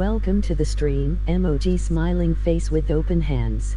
Welcome to the stream, emoji smiling face with open hands.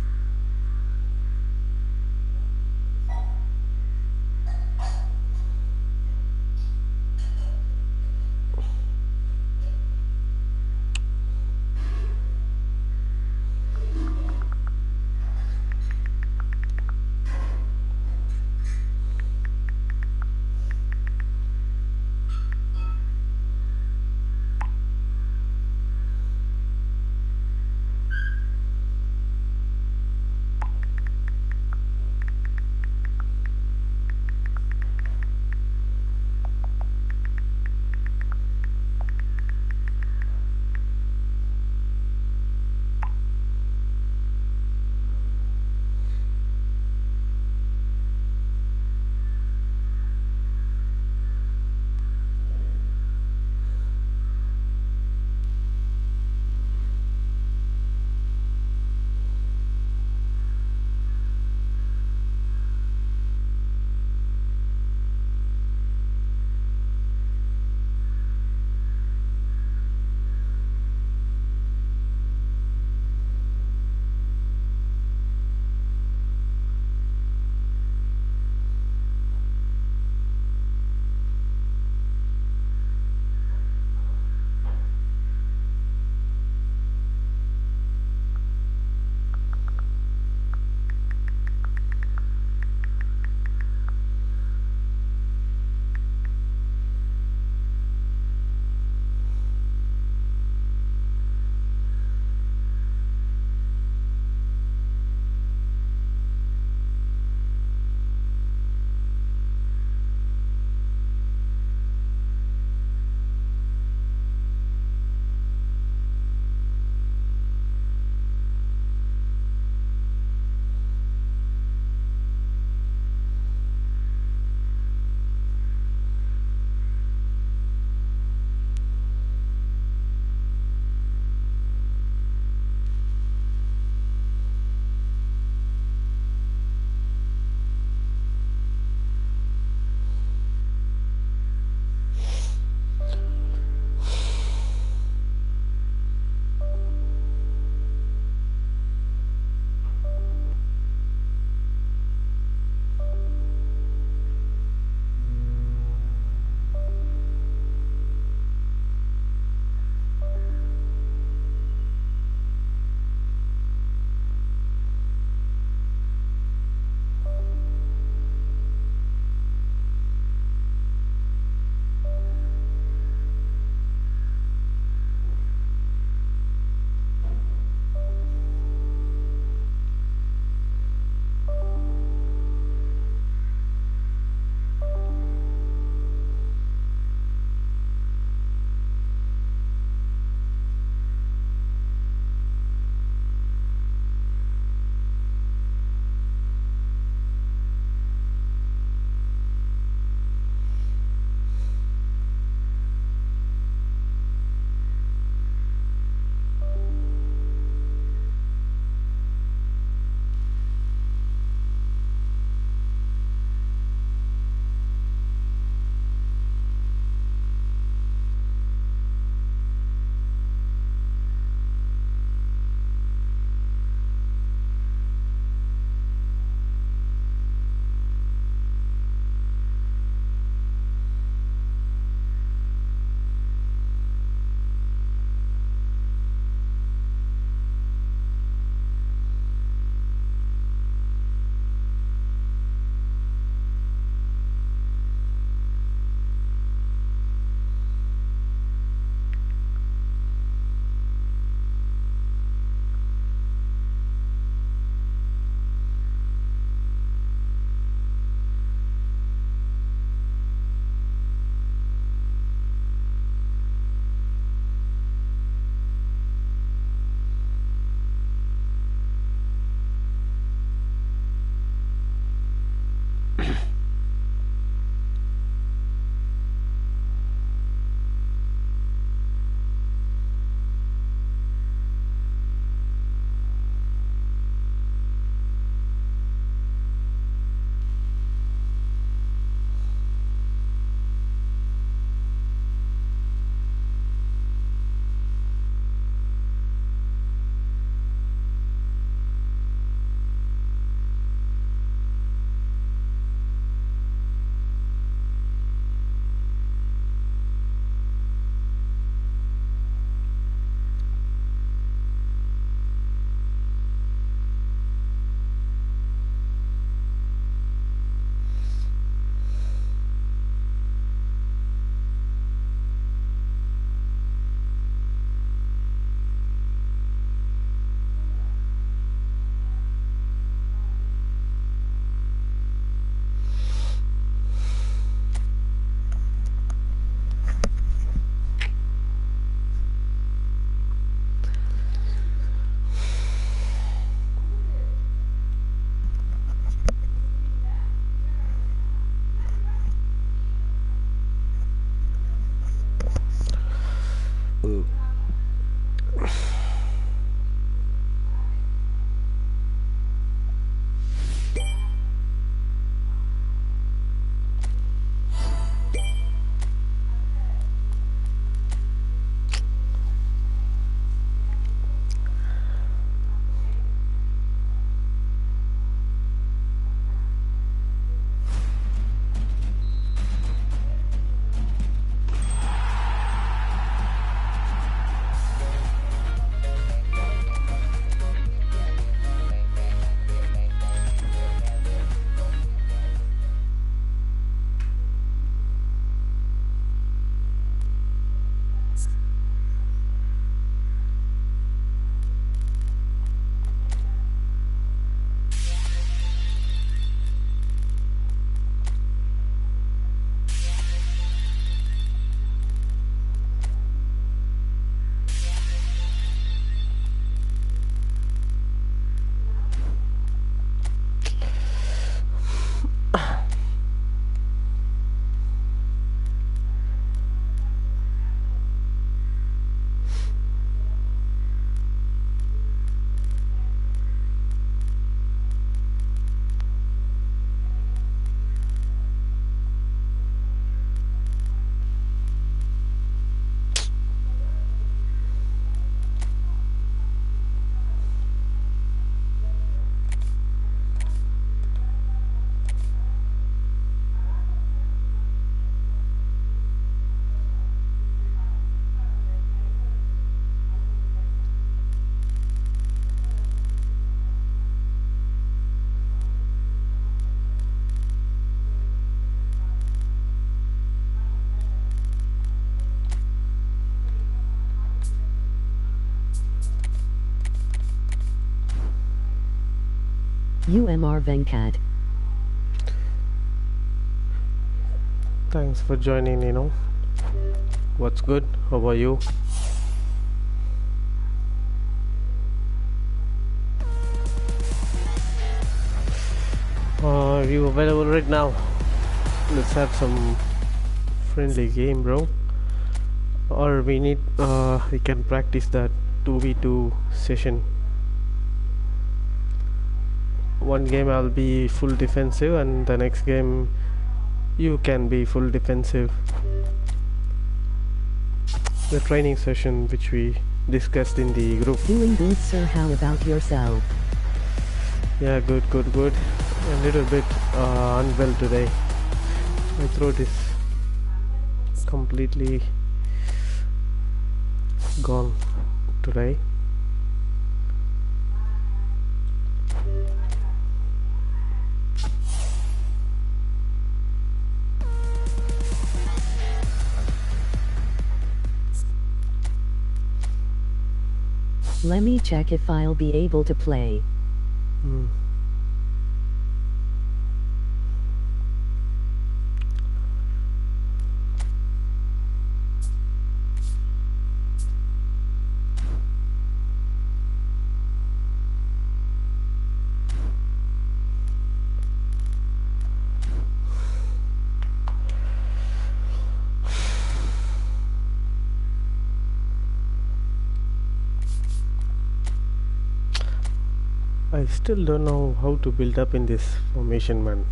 UMR Venkat. Thanks for joining, What's good? How are you? Are you available right now? Let's have some friendly game, bro. Or we can practice that 2v2 session. One game I'll be full defensive and the next game you can be full defensive. The training session which we discussed in the group. Doing good, sir. How about yourself? Yeah, good. A little bit unwell today. My throat is completely gone today. Let me check if I'll be able to play. I still don't know how to build up in this formation, man.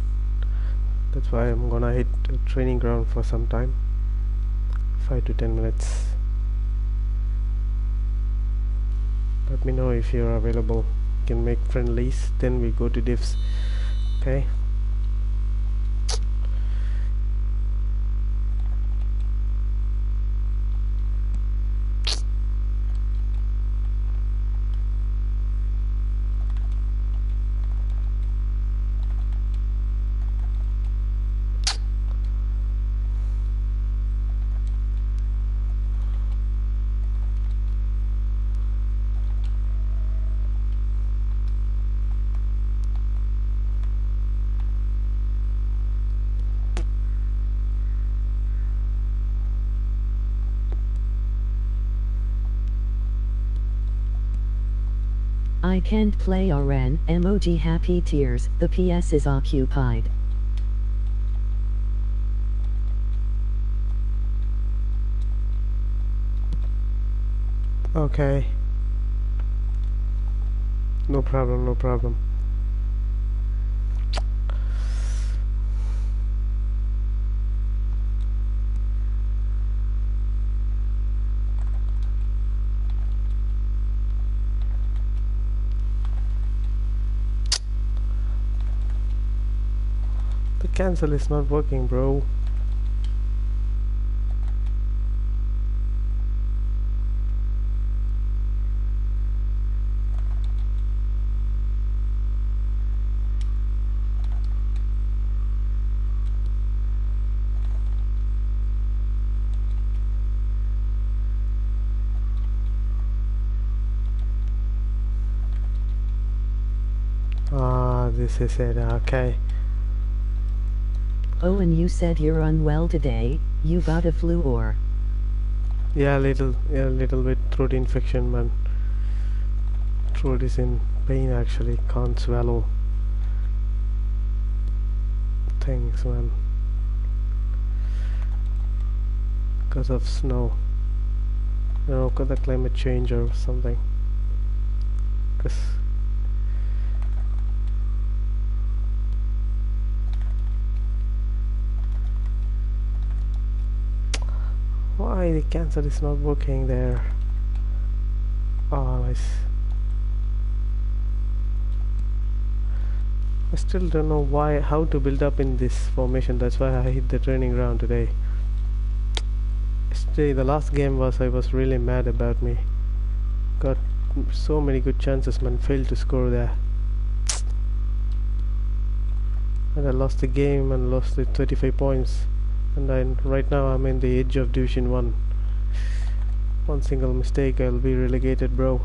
That's why I'm gonna hit a training ground for some time, 5 to 10 minutes. Let me know if you're available. You can make friendlies, then we go to divs. Okay. I can't play RN, emoji happy tears, the PS is occupied. Okay. No problem. The cancel is not working, bro. This is it. Okay. Oh, and you said you're unwell today. You got a flu or? Yeah, little bit throat infection, man. Throat is in pain actually. Can't swallow things, man. Because of snow. Because of climate change or something. Because why the cancel is not working there? Oh, nice. I still don't know how to build up in this formation. That's why I hit the training ground today. Yesterday, the last game I was really mad about me. Got so many good chances, man. Failed to score there. And I lost the game and lost the 35 points. And right now I'm in the edge of Division 1. One single mistake, I'll be relegated, bro.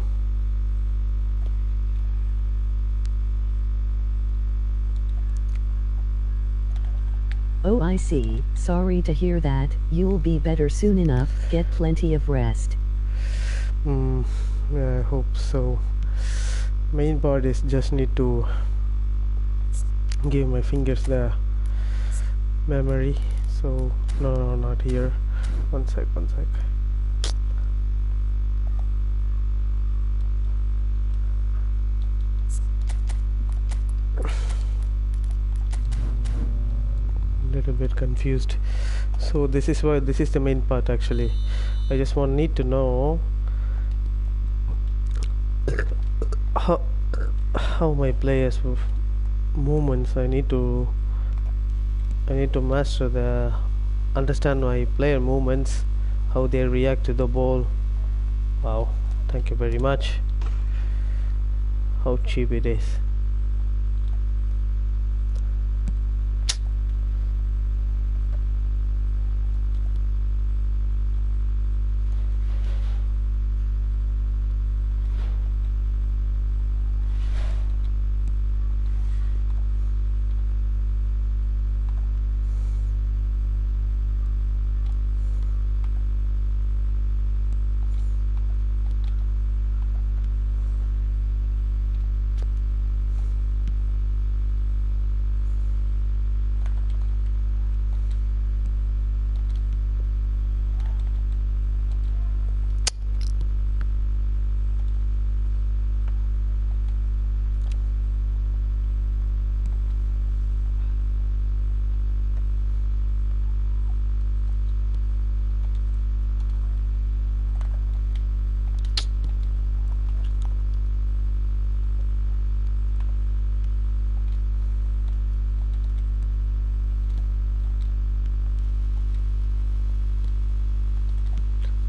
Oh, I see. Sorry to hear that. You'll be better soon enough. Get plenty of rest. Yeah, I hope so. Main part is just need to give my fingers the memory. So no, not here. One sec. Little bit confused. So this is the main part actually. I just need to know how my players movements. I need to master understand my player movements, how they react to the ball. Wow, thank you very much. How cheap it is.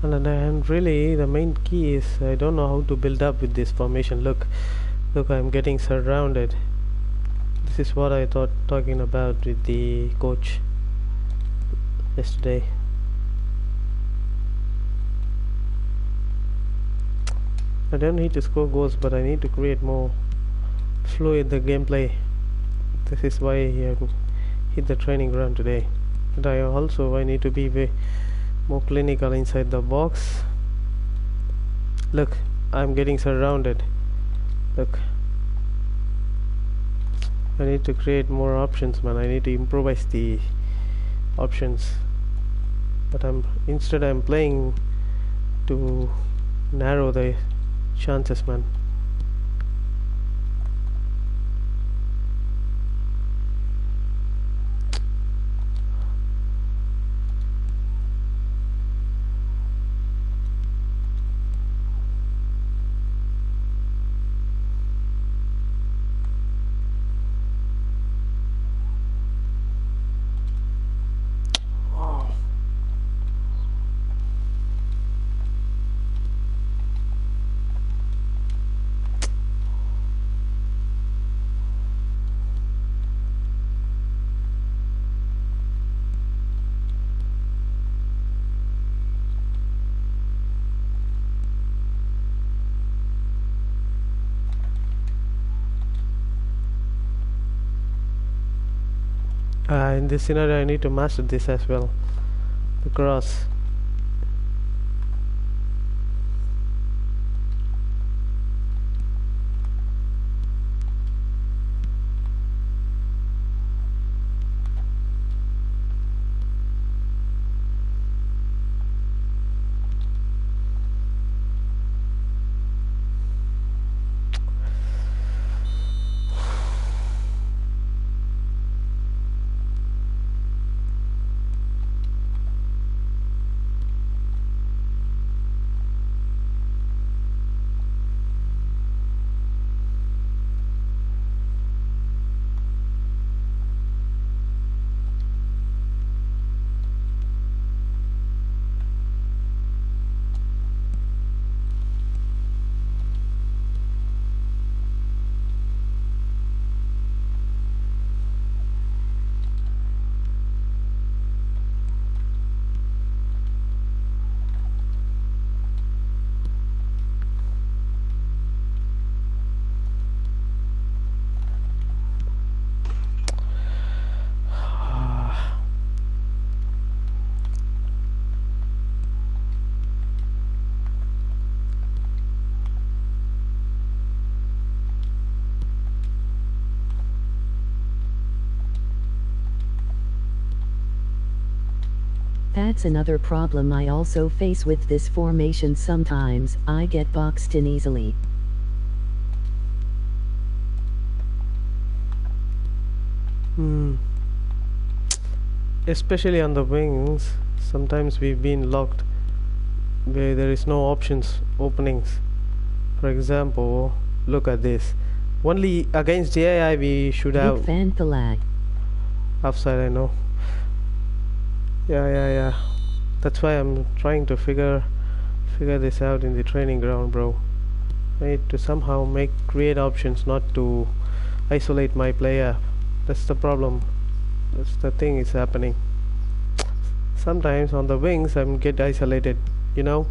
And really the main key is I don't know how to build up with this formation. Look, I'm getting surrounded. This is what I thought talking about with the coach yesterday. I don't need to score goals, but I need to create more fluid the gameplay. This is why I hit the training ground today. And I need to be more clinical inside the box. Look, I'm getting surrounded. Look, I need to create more options, man. I need to improvise the options, but I'm playing to narrow the chances, man. In this scenario I need to master this as well, the cross. That's another problem I also face with this formation. Sometimes I get boxed in easily. Especially on the wings, sometimes we've been locked where there is no options openings. For example, look at this. Only against AI we should Big have fan the lag. offside, I know. Yeah. That's why I'm trying to figure this out in the training ground, bro. I need to somehow create options, not to isolate my player. That's the problem. That's the thing is happening. Sometimes on the wings I'm get isolated, you know.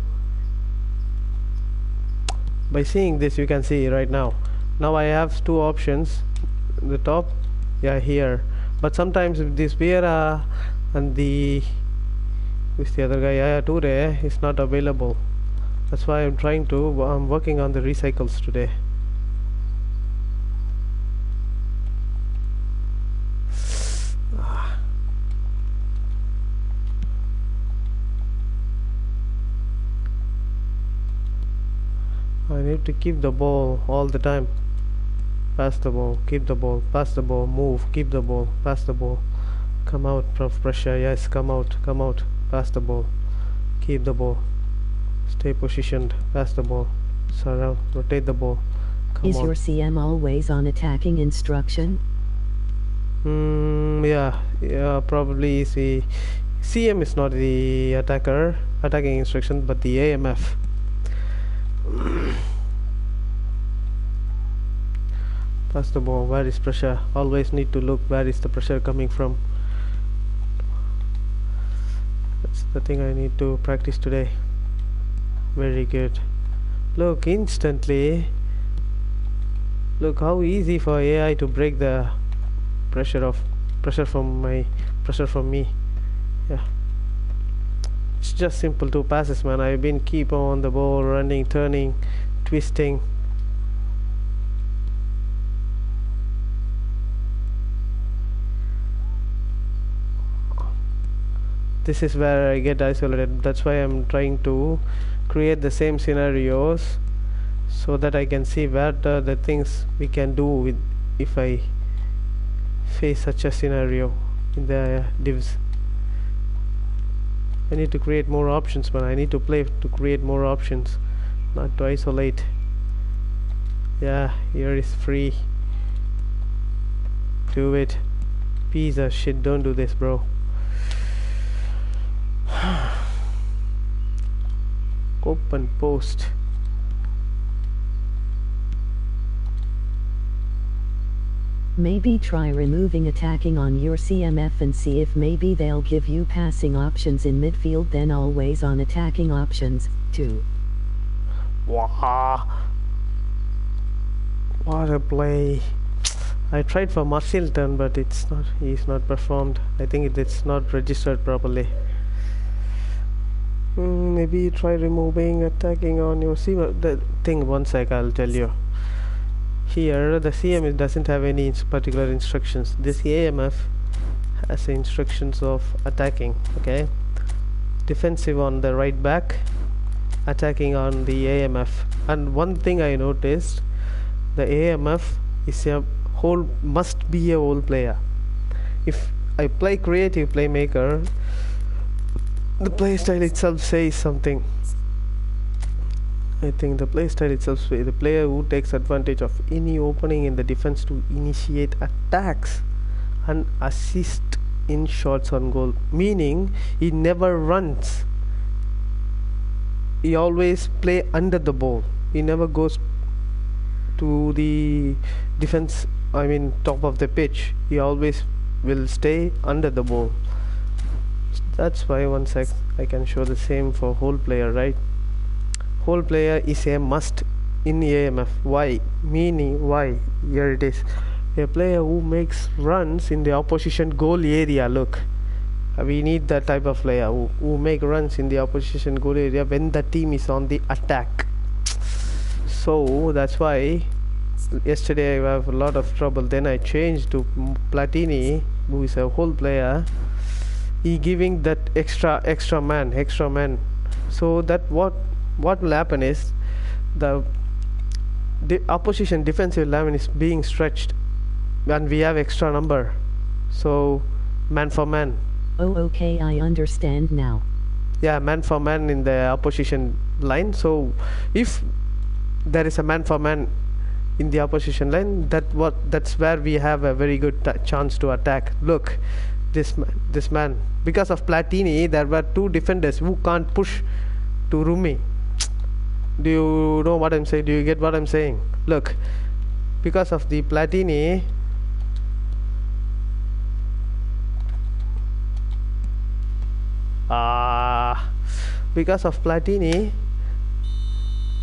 By seeing this you can see right now. Now I have two options. The top, yeah, here. But sometimes if this Vera and the other guy, yeah, Ture is not available. That's why I'm working on the recycles today. I need to keep the ball all the time. Pass the ball, keep the ball, pass the ball, move, keep the ball, pass the ball. Come out from pressure, yes, come out, pass the ball, keep the ball, stay positioned, pass the ball, surround, rotate the ball. Is your CM always on attacking instruction? Yeah, probably the CM is not the attacking instruction, but the AMF. Pass the ball, where is pressure? Always need to look where is the pressure coming from. That's the thing I need to practice today. Very good. Look, instantly. Look how easy for AI to break the pressure from me. Yeah. It's just simple two passes, man. I've been keep on the ball, running, turning, twisting. This is where I get isolated. That's why I'm trying to create the same scenarios so that I can see what are the things we can do with if I face such a scenario in the divs. I need to create more options, man. I need to play to create more options, not to isolate. Yeah, here is free. Do it. Piece of shit, don't do this, bro. Open post. Maybe try removing attacking on your CMF and see if maybe they'll give you passing options in midfield, then always on attacking options too. Wow, what a play. I tried for Marsilton, but he's not performed. I think it's not registered properly. Maybe try removing attacking on your CM. The thing, one sec, I'll tell you. Here the CM doesn't have any particular instructions. This AMF has instructions of attacking. Okay, defensive on the right back, attacking on the AMF. And one thing I noticed, the AMF is must be a whole player. If I play creative playmaker, the playstyle itself says something. I think the playstyle itself says the player who takes advantage of any opening in the defense to initiate attacks and assist in shots on goal. Meaning he never runs. He always play under the ball. He never goes to the defense, I mean top of the pitch. He always will stay under the ball. That's why one sec, I can show the same for whole player, right? Whole player is a must in AMF. Why? Meaning why? Here it is. A player who makes runs in the opposition goal area. Look, we need that type of player who make runs in the opposition goal area when the team is on the attack. So that's why yesterday I have a lot of trouble. Then I changed to Platini, who is a whole player. he giving that extra man. So that what will happen is the opposition defensive line is being stretched, and we have extra number, so man for man. Oh, okay, I understand now. Yeah, man for man in the opposition line. So if there is a man for man in the opposition line, that's where we have a very good chance to attack. Look, this man, because of Platini, there were two defenders who can't push to Rumi. Do you know what I'm saying? Do you get what I'm saying? Look, because of the Platini, because of Platini,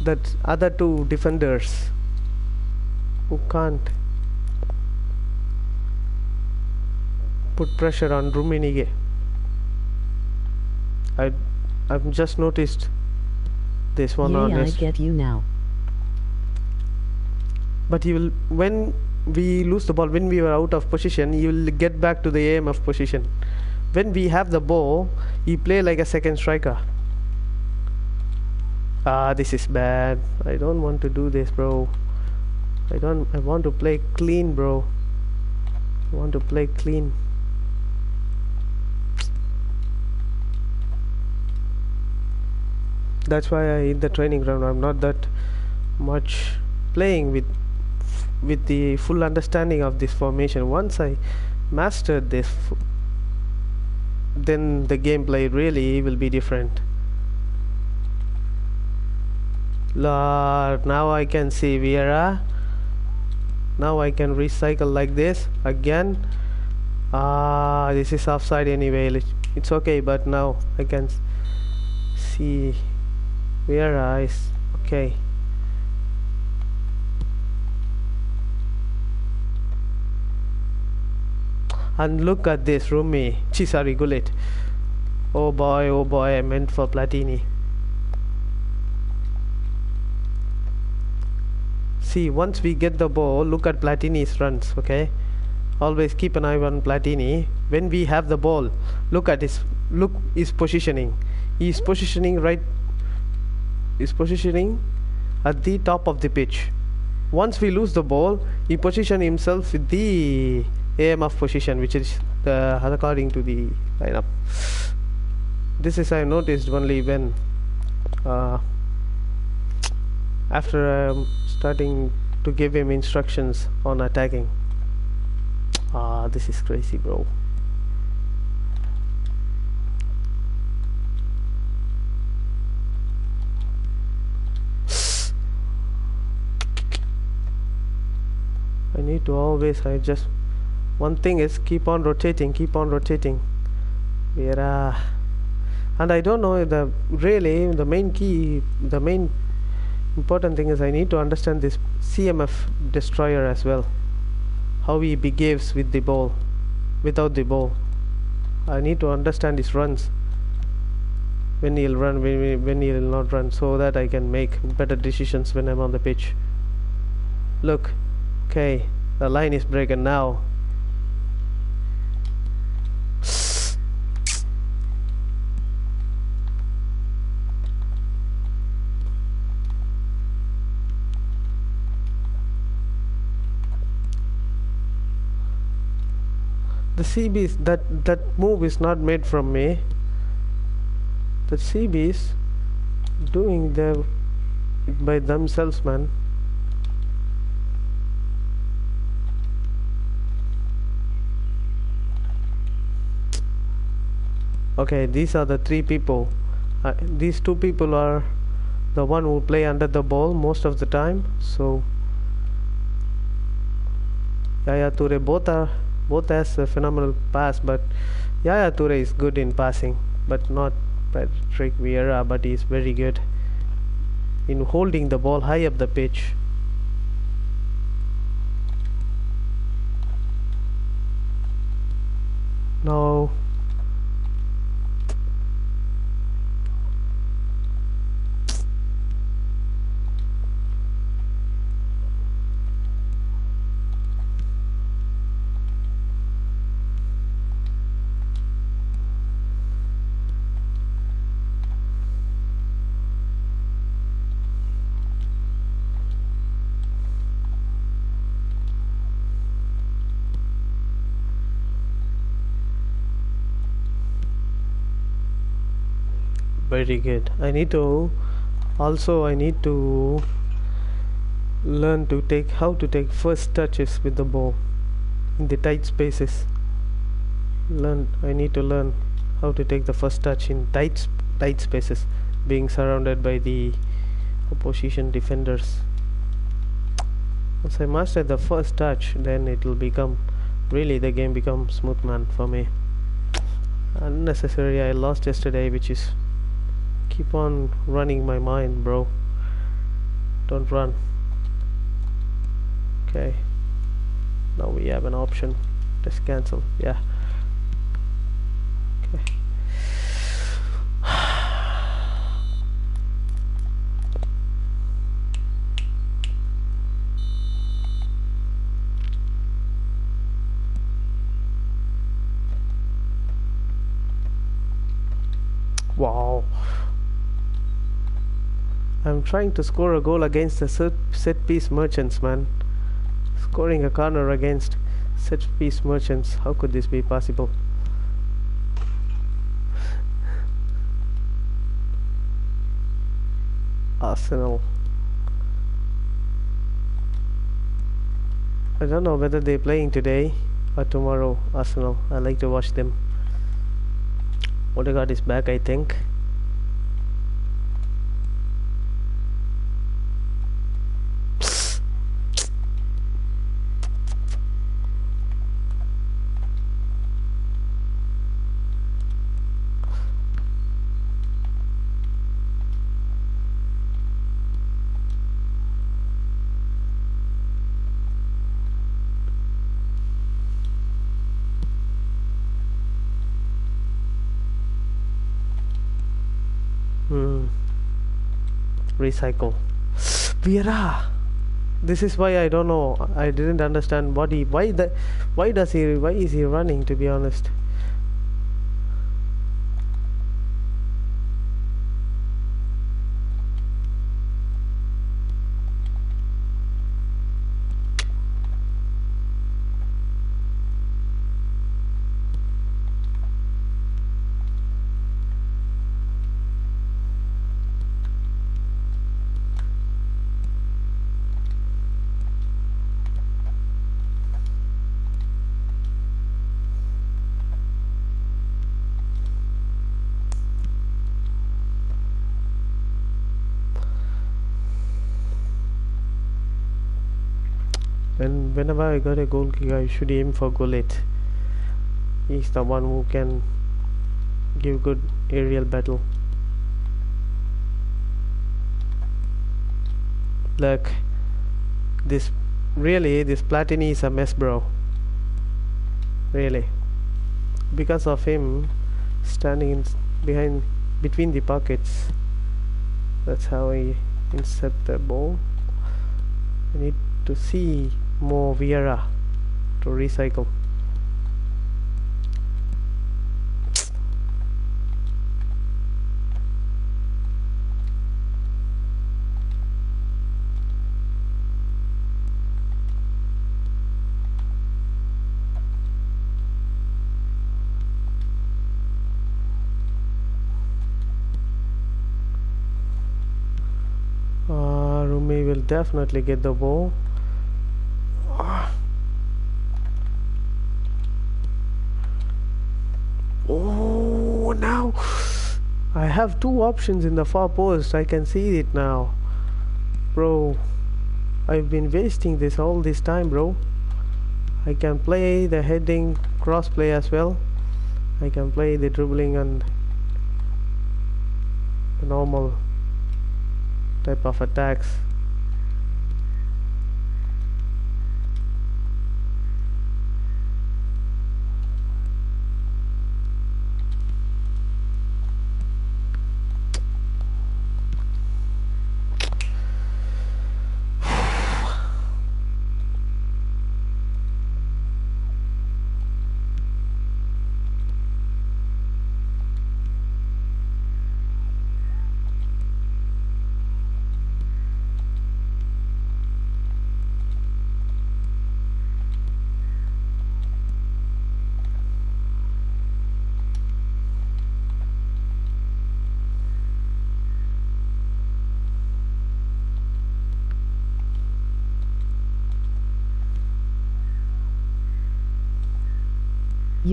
that other two defenders who can't put pressure on Rummenigge. I've just noticed this one. Yeah, I get you now. But you will, when we lose the ball, when we were out of position, you will get back to the aim of position. When we have the ball, you play like a second striker. This is bad. I don't want to do this, bro. I want to play clean, bro. I want to play clean. That's why I hit the training ground. I'm not that much playing with the full understanding of this formation. Once I mastered this, then the gameplay really will be different. Lord, now I can see Vieira. Now I can recycle like this again. This is offside anyway. It's okay, but now I can see Vieira is okay. And look at this, Rumi. Sorry, Gullit. Oh boy, I meant for Platini. See, once we get the ball, look at Platini's runs, okay? Always keep an eye on Platini. When we have the ball, look at his positioning. He's positioning at the top of the pitch. Once we lose the ball, he position himself with the aim of position, which is according to the lineup. This is I noticed only when after starting to give him instructions on attacking. This is crazy, bro. I need to always, one thing is keep on rotating. Vera. And I don't know the main important thing is I need to understand this CMF destroyer as well, how he behaves with the ball, without the ball. I need to understand his runs, when he'll run, when he'll not run, so that I can make better decisions when I'm on the pitch. Look, okay, the line is broken now. The CBs, that move is not made from me. The CBs doing it by themselves, man. Okay, these are the three people. These two people are the one who play under the ball most of the time. So Yaya Toure, both has a phenomenal pass, but Yaya Toure is good in passing, but not Patrick Vieira, but he is very good in holding the ball high up the pitch. Now Very good. I need to learn to take how to take first touches with the ball in the tight spaces. I need to learn how to take the first touch in tight spaces, being surrounded by the opposition defenders. Once I master the first touch, then it will become really the game becomes smooth, man, for me. Unnecessary I lost yesterday, which is keep on running my mind, bro. Don't run. Okay, now we have an option. Just cancel. Yeah. Okay. Wow. I'm trying to score a goal against the set piece merchants, man. Scoring a corner against set piece merchants. How could this be possible? Arsenal. I don't know whether they're playing today or tomorrow. Arsenal. I like to watch them. Odegaard is back, I think. Recycle. Vieira. This is why I don't know. I didn't understand why is he running, to be honest. And whenever I got a goal kick, I should aim for Gullit. He's the one who can give good aerial battle. Look, this Platini is a mess, bro. Really, because of him standing between the pockets. That's how I intercept the ball. I need to see more Vieira to recycle. Rumi will definitely get the ball. Oh, now I have two options in the far post. I can see it now, bro. I've been wasting all this time, bro. I can play the heading cross play as well. I can play the dribbling and the normal type of attacks.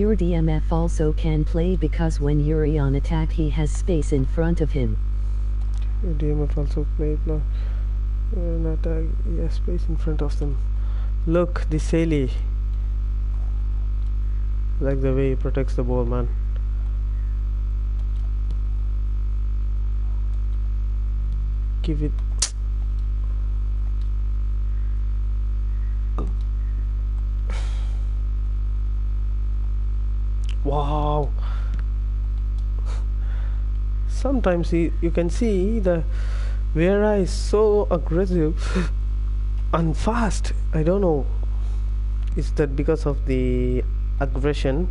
Your DMF also can play because when Yuri on attack he has space in front of him. Your DMF also play an attack. He has space in front of them. Look, the Saley. Like the way he protects the ball, man. Give it. Wow. Sometimes you can see the Vera is so aggressive and fast. I don't know. Is that because of the aggression?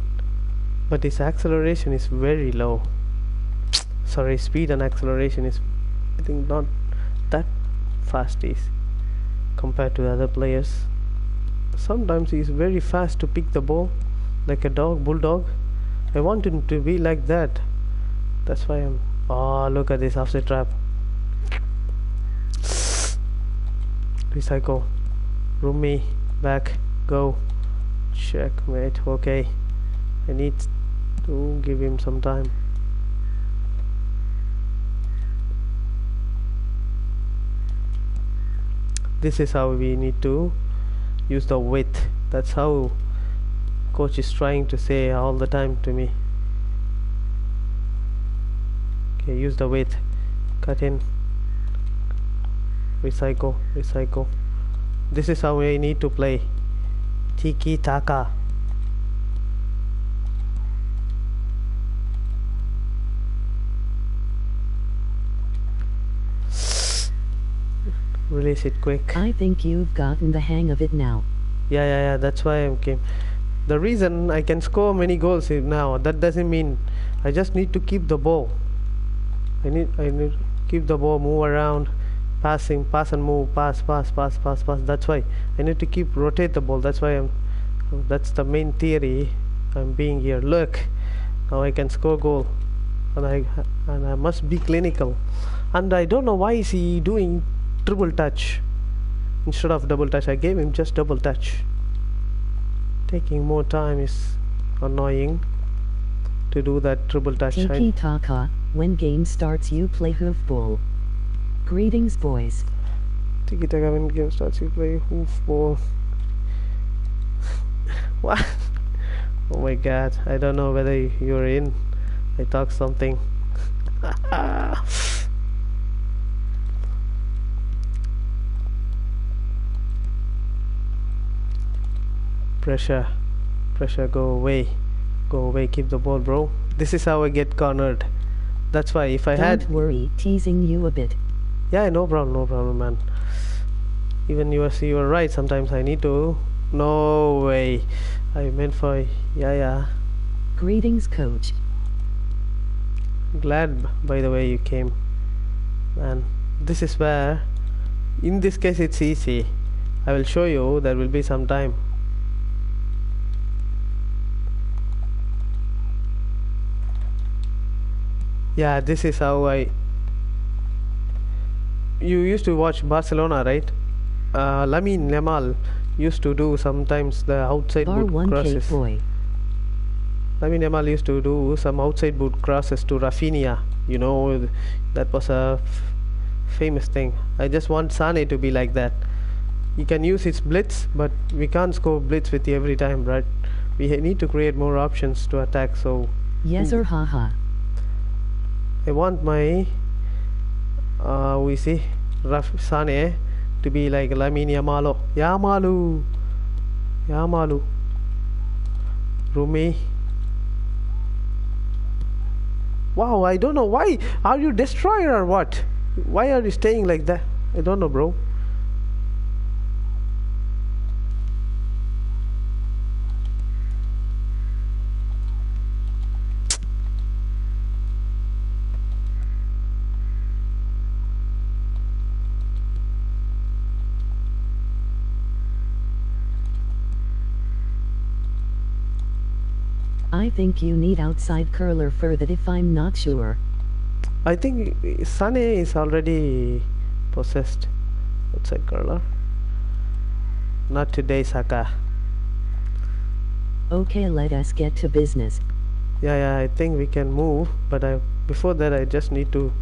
But his acceleration is very low. Sorry, speed and acceleration is, I think, not that fast is compared to other players. Sometimes he is very fast to pick the ball, like a bulldog. I want him to be like that. That's why I'm. Oh, look at this offside trap. Recycle. Rumi, back, go. Checkmate. Okay. I need to give him some time. This is how we need to use the width. That's how coach is trying to say all the time to me. Okay, use the width. Cut in. Recycle. This is how I need to play. Tiki taka. Release it quick. I think you've gotten the hang of it now. Yeah, that's why I came. The reason I can score many goals now, that doesn't mean I just need to keep the ball. I need to keep the ball, move around, pass and move, pass. That's why I need to keep rotate the ball. That's why that's the main theory I'm being here. Look, now I can score goal, and I must be clinical. And I don't know why is he doing triple touch instead of double touch. I gave him just double touch. Taking more time is annoying to do that triple touch. Tiki taka. When game starts you play hoofball. Greetings boys. Tiki taka, when game starts you play hoofball. What? Oh my god, I don't know whether you're in. I talk something. Pressure, go away, keep the ball, bro. This is how I get cornered. That's why if I Don't worry, teasing you a bit. Yeah, no problem, man. Even you were right. Sometimes I need to. No way. I meant for yeah. Greetings, coach. Glad, by the way, you came, man. This is where, in this case, it's easy. I will show you. There will be some time. Yeah, this is how you used to watch Barcelona, right? Lamine Yamal used to do sometimes the outside boot crosses. Boy. Lamine Yamal used to do some outside boot crosses to Rafinha. You know, that was a famous thing. I just want Sane to be like that. He can use his blitz, but we can't score blitz with every time, right? We need to create more options to attack. So yes or haha. I want my we see Sane to be like Lamine Yamalu. Rumi. Wow, I don't know why. Are you destroyer or what? Why are you staying like that? I don't know, bro. I think you need outside curler for that if I'm not sure. I think Sane is already possessed outside curler. Not today, Saka. Okay, let us get to business. Yeah, I think we can move, but before that I just need to.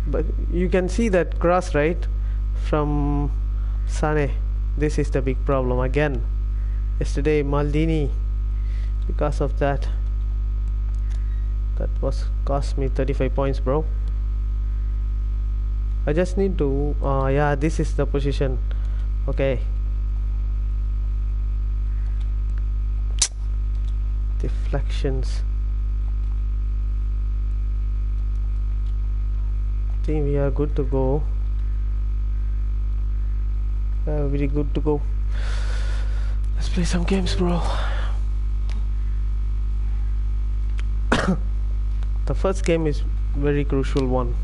But you can see that cross, right, from Sane. This is the big problem again. Yesterday Maldini, because of that was cost me 35 points, bro. I just need to yeah, this is the position. Okay, deflections. I think we are good to go. Very good to go. Let's play some games, bro. The first game is very crucial one.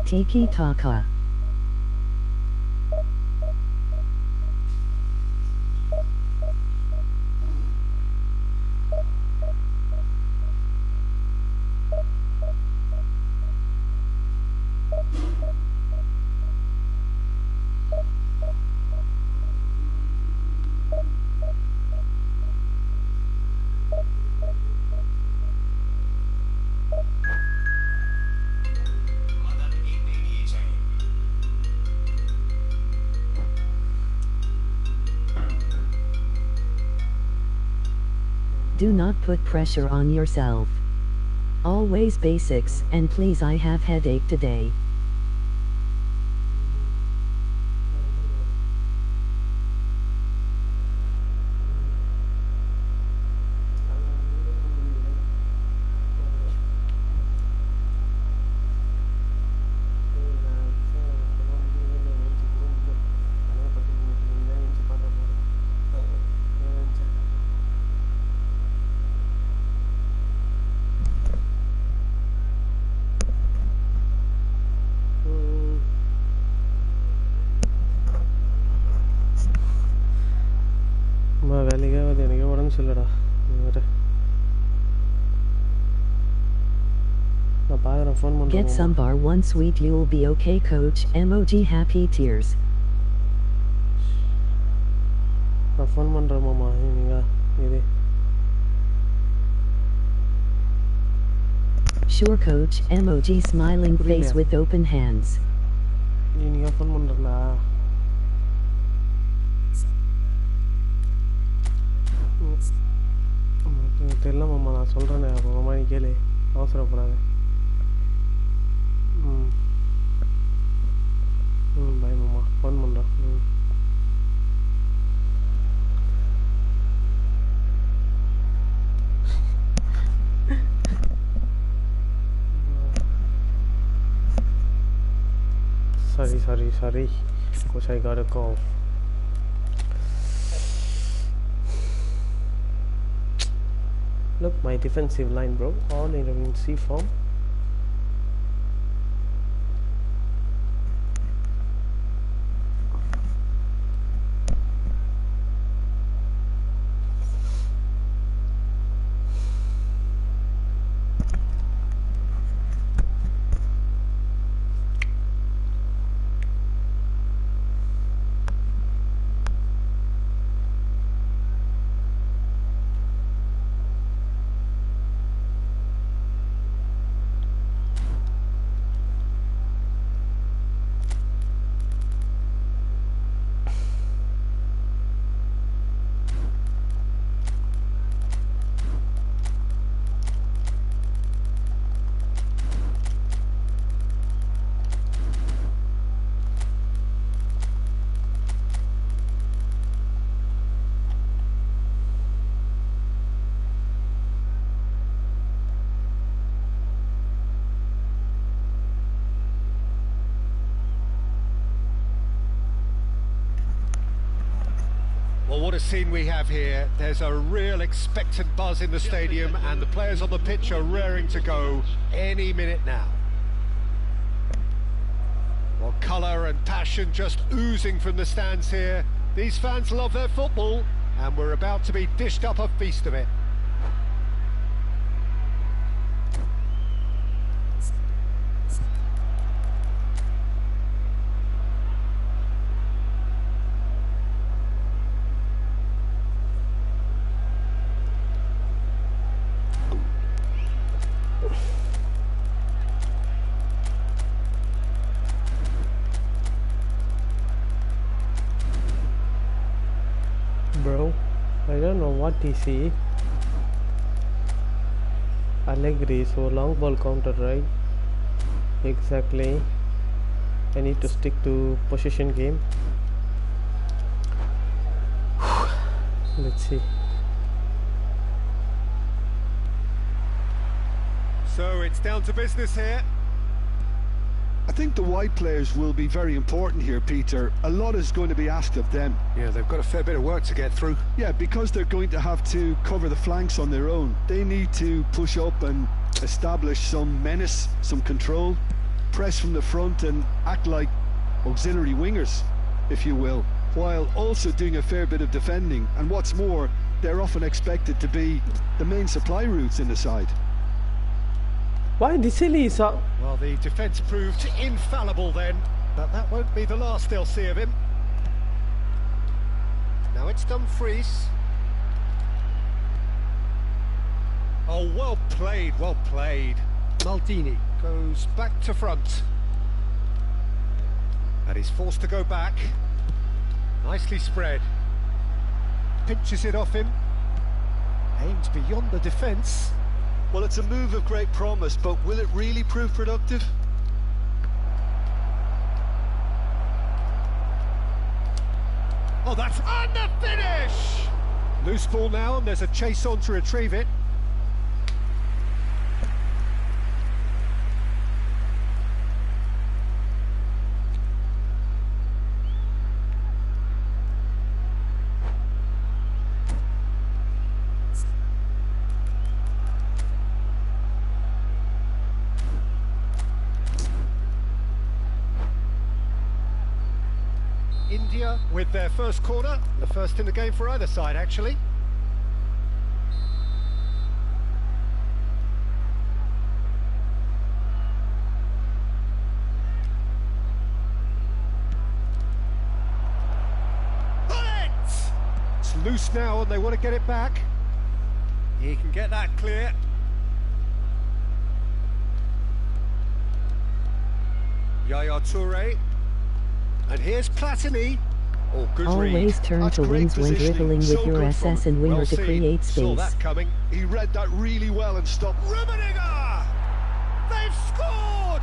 Tiki Taka. Do not put pressure on yourself. Always basics, and please, I have headache today. வேலைக்காவது எனக்கு உடம்பு சரியில்லடா வேறு நான் பார்க்குறேன் phone Get பண்ணுறேன் some bar, one sweet, you'll be okay, coach. Emoji happy tears. நான் phone பண்ணுறேன் மாமா நீங்கள் இது Sure, coach. Emoji smiling face with open hands. நீங்கள் ஃபோன் பண்ணுறீங்களா தெரியல மாமா நான் சொல்கிறேனே அப்போ மாமா நீ கேளு அவசரப்படாது பாய் மாமா ஃபோன் பண்ணுறேன் sorry coach, I got a call. Look, my defensive line, bro, all in C form. Well, what a scene we have here. There's a real expectant buzz in the stadium, and the players on the pitch are raring to go any minute now. Well, colour and passion just oozing from the stands here. These fans love their football, and we're about to be dished up a feast of it. Bro, I don't know what he see. Allegri, so long ball counter, right? Exactly. I need to stick to possession game. Let's see. So it's down to business here. I think the wide players will be very important here, Peter. A lot is going to be asked of them. Yeah, they've got a fair bit of work to get through. Yeah, because they're going to have to cover the flanks on their own. They need to push up and establish some menace, some control, press from the front and act like auxiliary wingers, if you will, while also doing a fair bit of defending. And what's more, they're often expected to be the main supply routes in the side. Why this silly is up? Well, the defence proved infallible then, but that won't be the last they'll see of him. Now it's Dumfries. Oh, well played, well played. Maldini goes back to front. And he's forced to go back. Nicely spread. Pinches it off him. Aims beyond the defence. Well, it's a move of great promise, but will it really prove productive? Oh, that's on the finish! Loose ball now, and there's a chase on to retrieve it. India with their first corner, the first in the game for either side actually. It's loose now and they want to get it back. He can get that clear. Yaya Toure. And here's Platini. Oh, good Always read. turn That's to great wings when positioning. dribbling with So your good from SS him. and winger Well to seen. create Saw space. that coming. He read that really well and stopped. Rummenigge! They've scored!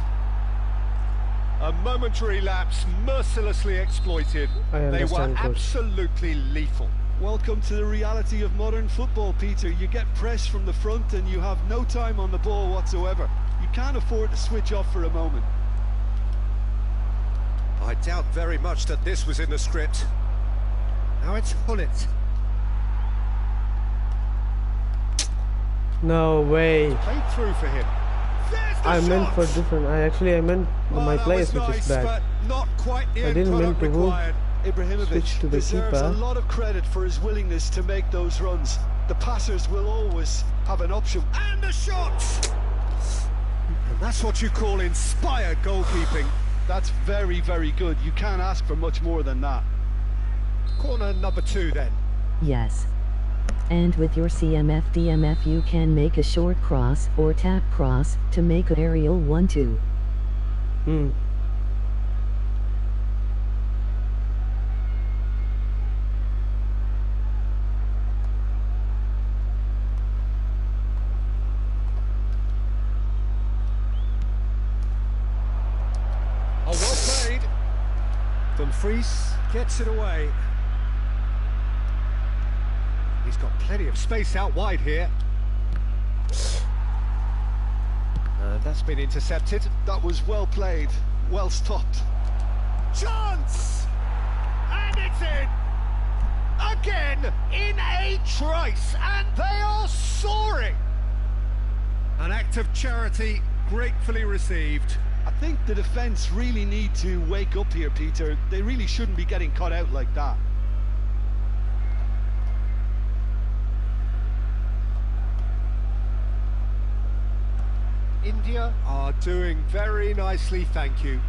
A momentary lapse mercilessly exploited. I They were understand, Coach. absolutely lethal. Welcome to the reality of modern football, Peter. You get pressed from the front and you have no time on the ball whatsoever. You can't afford to switch off for a moment. I doubt very much that this was in the script. Now it's Hullet. No way. Played through for him. There's the I shot! meant for different. I meant Well, my that place, was which nice, is bad. but not quite the I end didn't mean product to move. required. Ibrahimovic Switch to the deserves keeper. a lot of credit for his willingness to make those runs. The passers will always have an option. And the shot! And that's what you call inspired goalkeeping. That's very, very good. You can't ask for much more than that. Corner number 2 then. Yes. And with your CMF DMF you can make a short cross or tap cross to make an aerial 1-2. Oh, well played. Dumfries gets it away. He's got plenty of space out wide here. And that's been intercepted. That was well played, well stopped. Chance! And it's in! Again, in a trice, and they are soaring! An act of charity gratefully received. I think the defence really need to wake up here, Peter. They really shouldn't be getting caught out like that. India are doing very nicely, thank you.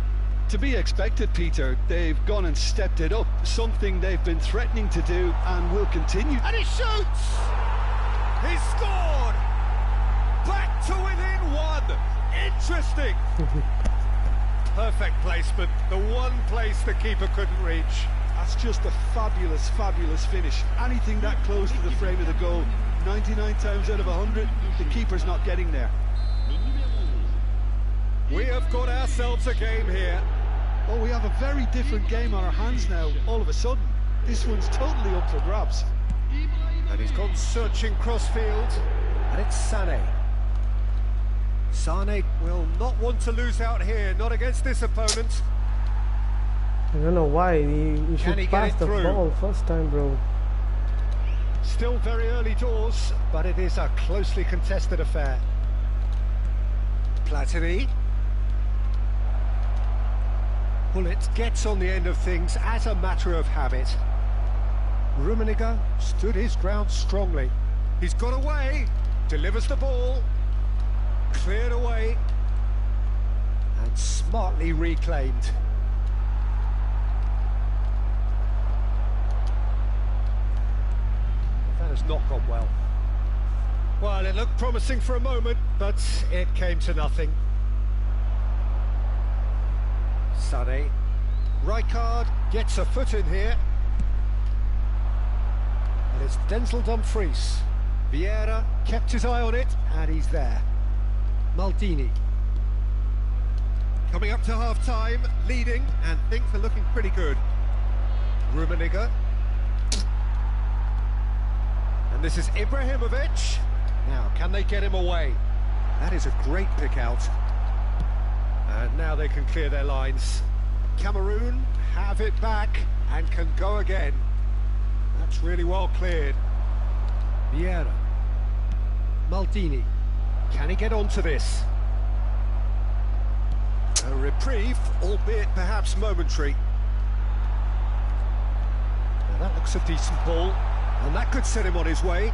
To be expected, Peter. They've gone and stepped it up, something they've been threatening to do and will continue. And he shoots! He's scored! Back to within one! Interesting! Perfect placement, the one place the keeper couldn't reach. That's just a fabulous, fabulous finish. Anything that close to the frame of the goal, 99 times out of 100, the keeper's not getting there. We have got ourselves a game here. Oh, we have a very different game on our hands now, all of a sudden. This one's totally up for grabs. And he's gone searching crossfield, and it's Sané. Sané will not want to lose out here, not against this opponent. I don't know why. You should pass the ball first time, bro. Still very early doors, but it is a closely contested affair. Platini. Bullet gets on the end of things as a matter of habit. Rummenigge stood his ground strongly. He's got away, delivers the ball, cleared away, and smartly reclaimed. That has not gone well. Well, it looked promising for a moment, but it came to nothing. Sané. Rijkaard gets a foot in here. And it's Denzel Dumfries. Vieira kept his eye on it, and he's there. Maldini. Coming up to half-time, leading, and things are looking pretty good. Rummenigge. And this is Ibrahimovic. Now, can they get him away? That is a great pick out. And now they can clear their lines. Cameroon have it back and can go again. That's really well cleared. Vieira. Maldini. Can he get onto this? A reprieve, albeit perhaps momentary. Now that looks a decent ball, and that could set him on his way.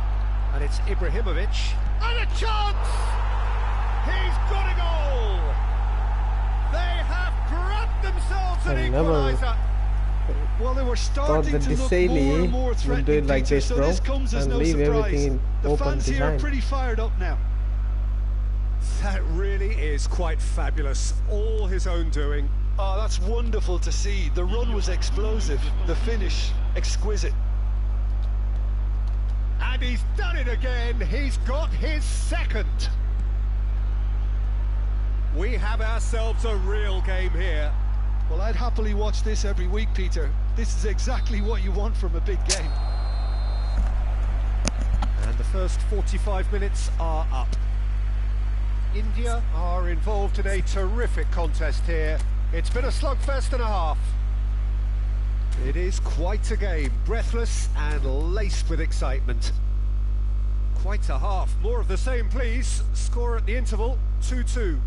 And it's Ibrahimovic. And a chance! He's got a goal! They have grabbed themselves an equaliser. Well, they were starting that to look Desailly more and more will threatening, do it like Peter, this, so bro, this comes as and no leave surprise. everything in The open fans here are behind. pretty fired up now. That really is quite fabulous. All his own doing. Oh, that's wonderful to see. The run was explosive, the finish exquisite. And he's done it again. He's got his second. We have ourselves a real game here. Well, I'd happily watch this every week, Peter. This is exactly what you want from a big game. And the first 45 minutes are up. India are involved in a terrific contest here. It's been a slugfest and a half. It is quite a game, breathless and laced with excitement. Quite a half. More of the same, please. Score at the interval, 2-2.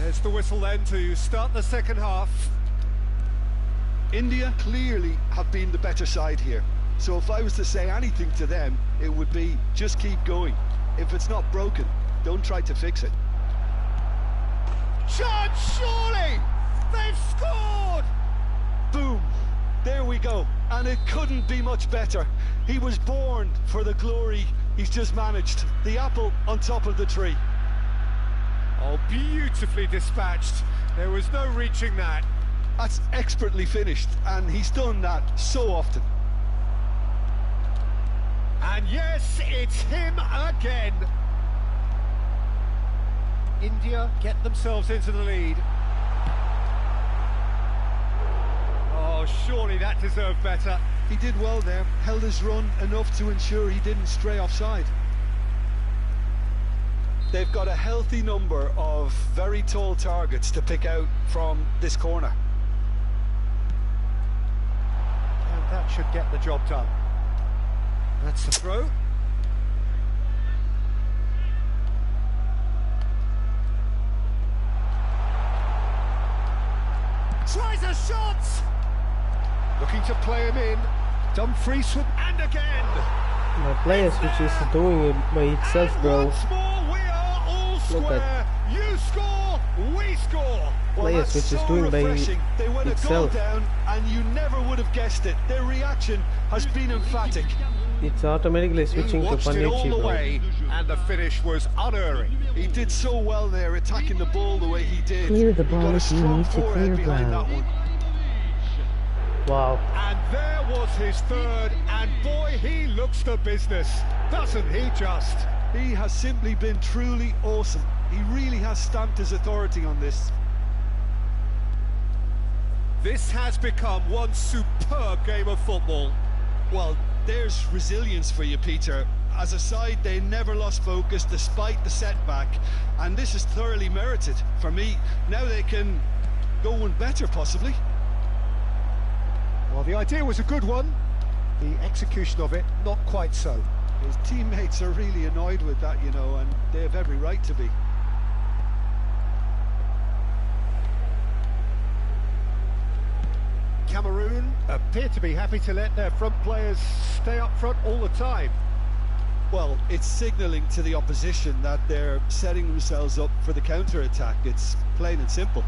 There's the whistle then to start the second half. India clearly have been the better side here. So if I was to say anything to them, it would be just keep going. If it's not broken, don't try to fix it. Chance, surely! They've scored! Boom! There we go. And it couldn't be much better. He was born for the glory he's just managed. The apple on top of the tree. Oh, beautifully dispatched. There was no reaching that. That's expertly finished, and he's done that so often. And yes, it's him again. India get themselves into the lead. Oh, surely that deserved better. He did well there, held his run enough to ensure he didn't stray offside. They've got a healthy number of very tall targets to pick out from this corner. And that should get the job done. That's the throw. Tries a shot! Looking to play him in. Dumfries and again! My players which is doing it by itself, And bro. once more we are all Look square. You score, we score. Players which is doing by They went itself. a goal down, and you never would have guessed it. Their reaction has been emphatic. It's automatically switching to Watched it all Panucci, the bro. way, and the finish was unerring. He did so well there, attacking the ball the way he did. Clear the He ball got a if you strong need to forehead clear behind ground. that one. Wow. And there was his third, and boy, he looks the business, doesn't he just? He has simply been truly awesome. He really has stamped his authority on this. This has become one superb game of football. Well, there's resilience for you, Peter. As a side, they never lost focus despite the setback, and this is thoroughly merited. For me, now they can go one better, possibly. Well, the idea was a good one. The execution of it, not quite so. His teammates are really annoyed with that, you know, and they have every right to be. Cameroon appear to be happy to let their front players stay up front all the time. Well, it's signalling to the opposition that they're setting themselves up for the counter-attack. It's plain and simple.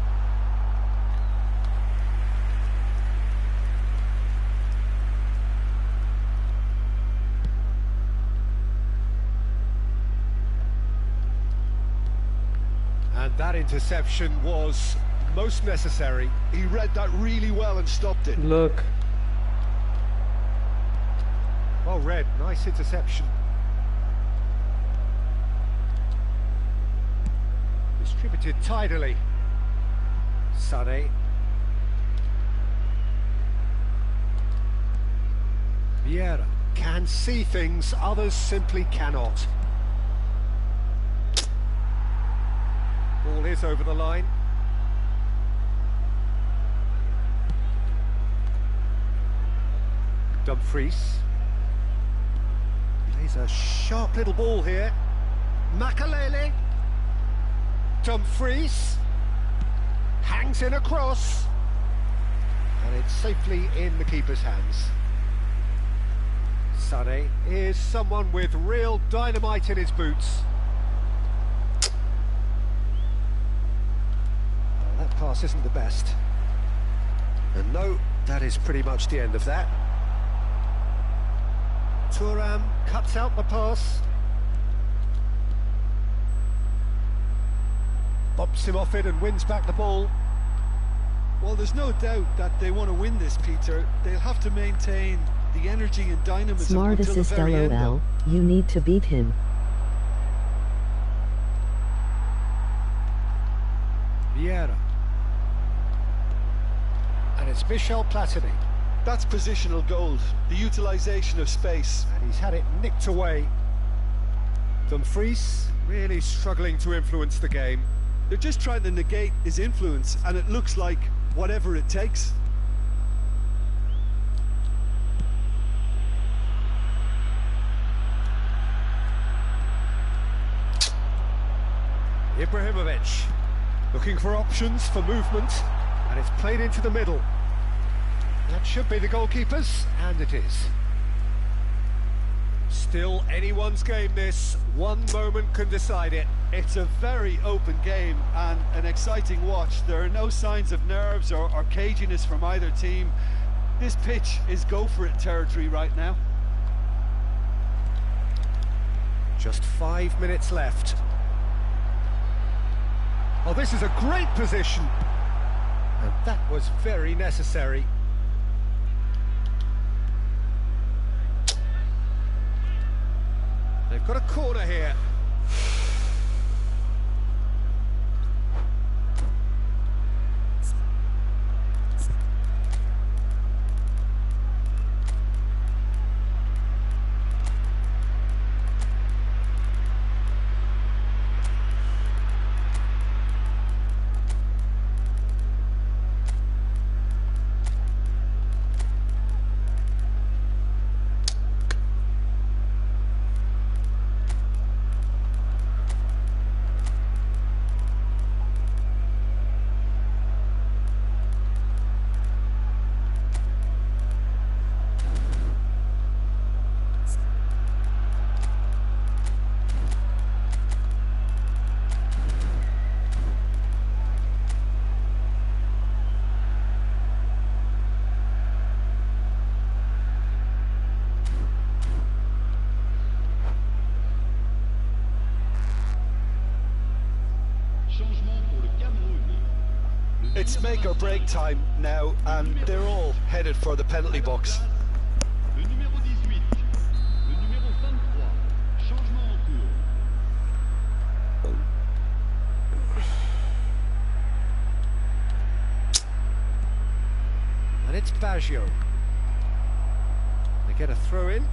And that interception was most necessary. He read that really well and stopped it. Look. Well read, nice interception. Distributed tidily. Sané. Vieira can see things others simply cannot. Ball is over the line. Dumfries. Plays a sharp little ball here. Makalele. Dumfries. Hangs in a cross. And it's safely in the keeper's hands. Sané is someone with real dynamite in his boots. Well, that pass isn't the best. And no, that is pretty much the end of that. Thuram cuts out the pass. Bumps him off it and wins back the ball. Well, there's no doubt that they want to win this, Peter. They'll have to maintain the energy and dynamism Smart until the assist very end. LOL, you need to beat him. Vieira. And it's Michel Platini. That's positional gold, the utilisation of space. And he's had it nicked away. Dumfries really struggling to influence the game. They're just trying to negate his influence, and it looks like whatever it takes. Ibrahimovic looking for options for movement, and it's played into the middle. That should be the goalkeepers, and it is. Still anyone's game this. One moment can decide it. It's a very open game and an exciting watch. There are no signs of nerves or caginess from either team. This pitch is go-for-it territory right now. Just 5 minutes left. Oh, this is a great position. And that was very necessary. They've got a corner here. It's make or break time now, and they're all headed for the penalty box. Le numéro 18, le numéro 23, changement en cours. And it's Baggio. They get a throw in.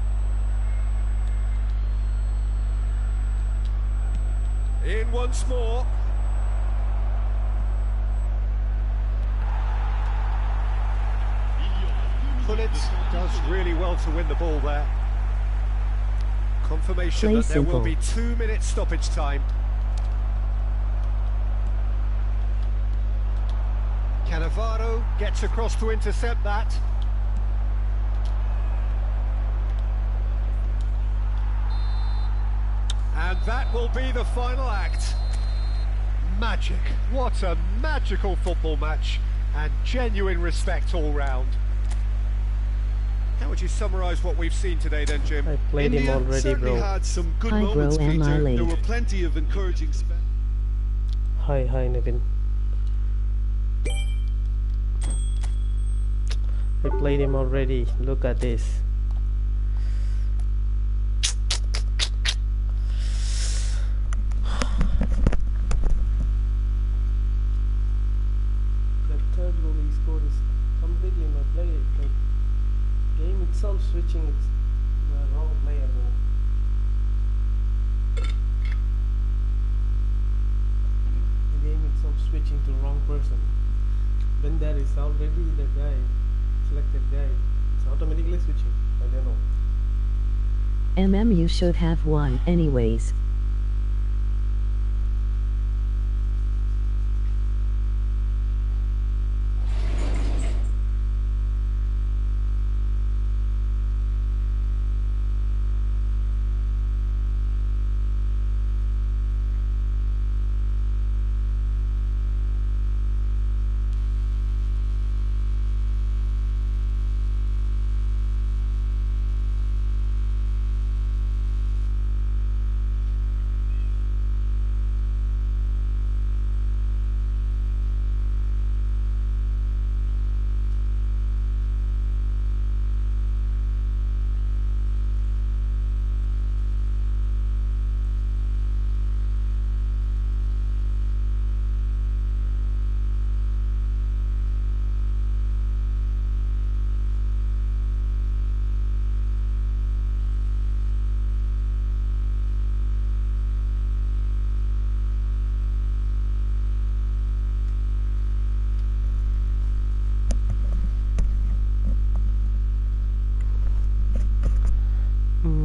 In once more. Pullet does really well to win the ball there. Confirmation Play that there will simple. be 2 minutes stoppage time. Cannavaro gets across to intercept that. And that will be the final act. Magic. What a magical football match, and genuine respect all round. How would you summarise what we've seen today then, Jim? I played him India already, certainly bro. had some good Hi, bro, moments, am I Peter. late? There were plenty of encouraging spells. Hi, Nevin. I played him already. Look at this. The third goal he scored is completely my play. The game itself switching, it's the wrong player, bro. The game itself switching to wrong person. When there is already the guy, selected guy, it's automatically switching. I don't know. You should have won anyways.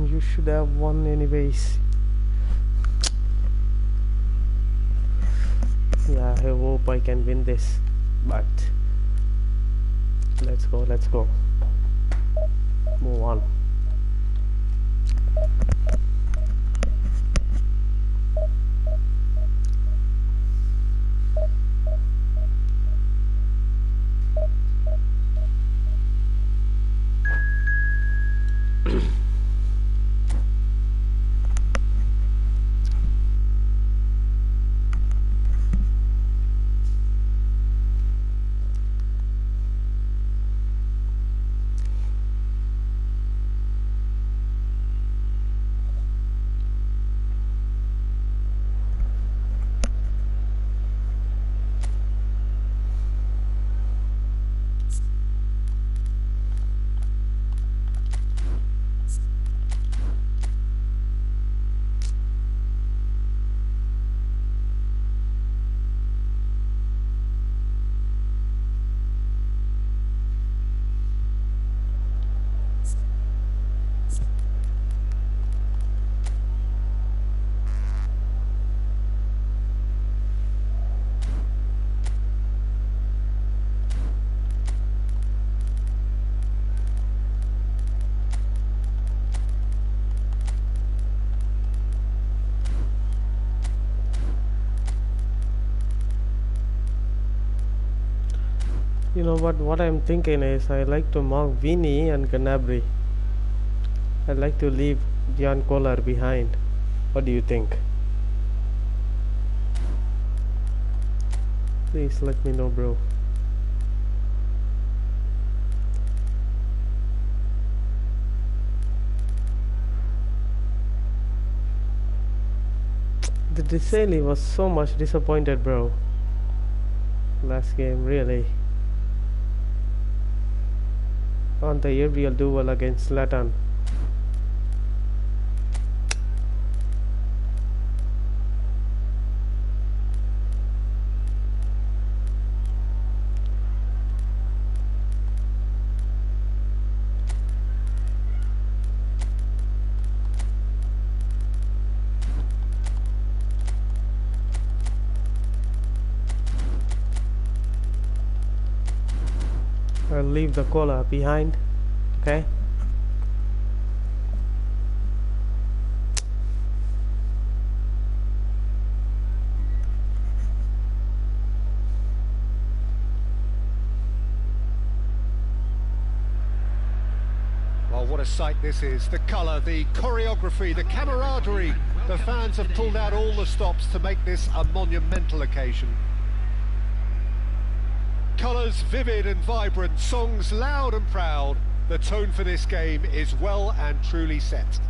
You should have won anyways. Yeah, I hope I can win this, but Let's go, let's go. Move on. You know what I'm thinking is I like to mark Vinny and Gnabry. I'd like to leave Jan Kolar behind. What do you think? Please let me know, bro. The Desailly was so much disappointed, bro. Last game, really. On the aerial duel against Zlatan. I'll leave the cola behind, okay? Well, what a sight this is. The colour, the choreography, the camaraderie. The fans have pulled out all the stops to make this a monumental occasion. Colours vivid and vibrant, songs loud and proud. The tone for this game is well and truly set.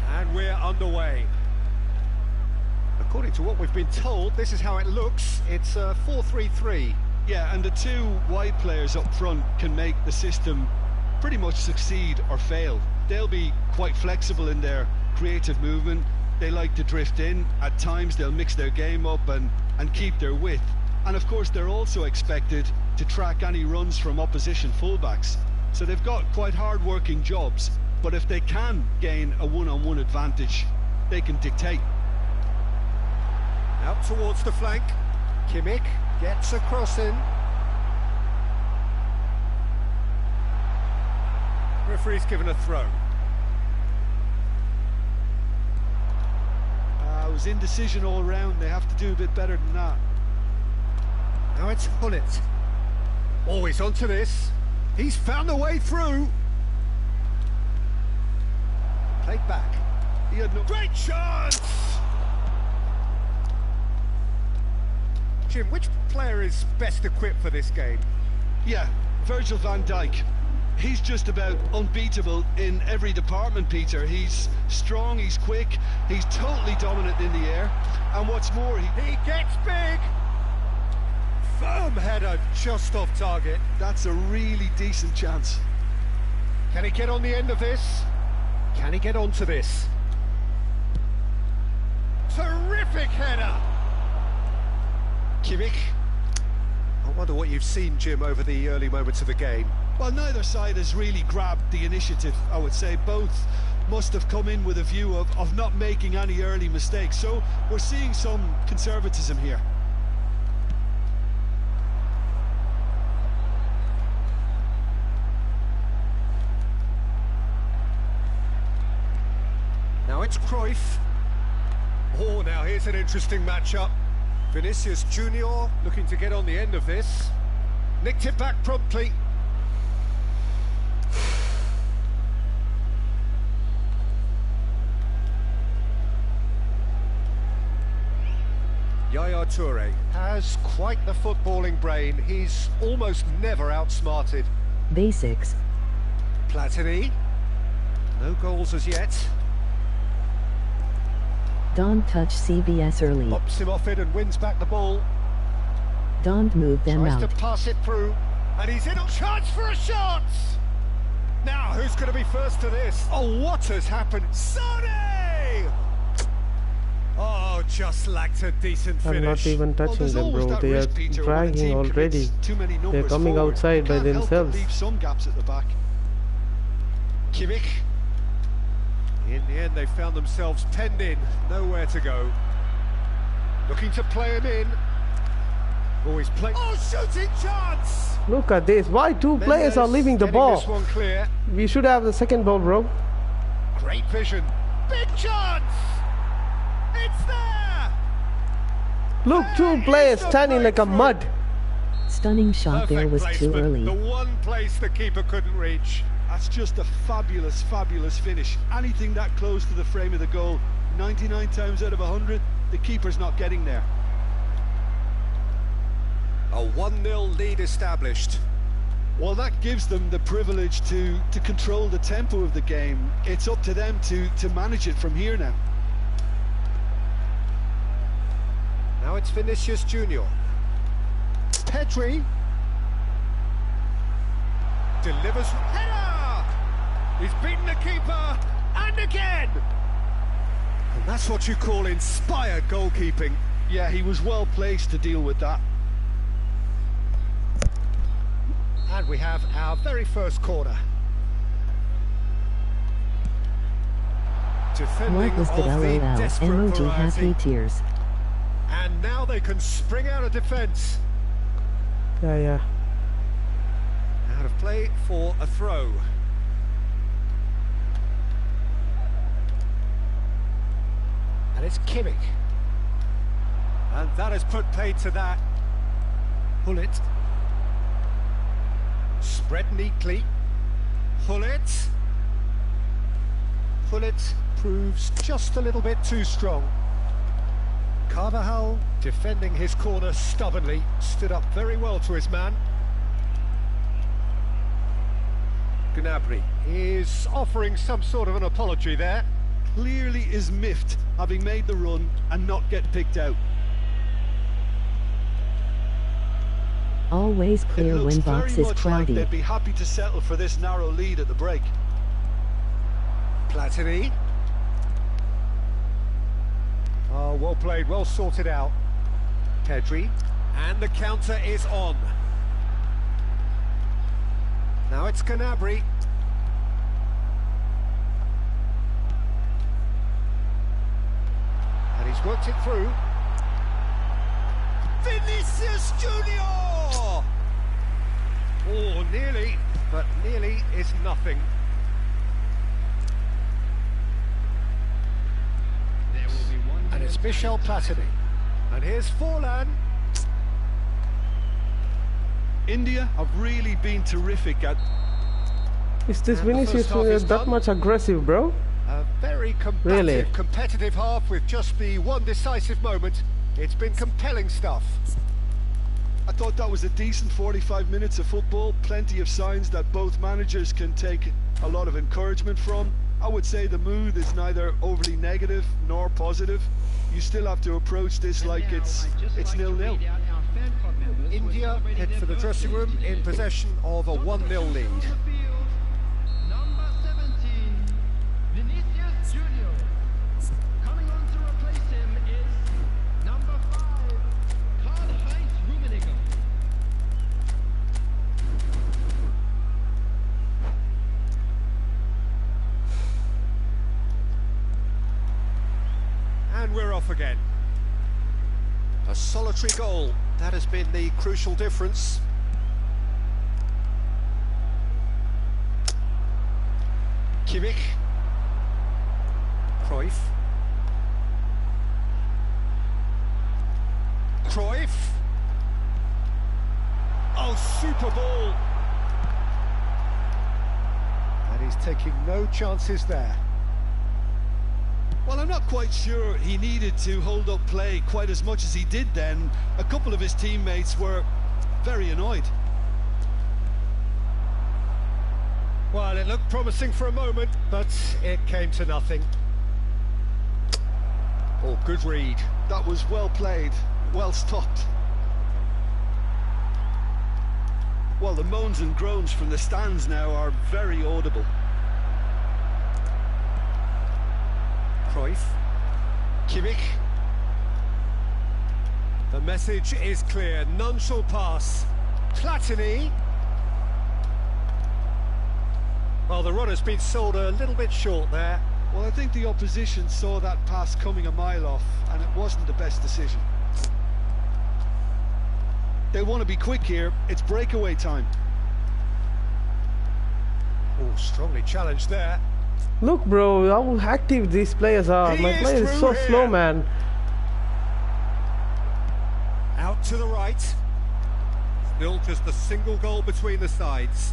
And we're underway. According to what we've been told, this is how it looks. It's a 4-3-3. Yeah, and the two wide players up front can make the system pretty much succeed or fail. They'll be quite flexible in their creative movement. They like to drift in. At times they'll mix their game up and keep their width. And of course they're also expected to track any runs from opposition fullbacks. So they've got quite hard-working jobs, but if they can gain a one-on-one advantage, they can dictate. Out towards the flank. Kimmich gets a cross in. Referee's given a throw. It was indecision all round. They have to do a bit better than that. Now it's Hullet. Always onto this. He's found a way through. Played back. He had no Great chance! Jim, which player is best equipped for this game? Yeah, Virgil van Dijk. He's just about unbeatable in every department, Peter. He's strong, he's quick, he's totally dominant in the air. And what's more, He gets big! Firm header just off target. that's a really decent chance. Can he get on the end of this? Can he get onto this? Terrific header! Kimmich. I wonder what you've seen, Jim, over the early moments of the game. Well, neither side has really grabbed the initiative, I would say. Both must have come in with a view of not making any early mistakes. So we're seeing some conservatism here. Now it's Cruyff. Oh, now here's an interesting matchup. Vinicius Junior looking to get on the end of this. Nicked it back promptly. Yaya Toure has quite the footballing brain. He's almost never outsmarted. Basics. Platini. No goals as yet. Don't touch CBS early. Pops him off it and wins back the ball. Don't move them Tries out. to pass it through. And he's in a chance for a shot! Now, who's going to be first to this? Oh, what has happened? Sonny! Oh, just lacked a decent finish. I'm not even touching there's them, always bro. that They are risk, Peter, when a dragging team already. commits too many They're numbers coming forward. outside by Can't help but themselves. leave some gaps at the back. Kimmich. In the end, they found themselves penned in, nowhere to go. Looking to play him in. Oh, he's playing. Oh, shooting chance! Look at this. Why two players are Mendes leaving the getting ball? This one clear. We should have the second ball, bro. Great vision. Big chance! It's there! Look, two players standing like a mud. Stunning shot there Perfect was too placement. early. The one place the keeper couldn't reach. That's just a fabulous, fabulous finish. Anything that close to the frame of the goal, 99 times out of 100, the keeper's not getting there. A 1-0 lead established. Well, that gives them the privilege to control the tempo of the game. It's up to them to manage it from here now. Now it's Vinicius Junior. Pedri delivers header. He's beaten the keeper and again. And that's what you call inspired goalkeeping. Yeah, he was well placed to deal with that. And we have our very first corner. Defending What was the of the LOL? desperate Emoji variety. happy tears. And now they can spring out of defence. Yeah. Out of play for a throw. And it's Kimmich. And that has put paid to that. Hullet. Spread neatly. Hullet. Hullet proves just a little bit too strong. Carvajal, defending his corner stubbornly, stood up very well to his man. Gnabry is offering some sort of an apology there. Clearly is miffed, having made the run and not get picked out. Always It clear looks when very box is much like cloudy. they'd be happy to settle for this narrow lead at the break. Platini. Oh, well played, well sorted out. Pedri. And the counter is on. Now it's Gnabry. And he's worked it through. Vinicius Junior! Oh, nearly, but nearly is nothing. There will be one. And it's Michel Platini. And here's Forlan. India have really been terrific at... Is this And the Vinicius first half is that done. much aggressive, bro? A very combative, Really? competitive half with just the one decisive moment. It's been compelling stuff. I thought that was a decent 45 minutes of football. Plenty of signs that both managers can take a lot of encouragement from. I would say the mood is neither overly negative nor positive. You still have to approach this like it's 0-0. India head for the dressing room in possession of a 1-0 lead. Number 17, Vinicius Junior. Coming on to replace him is number 5, Karl-Heinz Rummenigge. we're off again. A solitary goal. That has been the crucial difference. Kimmich. Cruyff. Cruyff. Oh, super ball. And he's taking no chances there. Well, I'm not quite sure he needed to hold up play quite as much as he did then. A couple of his teammates were very annoyed. Well, it looked promising for a moment, but it came to nothing. Oh, good read. That was well played, well stopped. Well, the moans and groans from the stands now are very audible. Cruyff. Kimmich. The message is clear, none shall pass. Platini. Well, the run has been sold a little bit short there. Well, I think the opposition saw that pass coming a mile off, and it wasn't the best decision. They want to be quick here, it's breakaway time. Oh, strongly challenged there. Look, bro, how active these players are. My player is so slow, man. Out to the right. Still just a single goal between the sides.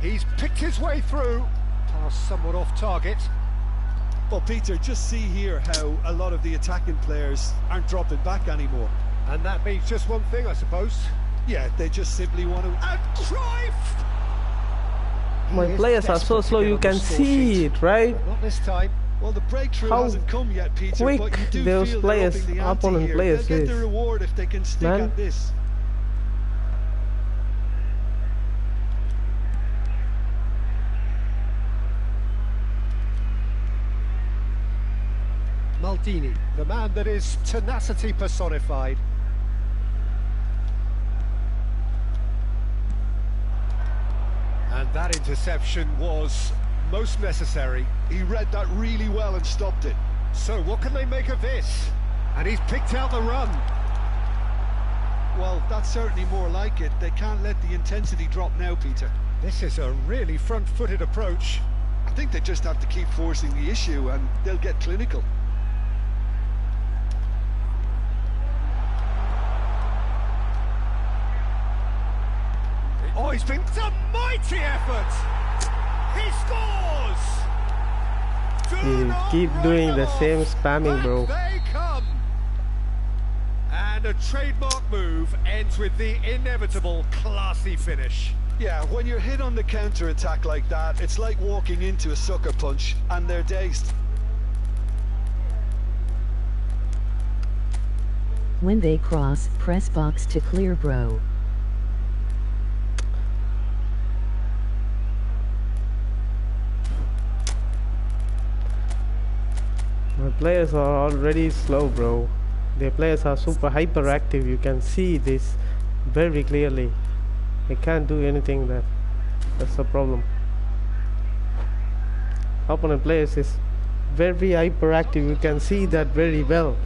He's picked his way through. Pass somewhat off target. Well, Peter, just see here how a lot of the attacking players aren't dropping back anymore. And that means just one thing, I suppose. Yeah, they just simply want to... And Cruyff! My players are so slow, you can see it, right? But not this time. Well, the breakthrough How hasn't come yet, Peter, quick but you do those feel players, they're upping the ante opponent here. players They'll get the is. reward if they can stick Man. at this. Maldini, the man that is tenacity personified. And that interception was most necessary. He read that really well and stopped it. So what can they make of this? And he's picked out the run. Well, that's certainly more like it. They can't let the intensity drop now, Peter. This is a really front-footed approach. I think they just have to keep forcing the issue and they'll get clinical. Oh, he's been a mighty effort. He scores. You keep doing the same spamming, bro. They come. And a trademark move ends with the inevitable classy finish. Yeah, when you're hit on the counter-attack like that, it's like walking into a sucker punch and they're dazed. When they cross, press box to clear, bro. My players are already slow, bro. Their players are super hyperactive. You can see this very clearly. They can't do anything there. That's the problem. Opponent players is very hyperactive. You can see that very well.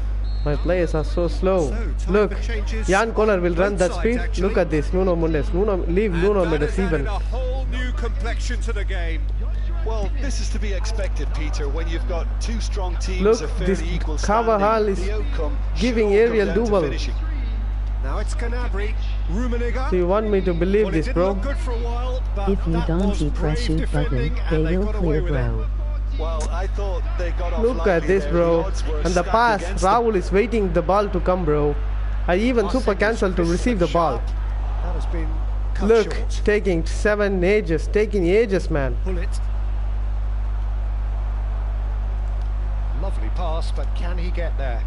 My players are so slow. Look, Jan Koller will run that speed. Look at this, Nuno Mendes. Leave Nuno Mendes even. A whole new complexion to the game. Well, this is to be expected, Peter, when you've got two strong teams Look, of this fairly equal Carvajal standing. is The outcome giving should aerial come down to duel. finishing. Now it's Gnabry, Rummenigge. So you want me to believe Well, this, it didn't bro? look good for a while, but If you that don't was press brave shoot button, defending, they and they will got clear, away with it. bro. Well, I thought they got off Look at lightly this, there. bro. The odds were And the stacked pass, against them. Rahul is waiting the ball to come, bro. I even super cancelled to receive the ball. That has been cut Look, short. taking taking ages, man. Pull it. Lovely pass, but can he get there?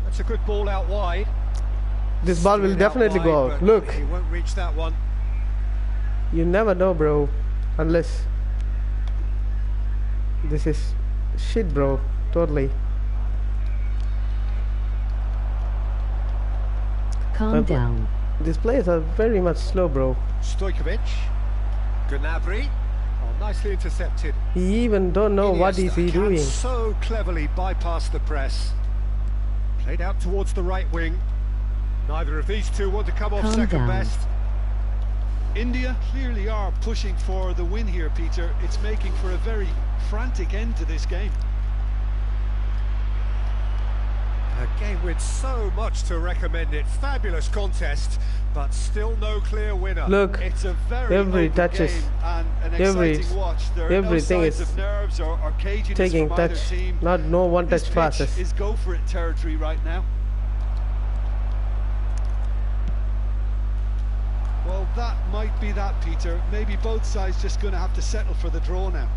That's a good ball out wide. This ball will Steered definitely go wide, out. but Look, he won't reach that one. you never know, bro. Unless this is shit, bro. Totally. Calm down. These players are very much slow, bro. Stojkovic. Gnabry. Oh, Nicely intercepted. He even don't know what is Iniesta he can doing. so cleverly bypass the press. Played out towards the right wing. Neither of these two want to come off Calm second down. best. India clearly are pushing for the win here, Peter. It's making for a very frantic end to this game. A game with so much to recommend it. Fabulous contest, but still no clear winner. Look, It's a very every open touches, game and an every- exciting watch. There are no everything signs is of nerves or caginess taking from either touch, team. not no one This touch pitch passes. is go for it territory right now. Well, that might be that, Peter. Maybe both sides just going to have to settle for the draw now.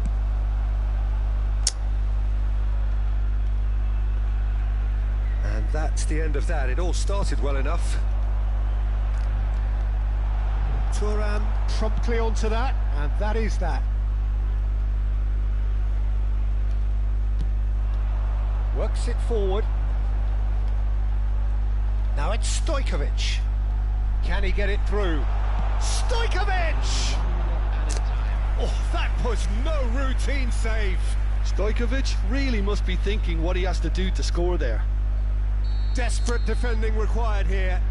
And that's the end of that. It all started well enough. Turan promptly onto that, and that is that. Works it forward. Now it's Stojkovic. Can he get it through? Stojkovic! Oh, that was no routine save. Stojkovic really must be thinking what he has to do to score there. Desperate defending required here.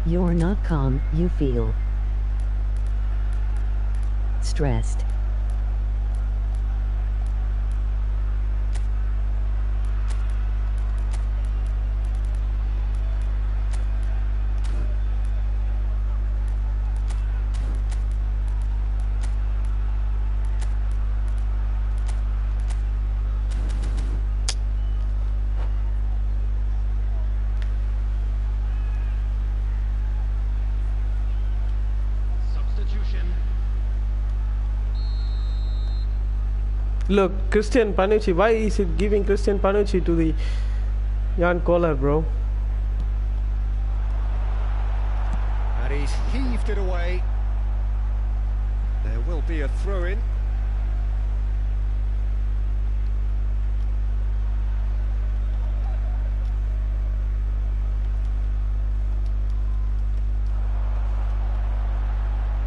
You're not calm, you feel stressed. Substitution. Look, Christian Panucci. Why is it giving Christian Panucci to the Jan Koller, bro? And he's heaved it away. There will be a throw-in.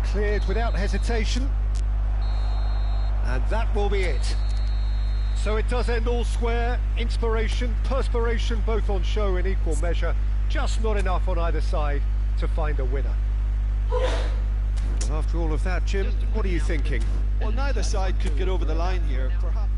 Cleared without hesitation. And that will be it. So it does end all square. Inspiration, perspiration, both on show in equal measure. Just not enough on either side to find a winner. Well, after all of that, Jim, what are you thinking? Well, neither side could get over the line here. Perhaps.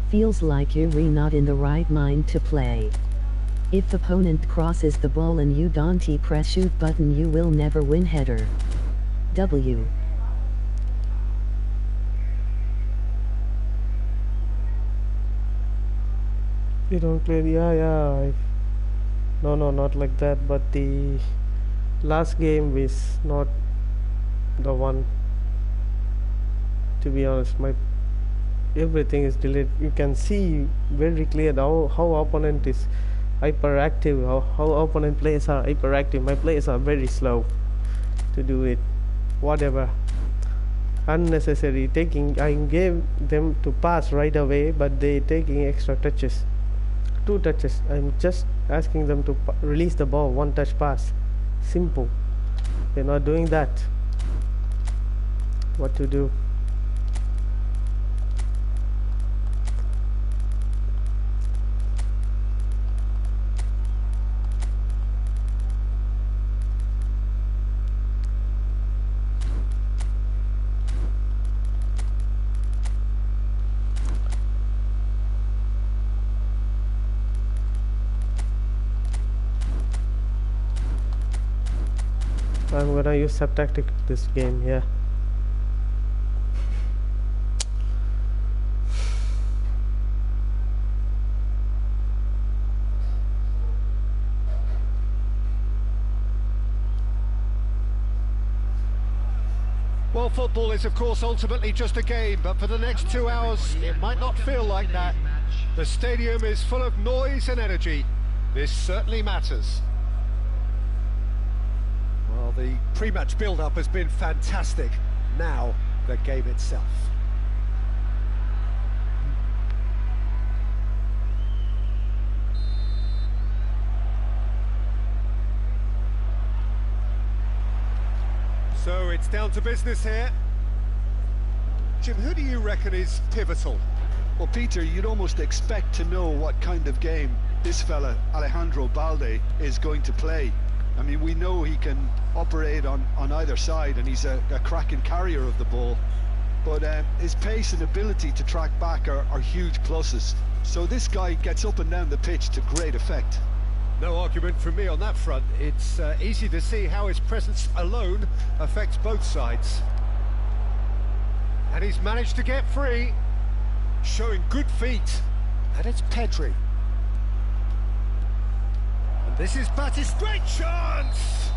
Feels like you're not in the right mind to play. If opponent crosses the ball and you don't press shoot button, you will never win. Header. W. You don't clear. Yeah. No, not like that. But the last game is not the one. to be honest, my everything is delayed. You can see very clear how opponent is hyperactive, how opponent players are hyperactive. My players are very slow to do it. Whatever unnecessary taking, I gave them to pass right away, but they taking extra touches, 2 touches. I'm just asking them to release the ball, 1 touch pass, simple. They're not doing that. What to do? I'm gonna use sub-tactic this game, yeah. Well, football is of course ultimately just a game, but for the next 2 hours it might not feel like that. The stadium is full of noise and energy. This certainly matters. Well, the pre-match build-up has been fantastic. Now, the game itself. So it's down to business here. Jim, who do you reckon is pivotal? Well, Peter, you'd almost expect to know what kind of game this fella, Alejandro Balde, is going to play. I mean, we know he can operate on either side, and he's a cracking carrier of the ball. But his pace and ability to track back are huge pluses. So this guy gets up and down the pitch to great effect. No argument from me on that front. It's easy to see how his presence alone affects both sides. And he's managed to get free, showing good feet. And it's Pedri. This is Batty's great chance!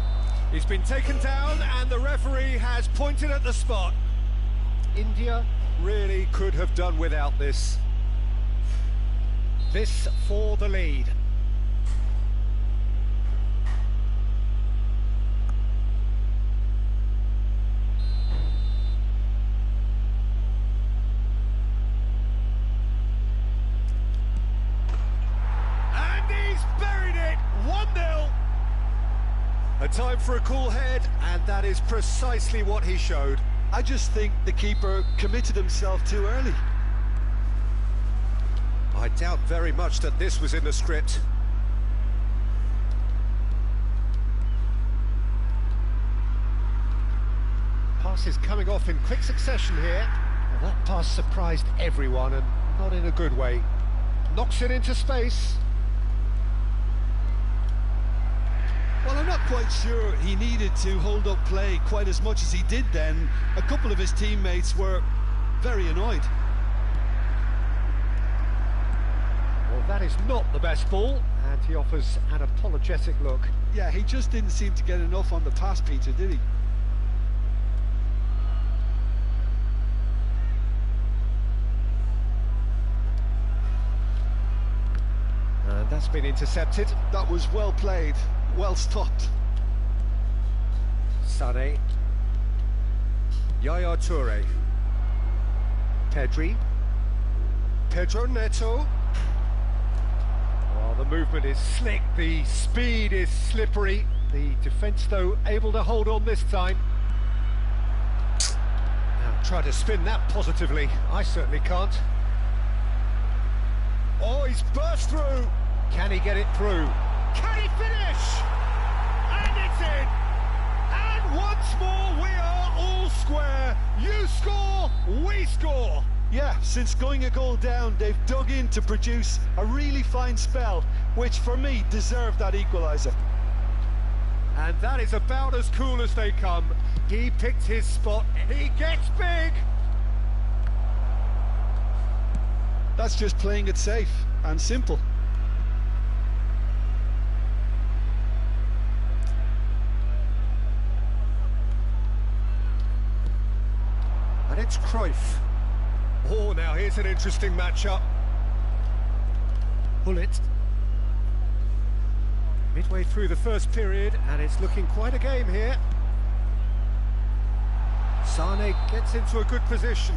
He's been taken down and the referee has pointed at the spot. India really could have done without this. This for the lead. A time for a cool head, and that is precisely what he showed. I just think the keeper committed himself too early. I doubt very much that this was in the script. Pass is coming off in quick succession here. Well, that pass surprised everyone, and not in a good way. Knocks it into space. Well, I'm not quite sure he needed to hold up play quite as much as he did then. A couple of his teammates were very annoyed. Well, that is not the best ball, and he offers an apologetic look. Yeah, he just didn't seem to get enough on the pass, Peter, did he? And that's been intercepted. That was well played. Well stopped. Sane. Yaya Toure. Pedri. Pedro Neto. Oh, the movement is slick, the speed is slippery. The defence, though, able to hold on this time. Now, try to spin that positively. I certainly can't. Oh, he's burst through. Can he get it through? Can he finish? And it's in! And once more we are all square. You score, we score. Yeah, since going a goal down, they've dug in to produce a really fine spell, which for me deserved that equaliser. And that is about as cool as they come. He picked his spot, he gets big. That's just playing it safe and simple. And And it's Cruyff. Oh, now here's an interesting matchup. Hullet. Midway through the first period, and it's looking quite a game here. Sane gets into a good position.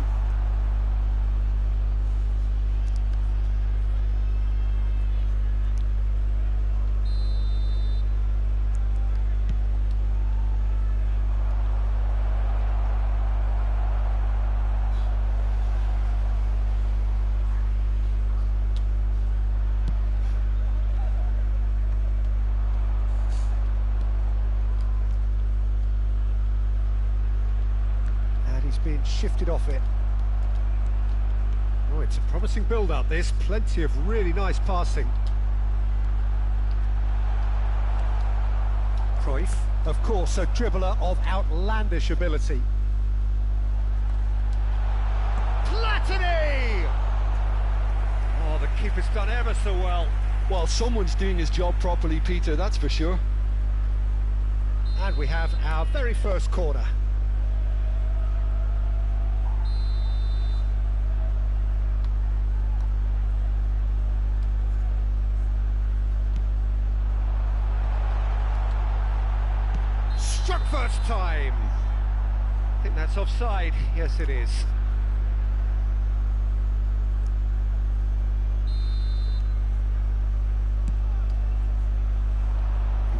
Being shifted off it. Oh, it's a promising build-up this. Plenty of really nice passing. Cruyff, of course, a dribbler of outlandish ability. Platini! Oh, the keeper's done ever so well. Well, someone's doing his job properly, Peter, that's for sure. And we have our very first corner. Struck first time. I think that's offside. Yes, it is.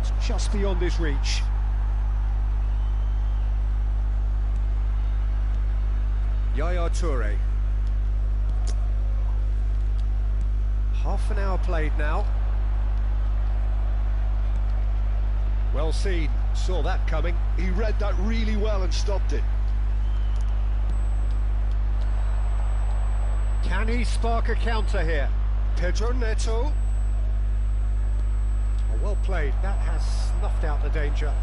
It's just beyond his reach. Yaya Toure. Half an hour played now. Well seen, saw that coming. He read that really well and stopped it. Can he spark a counter here? Pedro Neto. Oh, well played, that has snuffed out the danger.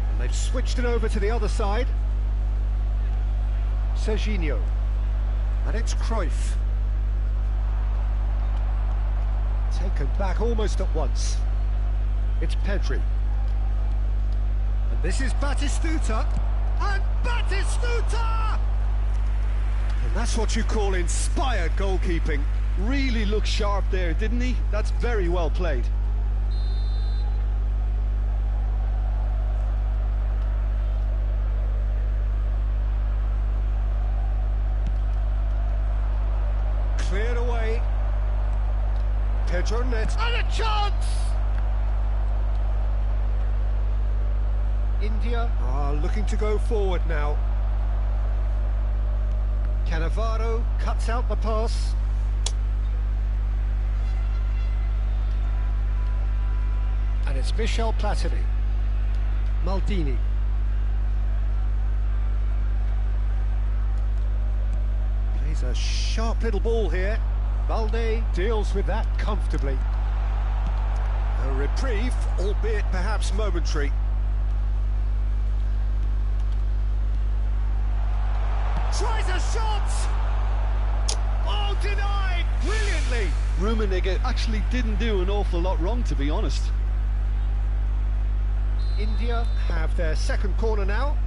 And they've switched it over to the other side. Serginho. And it's Cruyff. Taken back almost at once. It's Pedri. And this is Batistuta. And Batistuta! And that's what you call inspired goalkeeping. Really looked sharp there, didn't he? That's very well played. Cleared away. Pedro Neto. And a chance! India are looking to go forward now. Cannavaro cuts out the pass. And it's Michel Platini. Maldini. Plays a sharp little ball here. Balde deals with that comfortably. A reprieve, albeit perhaps momentary. Tries a shot! Oh, denied! Brilliantly! Rummenigge actually didn't do an awful lot wrong, to be honest. India have their second corner now.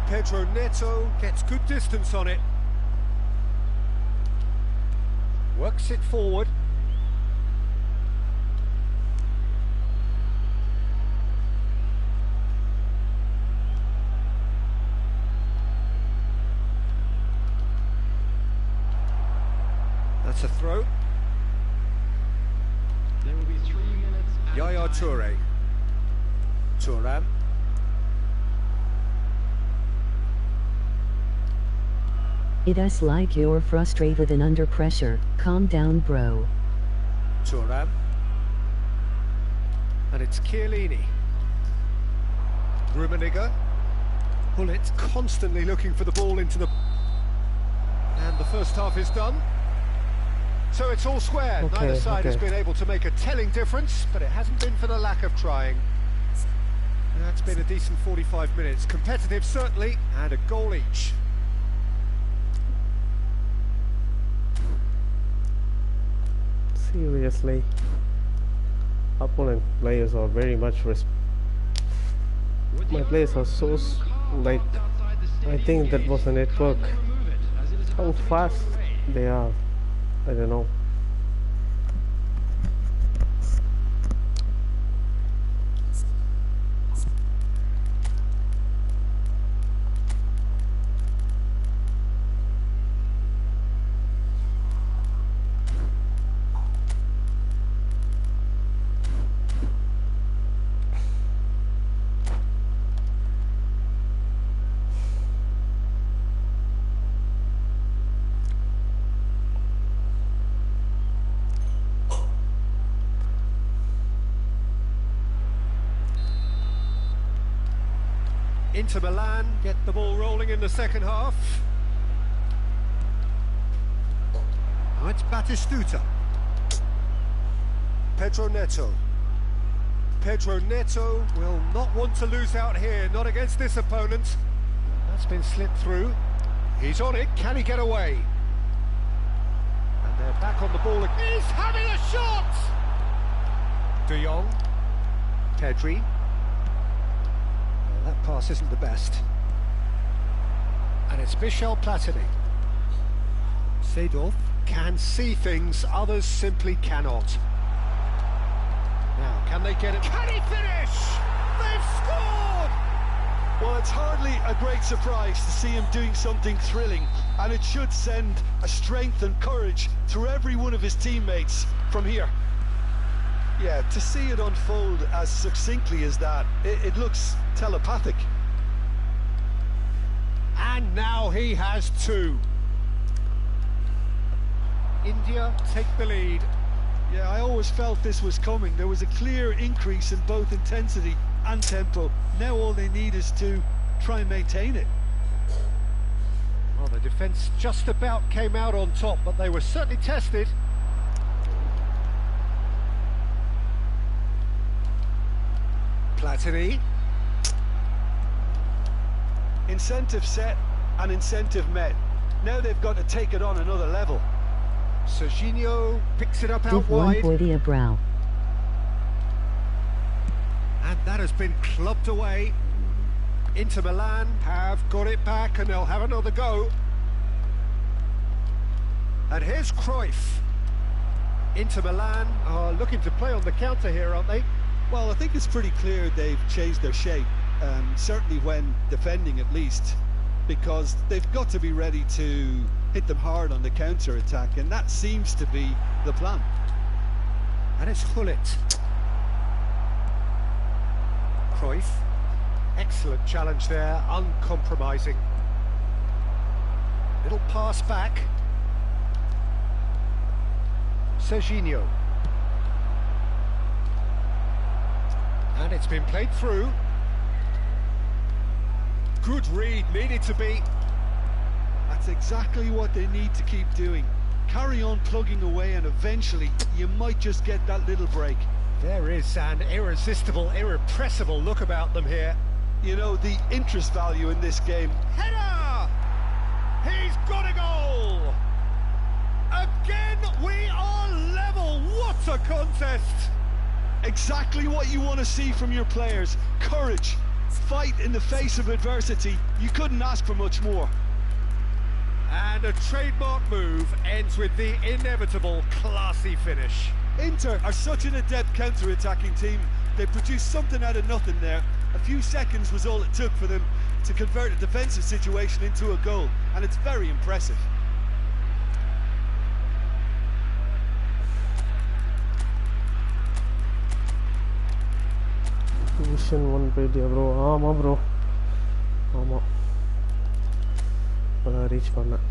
Pedro Neto gets good distance on it. Works it forward. That's a throw. There will be 3 minutes. Yaya Toure. Thuram. It's like you're frustrated and under pressure. Calm down, bro. Thuram. And it's Chiellini. Rummenigge. Hullet constantly looking for the ball into the... And the first half is done. So it's all square. Neither side has been able to make a telling difference, but it hasn't been for the lack of trying. That's been a decent 45 minutes. Competitive, certainly, and a goal each. Seriously, opponent players are very much my players are so like, I think that was a network. How fast they are, I don't know. Inter Milan get the ball rolling in the second half. Now it's Batistuta. Pedro Neto. Pedro Neto will not want to lose out here, not against this opponent. That's been slipped through. He's on it, can he get away? And they're back on the ball. He's having a shot! De Jong. Pedri. That pass isn't the best. And it's Michel Platini. Seedorf can see things others simply cannot. Now, can they get it? Can he finish? They've scored! Well, it's hardly a great surprise to see him doing something thrilling, and it should send a strength and courage through every one of his teammates from here. Yeah, to see it unfold as succinctly as that, it looks telepathic. And now he has two. India take the lead. Yeah, I always felt this was coming. There was a clear increase in both intensity and tempo. Now all they need is to try and maintain it. Well, the defence just about came out on top, but they were certainly tested. Platini. Incentive set and incentive met. Now they've got to take it on another level. Serginho picks it up out Div 1 wide. Boidia Brow. And that has been clubbed away. Inter Milan have got it back and they'll have another go. And here's Cruyff. Inter Milan are looking to play on the counter here, aren't they? Well, I think it's pretty clear they've changed their shape, certainly when defending at least, because they've got to be ready to hit them hard on the counter-attack, and that seems to be the plan. And it's Hullet. Cruyff. Excellent challenge there, uncompromising. Little pass back. Serginho. And it's been played through. Good read, needed to be. That's exactly what they need to keep doing. Carry on plugging away and eventually you might just get that little break. There is an irresistible, irrepressible look about them here. You know, the interest value in this game. Header! He's got a goal! Again, we are level. What a contest! Exactly what you want to see from your players. Courage, fight in the face of adversity. You couldn't ask for much more. And a trademark move ends with the inevitable classy finish. Inter are such an adept counter-attacking team. They produced something out of nothing there. A few seconds was all it took for them to convert a defensive situation into a goal, and it's very impressive. Mission 1 போயிட்டியா bro? ஆமாம் bro, ஆமாம், இப்போதான் reach பண்ணேன்.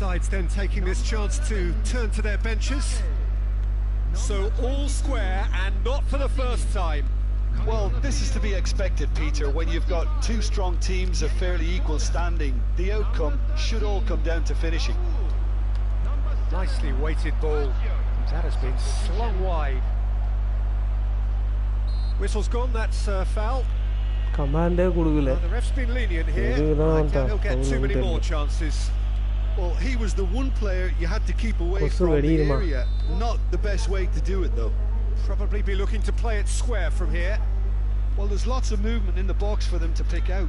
sides then taking this chance to turn to their benches. So all square and not for the first time. Well, this is to be expected, Peter. When you've got two strong teams of fairly equal standing, the outcome should all come down to finishing. Nicely weighted ball. That has been slung wide. Whistle's gone, that's foul. Commander The ref's been lenient here. I doubt he'll get too many more chances. Well, he was the one player you had to keep away from the area. Not the best way to do it, though. Probably be looking to play it square from here. Well, there's lots of movement in the box for them to pick out.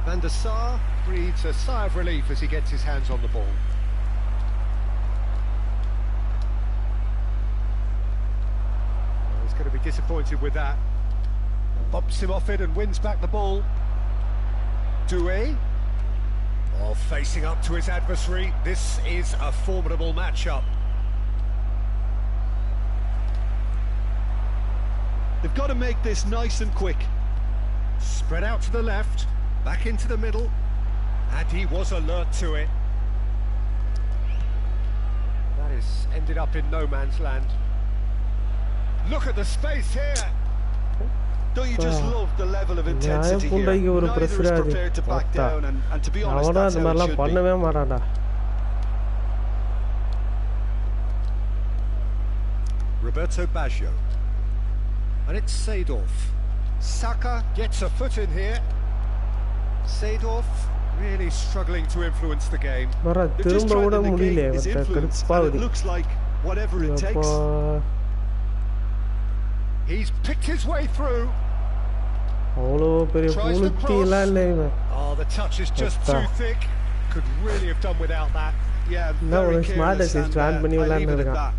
Van der Sar breathes a sigh of relief as he gets his hands on the ball. Well, he's going to be disappointed with that. Bumps him off it and wins back the ball. Doué. Oh, facing up to his adversary. This is a formidable matchup. They've got to make this nice and quick. Spread out to the left, back into the middle, and he was alert to it. That has ended up in no man's land. Look at the space here. Don't you just love the level of intensity here? Neither is prepared to back down, and to be honest, that's how it should be. Roberto Baggio. And it's Seedorf. Saka gets a foot in here. Seedorf really struggling to influence the game. They're just trying to negate his influence, and it looks like whatever it takes. He's picked his way through. Tries the cross. Oh, the touch is just too thick. Could really have done without that. Yeah, very careless, and I leave it at that.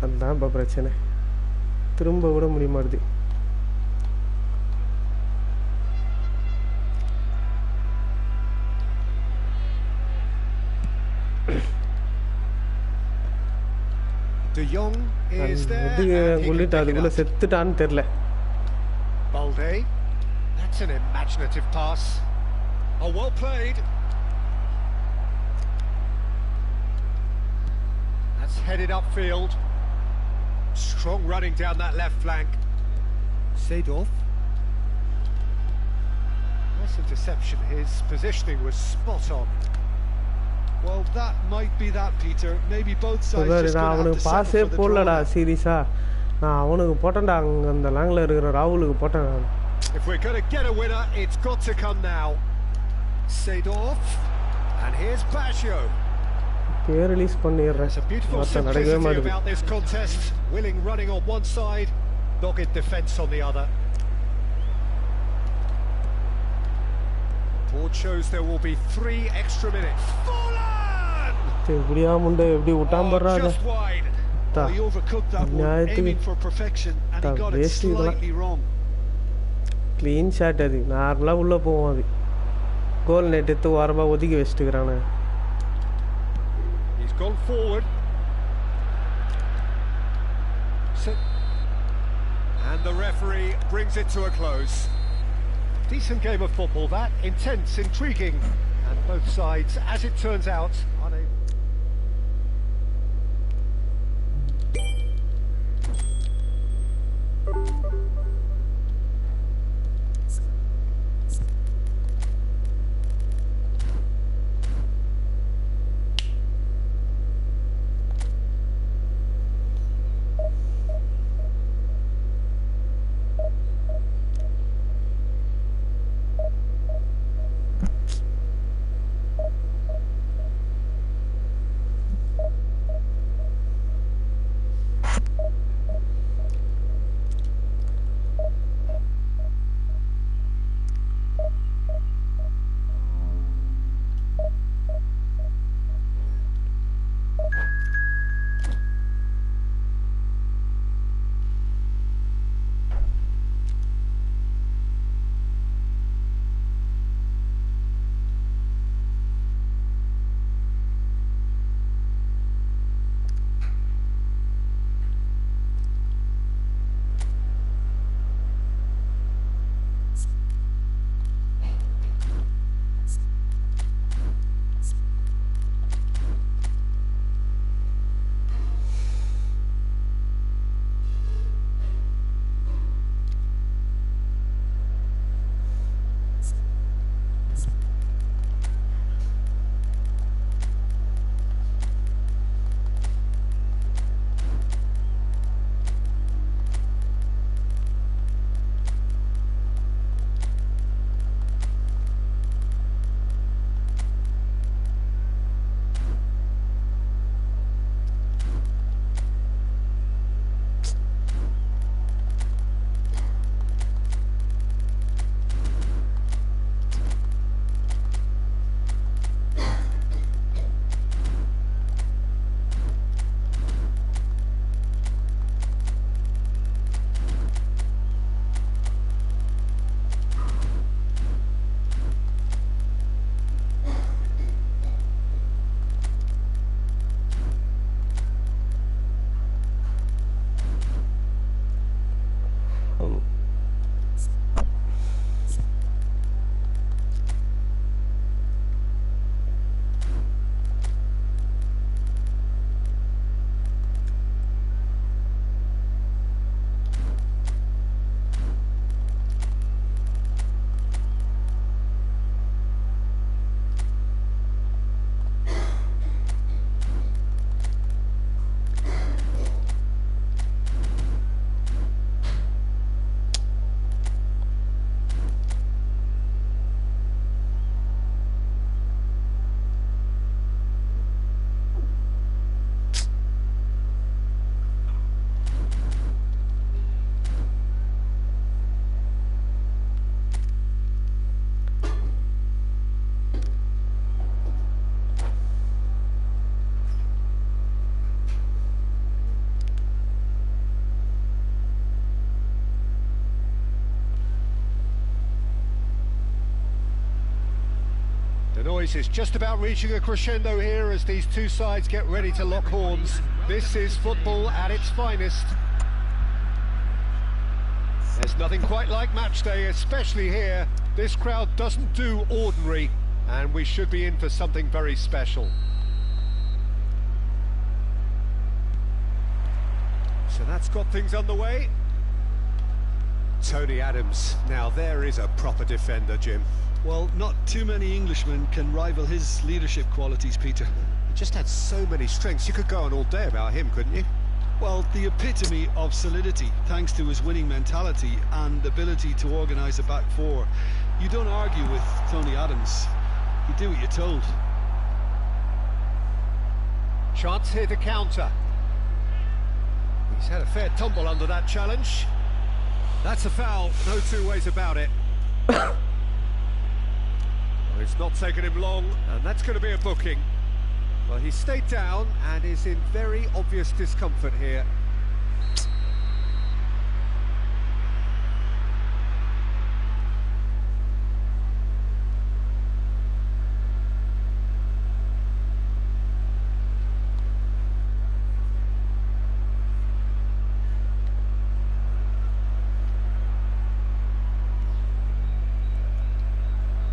De Jong is there. Balde. That's an imaginative pass. Oh, well played. That's headed upfield. Strong running down that left flank. Seedorf. Nice interception. His positioning was spot on. Well, that might be that, Peter. Maybe both sides just gonna have to settle for the draw. If we're going to get a winner, it's got to come now. Seedorf. And here's Baggio. There's a beautiful simplicity about this contest. Willing running on one side, dogged defence on the other. Board shows there will be 3 extra minutes. Oh, just wide. Well, he overcooked that one, aiming for perfection, and he got it slightly wrong. Clean shot adi normal ulla povom adi goal net ettu varba odigi vechitukrana. He's gone forward. And the referee brings it to a close. Decent game of football that, intense, intriguing, and both sides, as it turns out, unable. boys. It's just about reaching a crescendo here as these two sides get ready to lock horns. This is football at its finest. There's nothing quite like match day, especially here. This crowd doesn't do ordinary, and we should be in for something very special. So that's got things underway. Tony Adams, now there is a proper defender, Jim. Well, not too many Englishmen can rival his leadership qualities, Peter. He just had so many strengths. You could go on all day about him, couldn't you? Well, the epitome of solidity, thanks to his winning mentality and ability to organise a back four. You don't argue with Tony Adams. You do what you're told. Chance here to counter. He's had a fair tumble under that challenge. That's a foul, no two ways about it. Well, it's not taken him long, and that's going to be a booking. Well, he stayed down and is in very obvious discomfort here.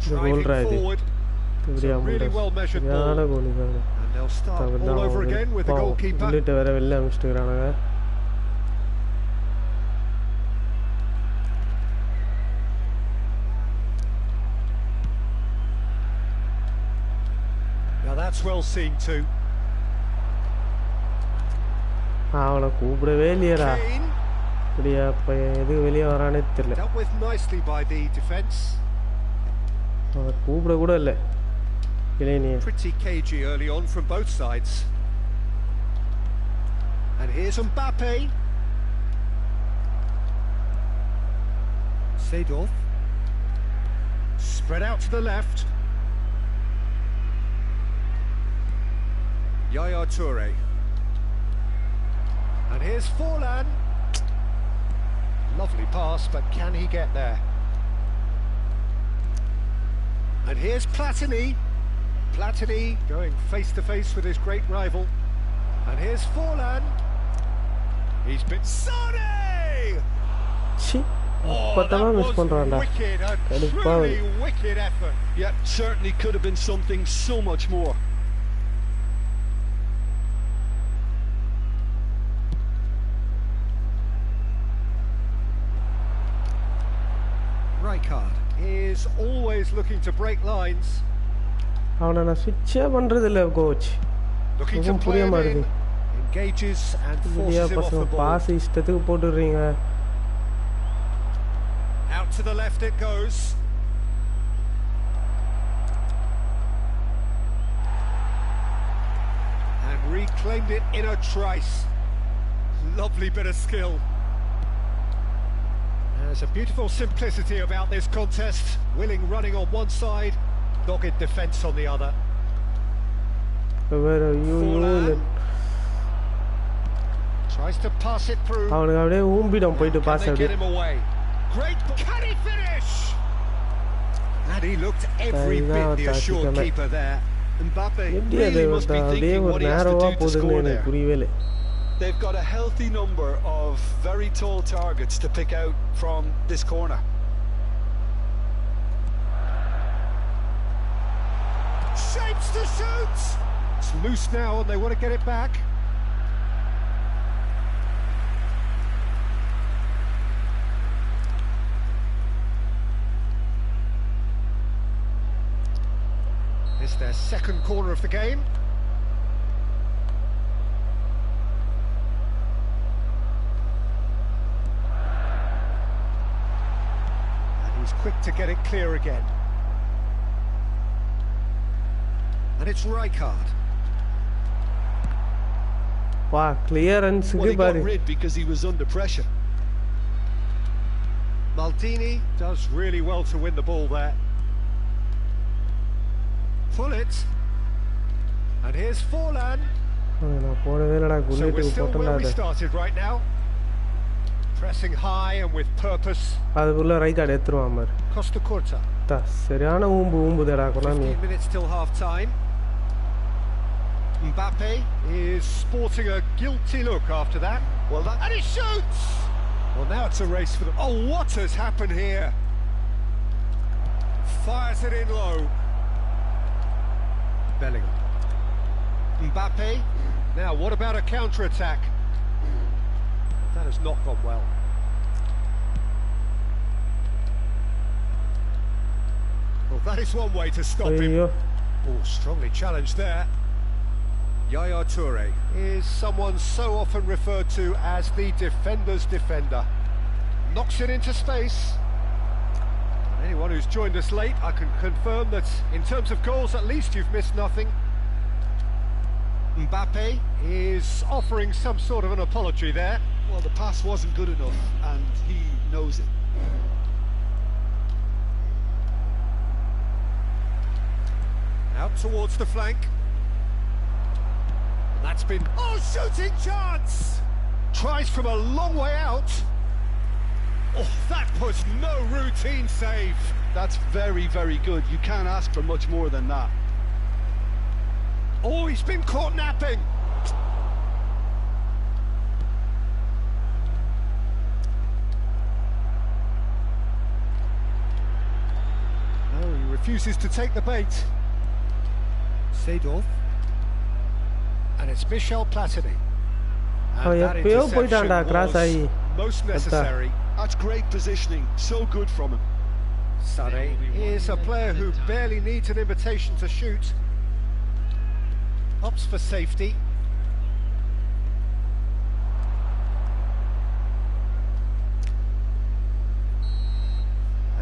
Driving forward. It's a really well measured ball. And they'll start all over again with the goalkeeper. Now that's well seen too. Kane. Dealt with nicely by the defence. Pretty cagey early on from both sides. And here's Mbappe. Seedorf. Spread out to the left. Yaya Toure. And here's Forlan. Lovely pass, but can he get there? And here's Platini. Platini going face to face with his great rival. And here's Forlan. He's been Sane! Oh, that was wicked, a truly wicked effort. Yep, certainly could have been something so much more. Rijkaard is always looking to break lines. Looking to play him in, engages and forces him off the ball. Out to the left it goes. And reclaimed it in a trice. Lovely bit of skill. There's a beautiful simplicity about this contest. Willing running on one side, dogged defence on the other. Tries to pass it through. Can they get him away? Great, can he finish? And he looked every bit the assured keeper there. Mbappe really must be thinking what he has to do to score there. They've got a healthy number of very tall targets to pick out from this corner. Shapes to shoot! It's loose now and they want to get it back. It's their second corner of the game. Quick to get it clear again. And it's Rijkaard. Wow, clearance. Well, he got rid because he was under pressure. Maldini does really well to win the ball there. Fullet. And here's Forlan. So we're still where we started right now. Pressing high and with purpose. அதுக்குள்ள right card எடுத்துருவான் பாரு. Costa Curta. சரியான ஊம்புதடா Konami. 15 minutes till half time. Mbappe is sporting a guilty look after that. And he shoots! Well, now it's a race for them. Oh, what has happened here? Fires it in low. Bellingham. Mbappe. Now, what about a counter-attack? That has not gone well. Well, that is one way to stop him. Oh, strongly challenged there. Yaya Toure is someone so often referred to as the defender's defender. Knocks it into space. Anyone who's joined us late, I can confirm that in terms of goals, at least you've missed nothing. Mbappe is offering some sort of an apology there. Well, the pass wasn't good enough, and he knows it. Out towards the flank. That's been... Oh, shooting chance! Tries from a long way out. Oh, that was no routine save. That's very, very good. You can't ask for much more than that. Oh, he's been caught napping. No, he refuses to take the bait. Seedorf. And it's Michel Platini. And that interception was most necessary. That's great positioning. So good from him. Sané is a player who barely needs an invitation to shoot. Opts for safety.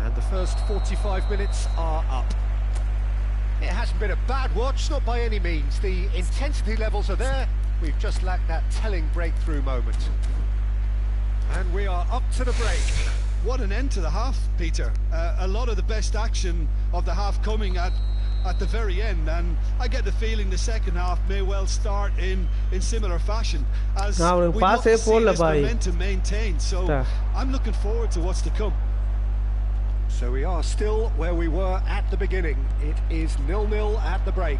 And the first 45 minutes are up. It hasn't been a bad watch, not by any means. The intensity levels are there. We've just lacked that telling breakthrough moment. And we are up to the break. What an end to the half, Peter. A lot of the best action of the half coming at the very end, and I get the feeling the second half may well start in similar fashion as we want to see this momentum maintained. So I'm looking forward to what's to come. So we are still where we were at the beginning. It is 0-0 at the break.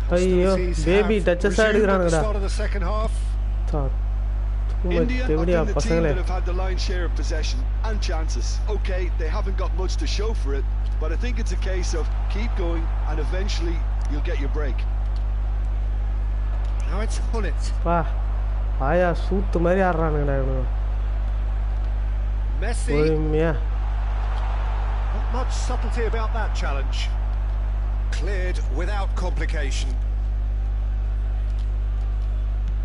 Baby touches at the start of the second half. India have been the team that have had the lion's share of possession and chances. Okay, they haven't got much to show for it, but I think it's a case of keep going and eventually you'll get your break. Now it's Hullet. Messi. Not much subtlety about that challenge. Cleared without complication.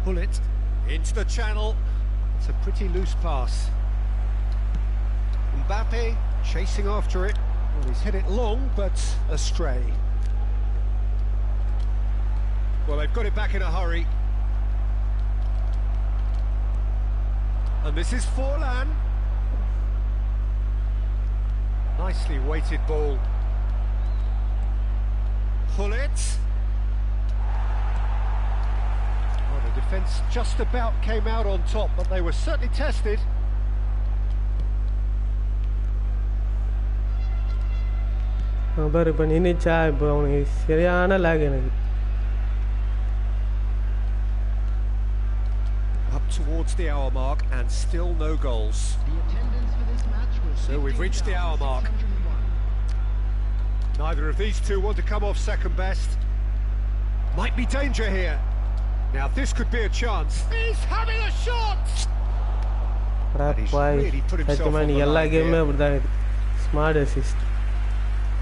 Hullet into the channel. It's a pretty loose pass. Mbappe chasing after it. Well, he's hit it long, but astray. Well, they've got it back in a hurry. And this is Forlan. Nicely weighted ball. Hullet. Oh, the defence just about came out on top, but they were certainly tested. Up towards the hour mark and still no goals. So we've reached the hour mark. Neither of these two want to come off second best. Might be danger here. Now this could be a chance. He's having a shot! And he's really put himself on the line here. Smart assist.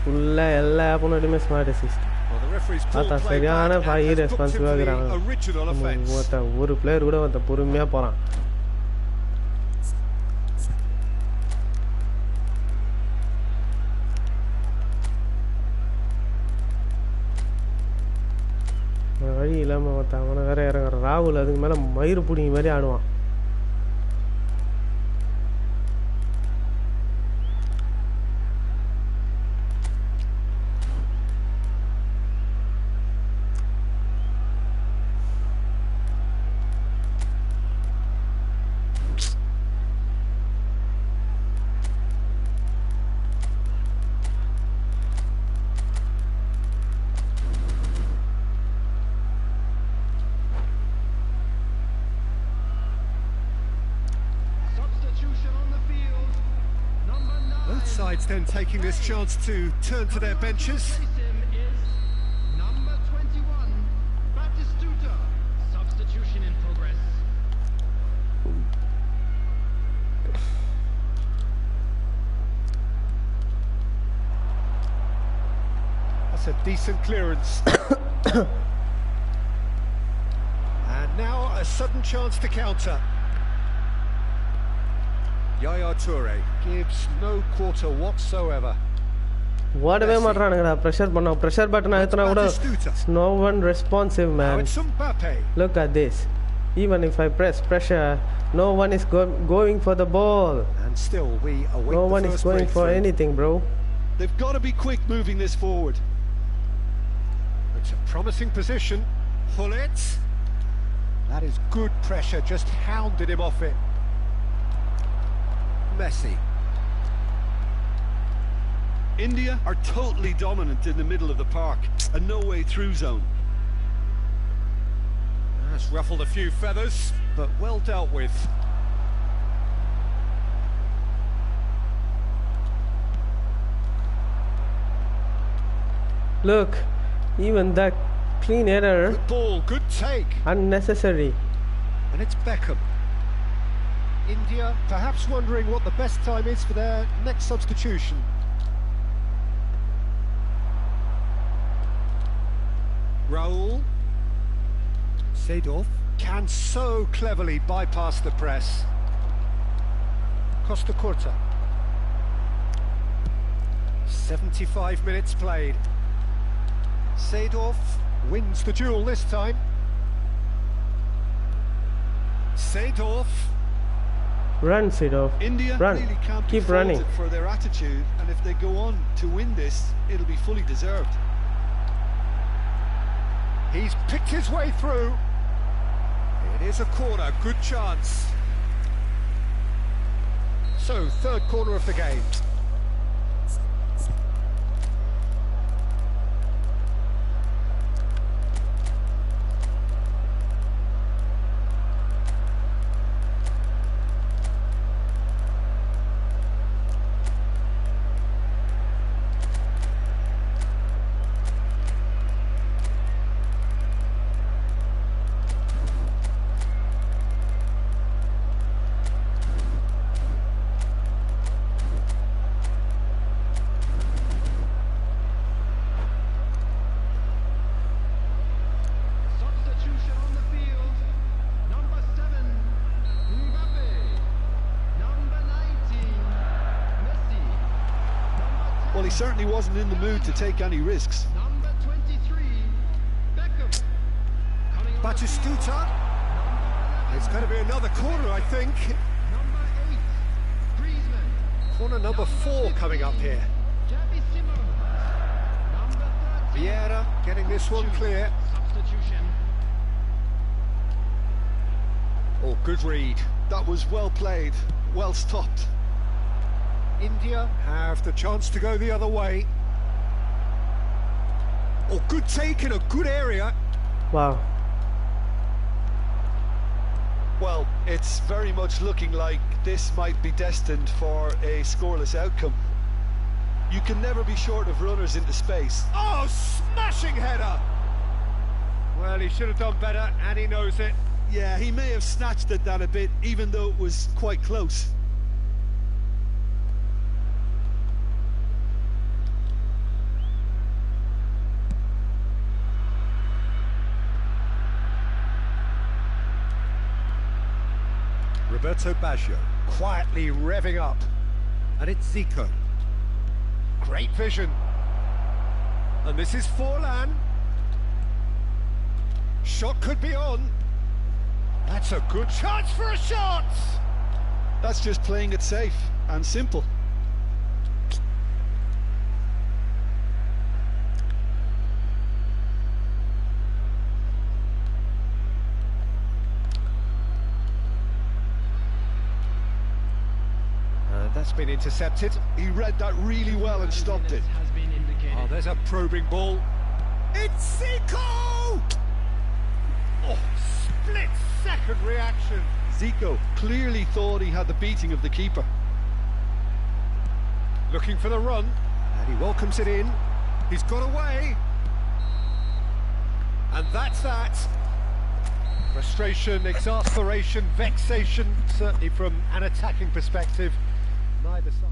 Smart assist. Well, the referee's ball played back and has booked him for the original offence. ஒரு player கூட வந்து பொறுமையா போறான். வழி இல்லாம அவனை வேற இறங்குற ராகுல் அதுக்கு மேல மயிறு புடிங்க மாதிரி ஆடுவான். sides then taking this chance to turn to their benches. Number 21, Batistuta. Substitution in progress. That's a decent clearance. And now a sudden chance to counter. Yaya Toure gives no quarter whatsoever. ஓடவே மாட்றானுங்கடா pressure button அழுத்தினா கூட Batistuta. no one responsive, Now man. it's Mbappe. Look at this. Even if I press pressure, no one is going for the ball. And still we await No the one is first going for breakthrough. anything, bro. They've got to be quick moving this forward. It's a promising position. Hullet. That is good pressure, just hounded him off it. Messi. India are totally dominant in the middle of the park, a no-way through zone. That's ruffled a few feathers, but well dealt with. Look, even that clean error, Good ball, good take. unnecessary. And it's Beckham. India perhaps wondering what the best time is for their next substitution. Raul. Seedorf can so cleverly bypass the press. Costa Curta. 75 minutes played. Seedorf wins the duel this time. Seedorf. Run, Seedorf. India Run. really can't be Keep running. faulted for their attitude, and if they go on to win this, it'll be fully deserved. He's picked his way through. It is a corner, good chance. So, third corner of the game. Substitution on the field. Number 7, Mbappe. Number 19, Messi. Number 10, Well, he certainly wasn't in the mood to take any risks. number 23, Beckham. Coming on the Batistuta. It's going to be another corner, I think. field. Number 8, Griezmann. Corner number 4 coming up here. Javi Simons. Number 13, Vieira getting this one clear. substitution. Oh, good read. That was well played, well stopped. India have the chance to go the other way. Oh, good take in a good area. Wow. Well, it's very much looking like this might be destined for a scoreless outcome. You can never be short of runners into space. Oh, smashing header. Well, he should have done better, and he knows it. Yeah, he may have snatched at that a bit, even though it was quite close. Roberto Baggio quietly revving up. And it's Zico. Great vision. And this is Forlan. Shot could be on. That's a good chance for a shot. That's just playing it safe and simple. That's been intercepted. He read that really well and stopped it. Has been indicated. Oh, there's a probing ball. It's Zico! Oh, split-second reaction. Zico clearly thought he had the beating of the keeper. Looking for the run, and he welcomes it in. He's got away. And that's that. Frustration, exasperation, vexation, certainly from an attacking perspective. Neither side.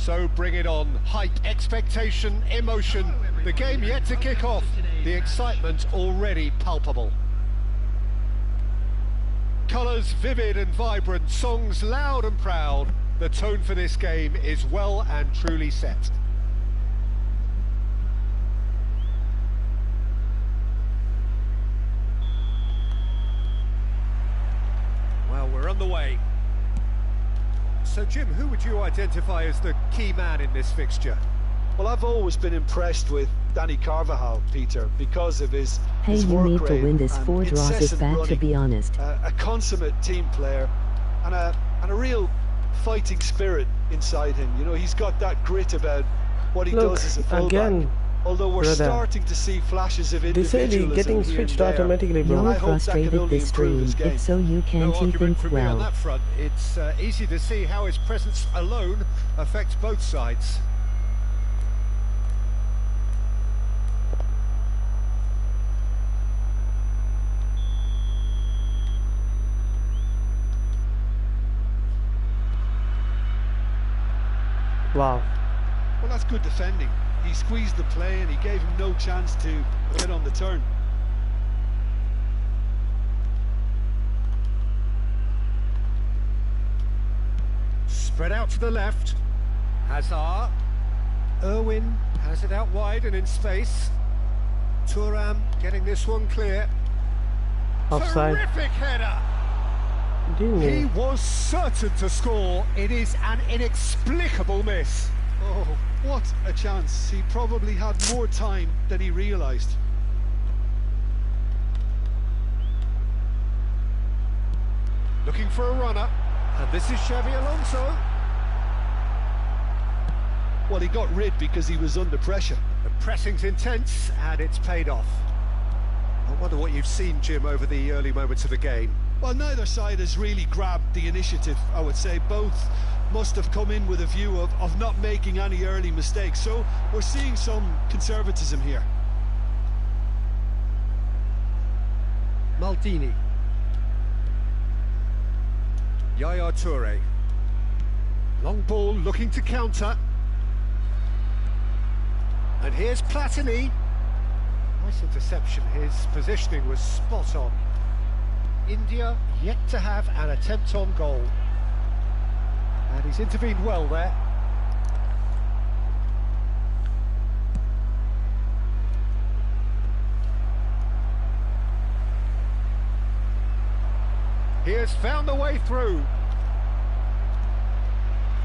So bring it on. Hype, expectation, emotion. The game yet to kick off. The excitement already palpable. Colours vivid and vibrant, songs loud and proud. The tone for this game is well and truly set. Well, we're on the way. So Jim, who would you identify as the key man in this fixture? Well, I've always been impressed with Danny Carvajal, Peter, because of his Hey, you work need to rate win this and 4 draws is incessant back, to running. be honest. A consummate team player and a real fighting spirit inside him. You know, he's got that grit about what he Look, does as a fullback. again, Although we're brother, starting to see flashes of they individualism say getting here switched and there. automatically, bro. I You're hope that can frustrated only this improve stream, his game. if so you No can't argument think from me on well. that front. It's easy to see how his presence alone affects both sides. Wow. Well, that's good defending. He squeezed the play and he gave him no chance to get on the turn. Spread out to the left. Hazard. Irwin has it out wide and in space. Thuram getting this one clear. Offside. Terrific header! Didn't He he? was certain to score. It is an inexplicable miss. Oh, what a chance. He probably had more time than he realised. Looking for a runner. And this is Xavi Alonso. Well, he got rid because he was under pressure. The pressing's intense and it's paid off. I wonder what you've seen, Jim, over the early moments of the game. Well, neither side has really grabbed the initiative, I would say. Both must have come in with a view of not making any early mistakes. So we're seeing some conservatism here. Maldini. Yaya Toure. Long ball looking to counter. And here's Platini. Nice interception. His positioning was spot on. India yet to have an attempt on goal. And he's intervened well there. He has found the way through.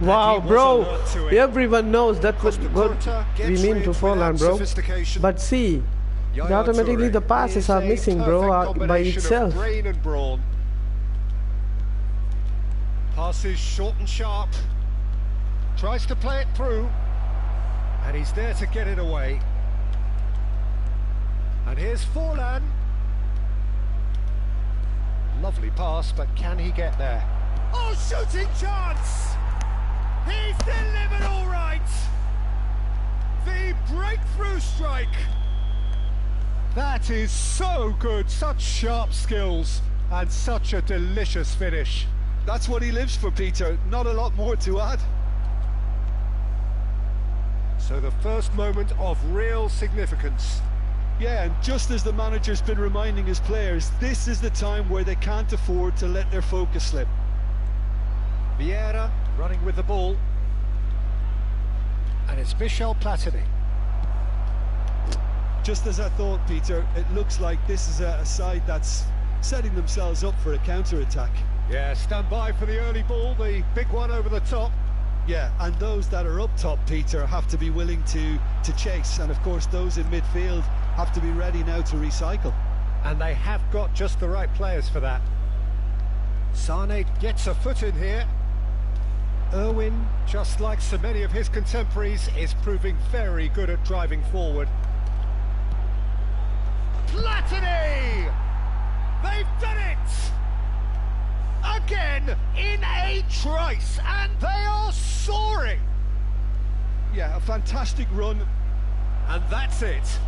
Wow, And he was bro. alert to it. Everyone knows that Costa what Curta we gets mean rid to Forlan, without bro. sophistication. But see, Yaya automatically Toure the passes is are a missing, bro, perfect by combination of itself. brain and brawn. Passes short and sharp. Tries to play it through. And he's there to get it away. And here's Forlan. Lovely pass, but can he get there? Oh, shooting chance! He's delivered all right! The breakthrough strike! That is so good, such sharp skills, and such a delicious finish. That's what he lives for, Peter. Not a lot more to add. So the first moment of real significance. Yeah, and just as the manager's been reminding his players, this is the time where they can't afford to let their focus slip. Vieira running with the ball. And it's Michel Platini. Just as I thought, Peter, it looks like this is a side that's setting themselves up for a counter-attack. Yeah, stand by for the early ball, the big one over the top. Yeah, and those that are up top, Peter, have to be willing to chase. And of course, those in midfield have to be ready now to recycle. And they have got just the right players for that. Sane gets a foot in here. Irwin, just like so many of his contemporaries, is proving very good at driving forward. Platini! They've done it! Again, in a trice, and they are soaring! Yeah, a fantastic run. And that's it.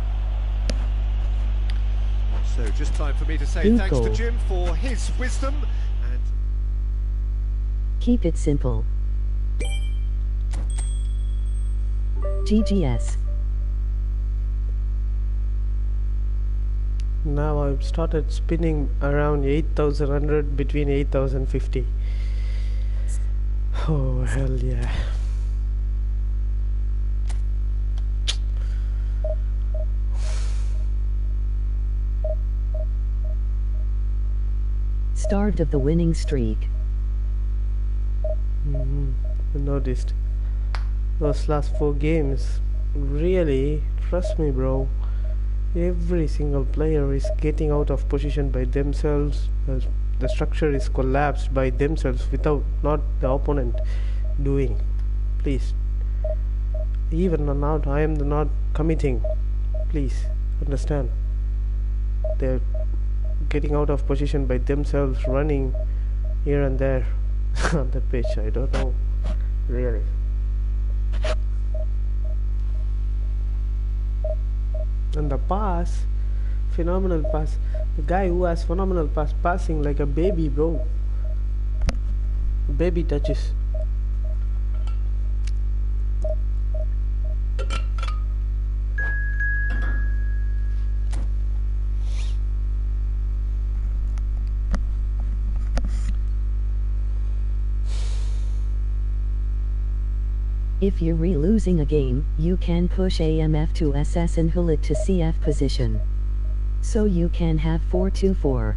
So just time for me to say Good thanks to goal. Jim for his wisdom and... Keep it simple. GGS. Now I've started spinning around 8,100 between 8,050. Oh hell yeah. Start of the winning streak. I noticed those last 4 games. Really, trust me bro, every single player is getting out of position by themselves. The structure is collapsed by themselves without not the opponent doing. Please, even now I am not committing. Please understand, they're getting out of position by themselves, running here and there on the pitch. I don't know, really. And the pass, phenomenal pass. The guy who has phenomenal pass, passing like a baby, bro. Baby touches. If you're losing a game, you can push AMF to SS and Hulit to CF position. So you can have 4-2-4.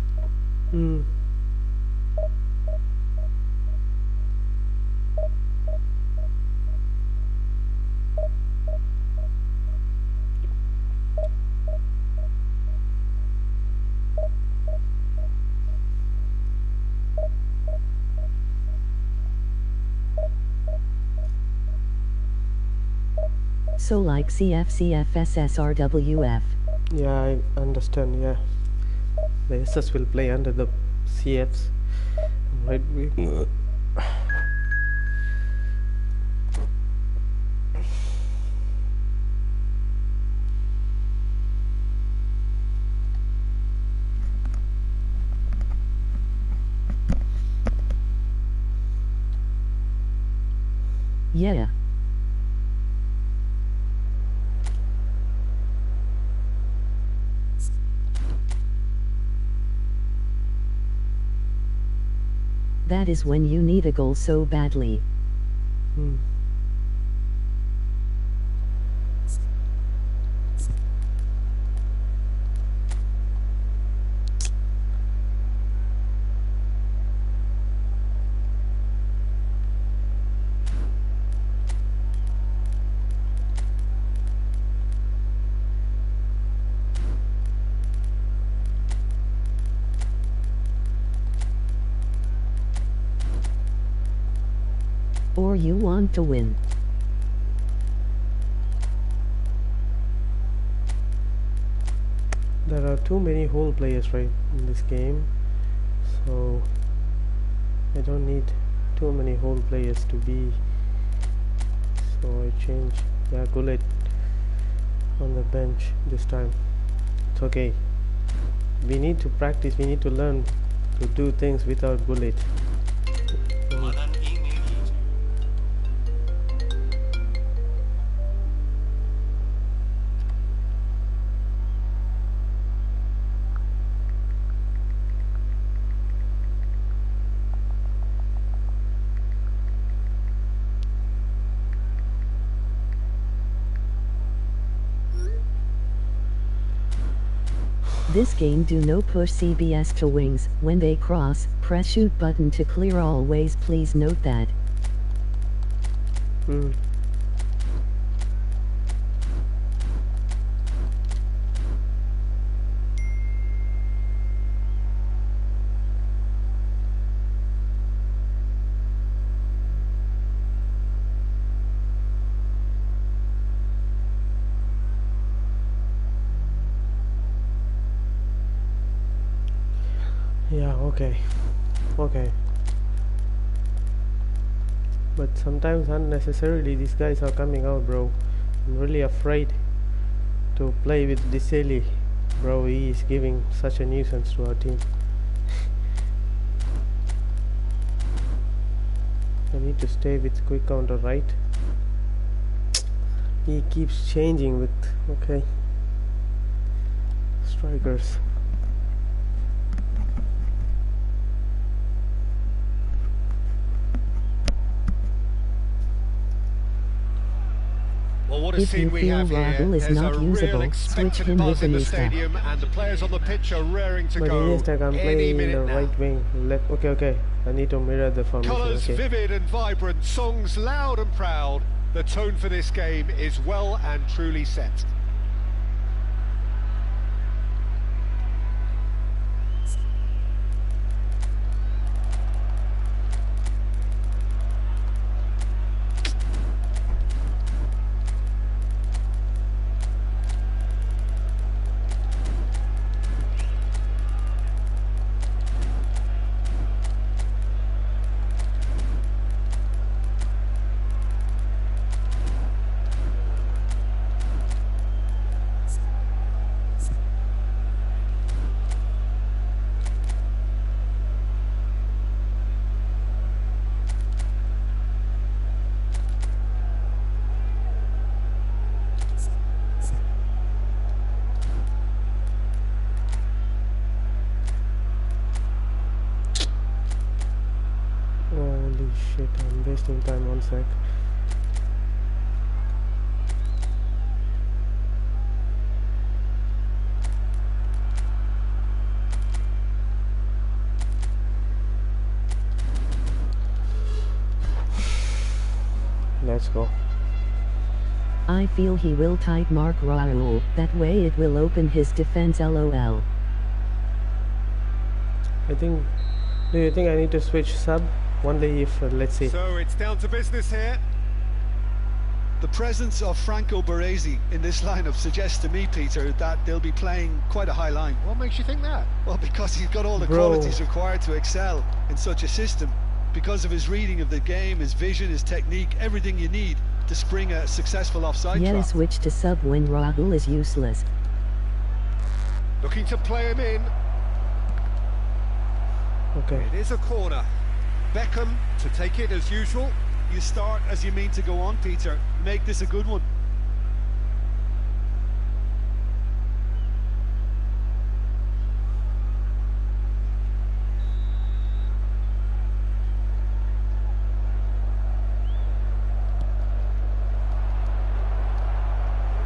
So like CF, CF, SS, RWF. Yeah, I understand. Yeah, the SS will play under the CFs. Right. Yeah. That is when you need a goal so badly. Or you want to win. There are too many whole players right in this game, so I don't need too many whole players to be. So I change, yeah, Gullit on the bench this time. It's okay. We need to practice. We need to learn to do things without Gullit. This game do no push CBS to wings. When they cross, press shoot button to clear always. Please note that. Yeah, okay. But sometimes unnecessarily these guys are coming out, bro. I'm really afraid to play with Diseli. Bro, he is giving such a nuisance to our team. I need to stay with quick counter, right? He keeps changing with strikers. Well, what a If scene you we feel have here. Rahul is There's not a real usable, switch expectant him buzz with in the Iniesta. stadium, and the players on the pitch are raring to But go Iniesta can any play in minute the now. right wing. Okay. I need to mirror the formation. Colours Okay. vivid and vibrant, songs loud and proud. The tone for this game is well and truly set. Holy shit, I'm wasting time. 1 sec. Let's go. I feel he will tight mark Rahul, that way it will open his defense lol. Do you think I need to switch sub? Only if, let's see. So it's down to business here. The presence of Franco Baresi in this lineup suggests to me, Peter, that they'll be playing quite a high line. What makes you think that? Well, because he's got all the Bro. qualities required to excel in such a system. Because of his reading of the game, his vision, his technique, everything you need to spring a successful offside Yeah, trap. switch to sub when Rahul is useless. Looking to play him in. Okay. It is a corner. Beckham to take it as usual. You start as you mean to go on, Peter. Make this a good one.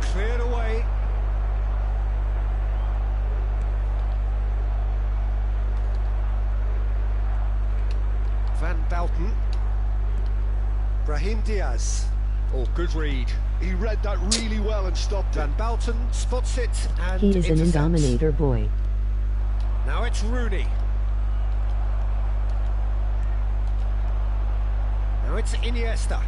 Cleared away. Van Bouten. Brahim Diaz. Oh, good read. He read that really well and stopped it. Van Bouten spots it and He is an intercepts. Indominator boy. Now it's Rooney. Now it's Iniesta.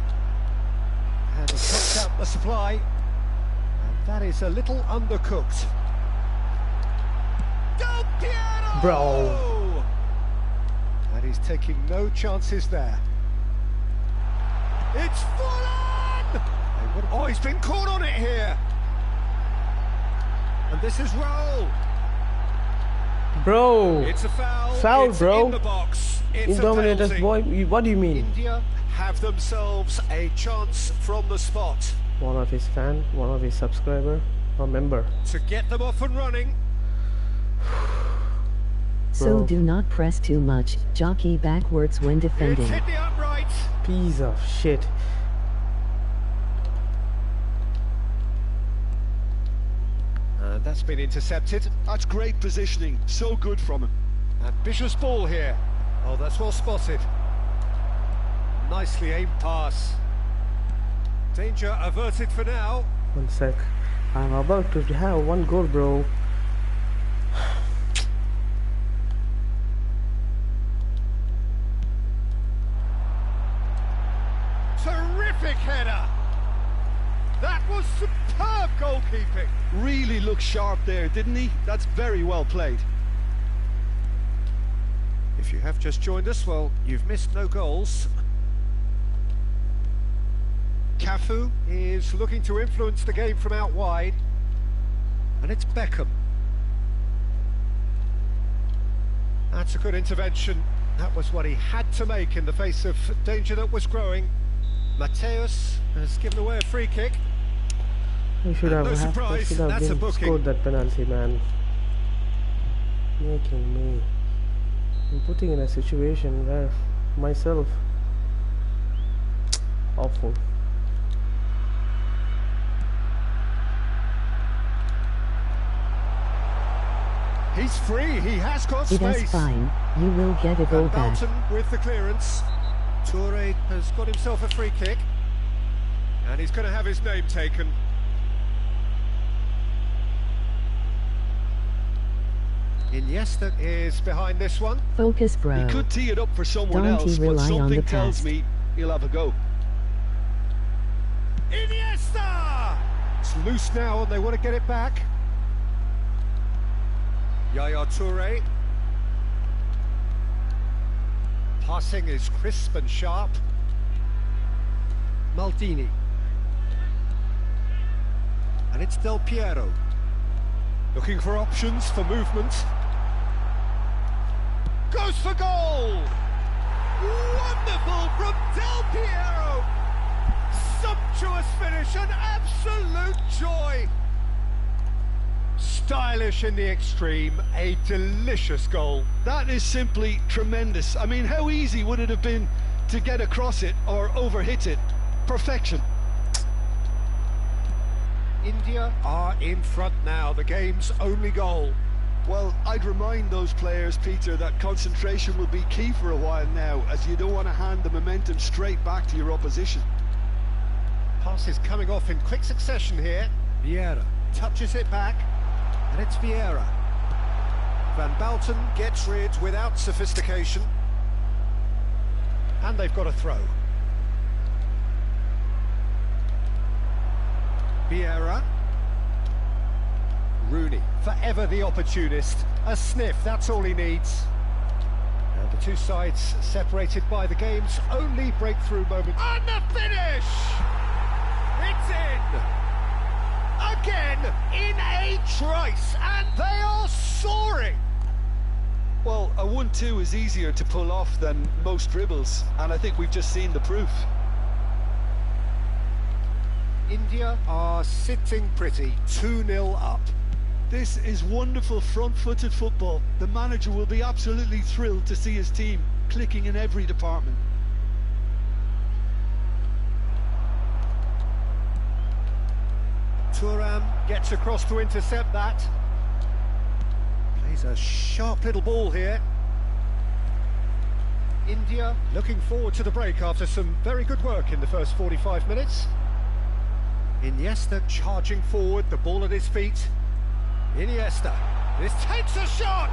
And he cuts out the supply. And that is a little undercooked. Del Piero! Bro. And he's taking no chances there. It's full on! Oh, he's been caught on it here. And this is Raul. Bro. It's a foul. Foul, It's bro. in the box. It's a Indominators, penalty. boy. What do you mean? India have themselves a chance from the spot One of his fan, one of his subscriber, or member. to get them off and running. So Bro. do not press too much, jockey backwards when It's defending. hit the upright. Piece of shit. And that's been intercepted. That's great positioning. So good from him. Ambitious ball here. Oh, that's well spotted. Nicely aimed pass. Danger averted for now. 1 sec. I'm about to have 1 goal, bro. Terrific header. That was superb goalkeeping. Really looked sharp there, didn't he? That's very well played. If you have just joined us, well, you've missed no goals. Cafu is looking to influence the game from out wide. And it's Beckham. That's a good intervention. That was what he had to make in the face of danger that was growing. Mateus has given away a free kick. We should And have, no surprise, should have that's a been booking. scored that penalty, man. Making me. I'm putting in a situation where myself. Awful. He's free, he has got It space. is fine, you will get a goal And back. Dalton with the clearance. Toure has got himself a free kick. And he's going to have his name taken. Iniesta is behind this one. Focus, bro. He could tee it up for someone Don't else, he but rely on something the tells past. me he'll have a go. Iniesta! It's loose now and they want to get it back. Yaya Toure. Passing is crisp and sharp. Maldini. And it's Del Piero. Looking for options for movement. Goes for goal! Wonderful from Del Piero! Sumptuous finish, an absolute joy! Stylish in the extreme, a delicious goal. That is simply tremendous. I mean, how easy would it have been to get across it or overhit it? Perfection. India are in front now, the game's only goal. Well, I'd remind those players, Peter, that concentration will be key for a while now, as you don't want to hand the momentum straight back to your opposition. Pass is coming off in quick succession here. Vieira touches it back, and it's Vieira. Van Balten gets rid without sophistication. And they've got a throw. Vieira. Rooney, forever the opportunist. A sniff, that's all he needs. And the two sides separated by the game's only breakthrough moment. And the finish! It's in! Again, in a trice, and they are soaring! Well, a 1-2 is easier to pull off than most dribbles, and I think we've just seen the proof. India are sitting pretty, 2-0 up. This is wonderful front-footed football. The manager will be absolutely thrilled to see his team clicking in every department. Thuram gets across to intercept that. Plays a sharp little ball here. India looking forward to the break after some very good work in the first 45 minutes. Iniesta charging forward, the ball at his feet. Iniesta, this takes a shot!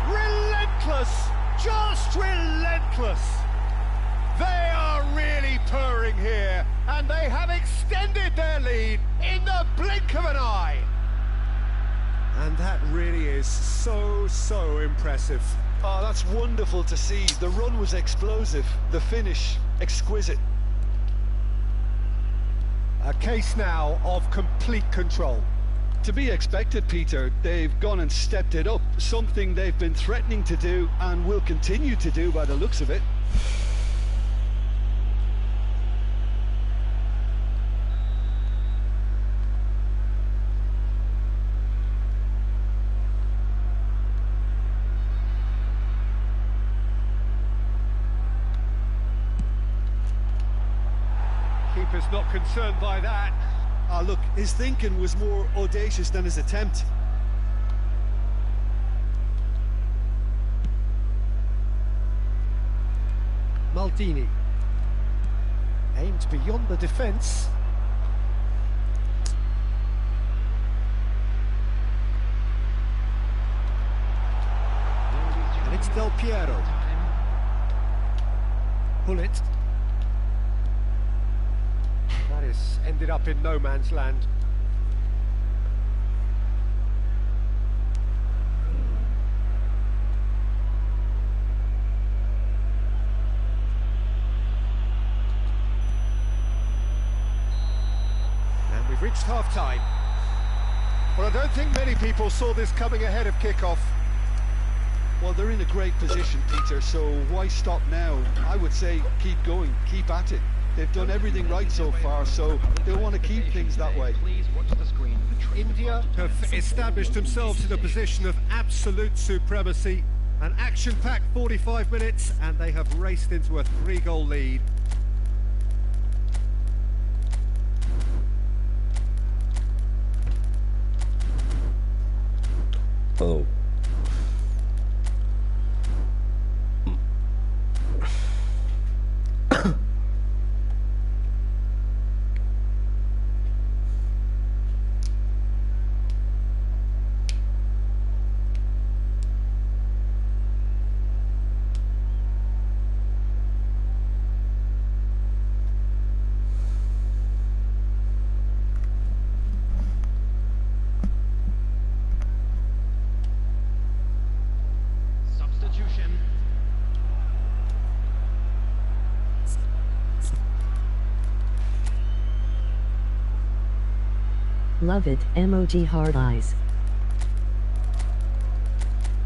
Relentless, just relentless! They are really purring here, and they have extended their lead in the blink of an eye! And that really is so impressive. Oh, that's wonderful to see. The run was explosive, the finish exquisite. A case now of complete control. To be expected, Peter. They've gone and stepped it up, something they've been threatening to do and will continue to do by the looks of it. Keeper's not concerned by that. Ah, look, his thinking was more audacious than his attempt. Maldini. Aimed beyond the defence. And it's Del Piero. Bullet. That is ended up in no man's land. And we've reached half-time. Well, I don't think many people saw this coming ahead of kick-off. Well, they're in a great position, Peter, so why stop now? I would say keep going, keep at it. They've done everything right so far, so they'll want to keep things that way. India have established themselves in a position of absolute supremacy. An action-packed 45 minutes, and they have raced into a 3-goal lead. Oh. Substitution. Love it, emoji hard eyes.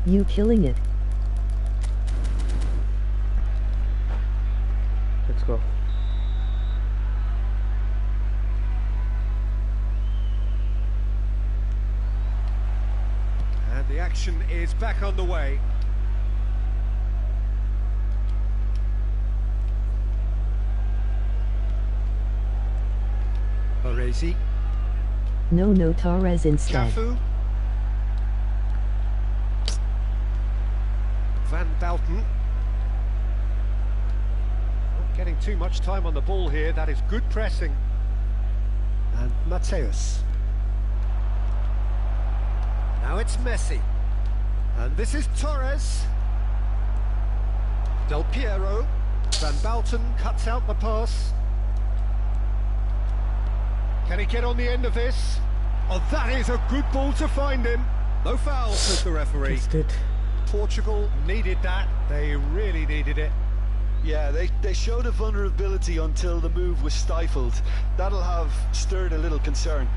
You killing it. Let's go. And the action is back on the way. Baresi. No Torres instead. Cafu. Van Balten. Not getting too much time on the ball here. That is good pressing. And Mateus. Now it's Messi. And this is Torres. Del Piero. Van Balten cuts out the pass. Can he get on the end of this? Oh, that is a good ball to find him. No foul, says the referee. Missed it. Portugal needed that. They really needed it. Yeah, they showed a vulnerability until the move was stifled. That'll have stirred a little concern.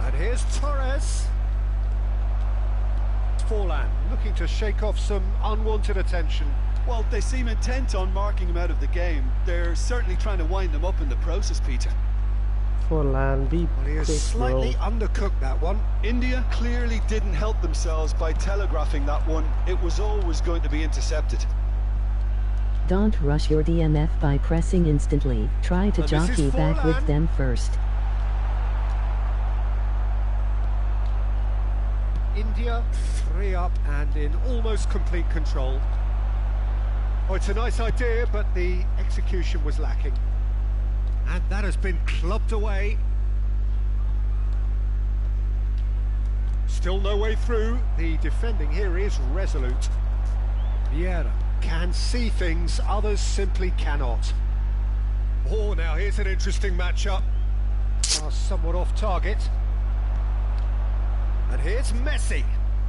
And here's Torres. Forlan looking to shake off some unwanted attention. Well, they seem intent on marking him out of the game. They're certainly trying to wind them up in the process, Peter. For land, be Well, he quick, has slightly bro. undercooked that one. India clearly didn't help themselves by telegraphing that one. It was always going to be intercepted. Don't rush your DMF by pressing instantly. Try to And this is jockey back with Forlan. them first. India 3 up and in almost complete control. Oh, it's a nice idea, but the execution was lacking. And that has been clubbed away. Still no way through. The defending here is resolute. Vieira can see things others simply cannot. Oh, now here's an interesting matchup. Somewhat off target. And here's Messi.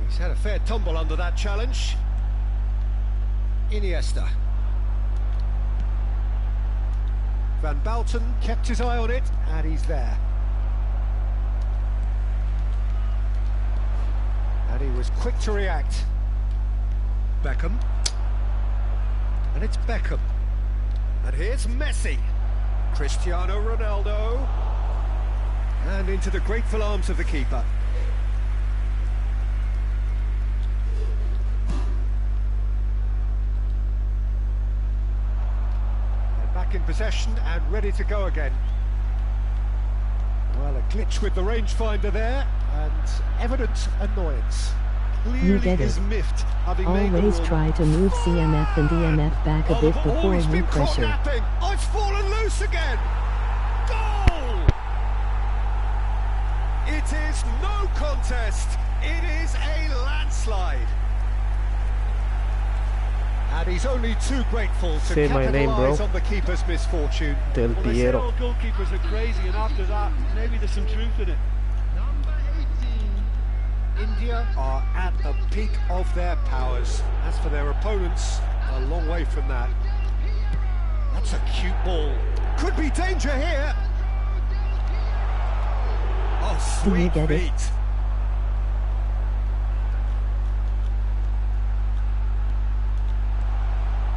He's had a fair tumble under that challenge. Iniesta. Van Balten kept his eye on it, and he's there. And he was quick to react. Beckham. And it's Beckham. And here's Messi. Cristiano Ronaldo. And into the grateful arms of the keeper. In possession and ready to go again. Well, a glitch with the rangefinder there and evident annoyance. You Clearly get is it. miffed, having made the Always run. try to move CMF and DMF back a bit before he's you been caught pressure. napping. Oh, it's fallen loose again. Goal! It is no contest. It is a landslide. And he's only too grateful to Say my name, bro. capitalise on the keeper's misfortune. Del Well, they say Piero. all goalkeepers are crazy, and after that, maybe there's some truth in it. Number 18. India are at the peak of their powers. As for their opponents, a long way from that. That's a cute ball. Could be danger here. Oh, Do you sweet get it? feet.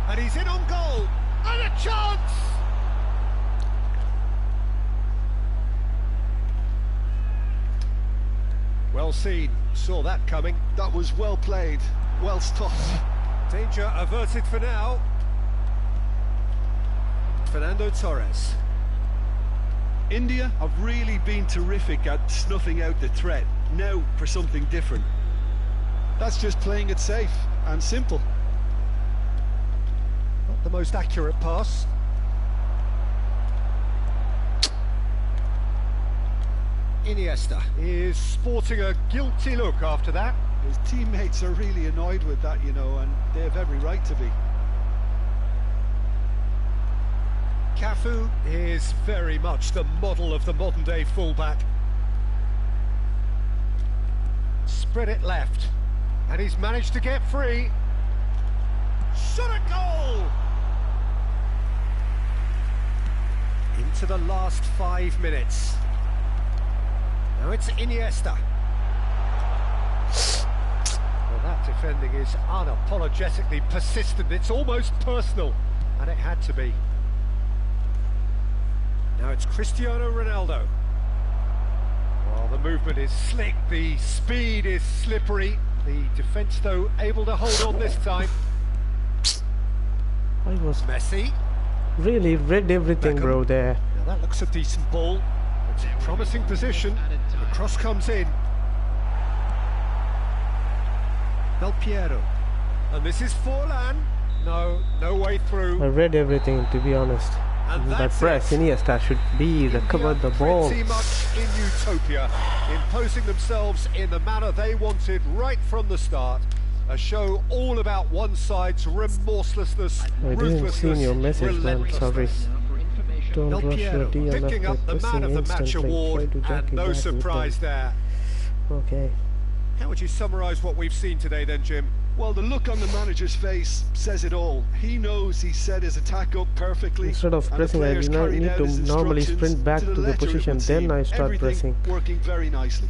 And he's in on goal. And a chance! Well seen. Saw that coming. That was well played, well stopped. Danger averted for now. Fernando Torres. India have really been terrific at snuffing out the threat. Now for something different. That's just playing it safe and simple. Not the most accurate pass. Iniesta is sporting a guilty look after that. His teammates are really annoyed with that, you know, and they have every right to be. Cafu is very much the model of the modern-day fullback. Spread it left, and he's managed to get free. Shot a goal! Into the last 5 minutes. Now it's Iniesta. Well, that defending is unapologetically persistent. It's almost personal, and it had to be. Now it's Cristiano Ronaldo. Well, the movement is slick, the speed is slippery. The defence, though, able to hold on this time. I was Messi. really read everything, Beckham. bro, there. Now that looks a decent ball. It's a promising position. The cross comes in. Del Piero. And this is Forlan. No way through. I read everything, to be honest. And That that's press, it. Iniesta should be recovered the ball. Pretty much in utopia, imposing themselves in the manner they wanted right from the start. A show all about one side's remorselessness, I didn't ruthlessness, see your message, man. Sorry. relentlessness. Don't Del rush your Piero DNF picking by up the man pressing of the match instantly. award, Try to jockey and no back with surprise there. them. Okay. How would you summarise what we've seen today then, Jim? Well, the look on the manager's face says it all. He knows he set his attack up perfectly. Instead of and the pressing, I players do not carried need out to his normally instructions sprint back to the letter, it position, would then seem. I start Everything pressing. working very nicely.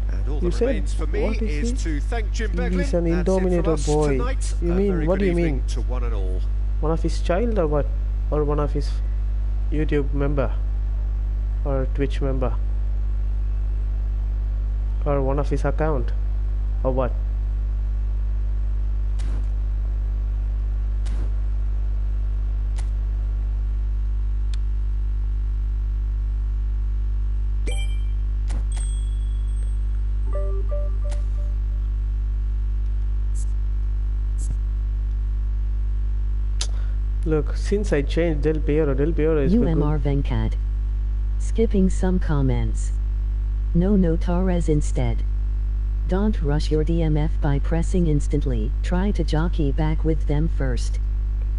And all You that said, remains for me what is is he? to thank Jim Beglin. He's an That's it from indomitable us boy. tonight. You A mean, very what do good you mean? evening to one and all. One of his child or what? Or one of his YouTube member? Or Twitch member? Or one of his account? Or what? Look, since I changed Del Piero is UMR Venkat. Skipping some comments. No Torres instead. Don't rush your DMF by pressing instantly. Try to jockey back with them first.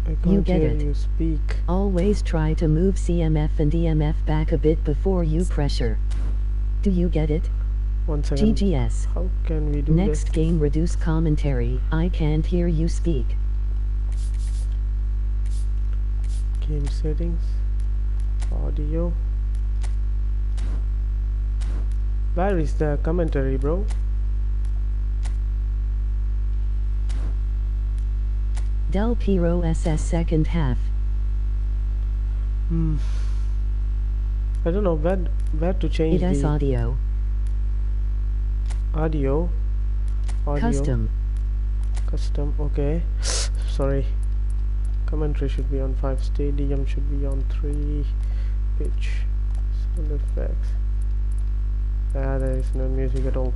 I You can't get hear it. you speak. Always try to move CMF and DMF back a bit before you pressure. Do you get it? One second. GGS. How can we do Next that? game reduce commentary. I can't hear you speak. Game settings. Audio. Where is the commentary, bro? Del Piero SS second half. I don't know where to change It is the audio. audio. Custom. Custom. Okay. Sorry. Commentary should be on 5. Stadium should be on 3. Pitch. Sound effects. There is no music at all.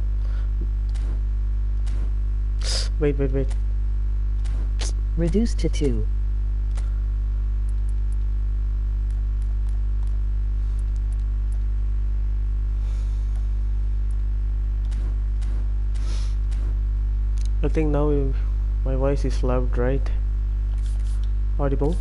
Wait. Reduced to 2. I think now my voice is loud, right? Audible.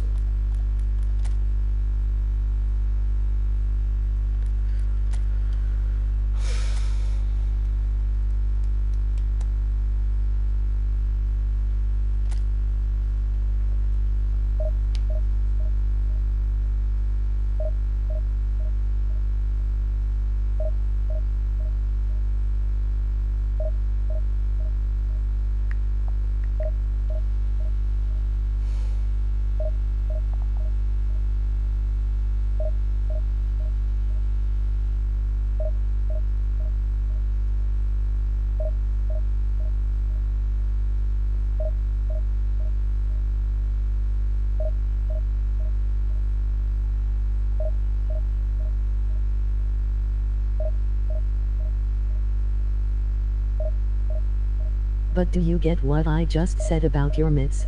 But do you get what I just said about your mitts?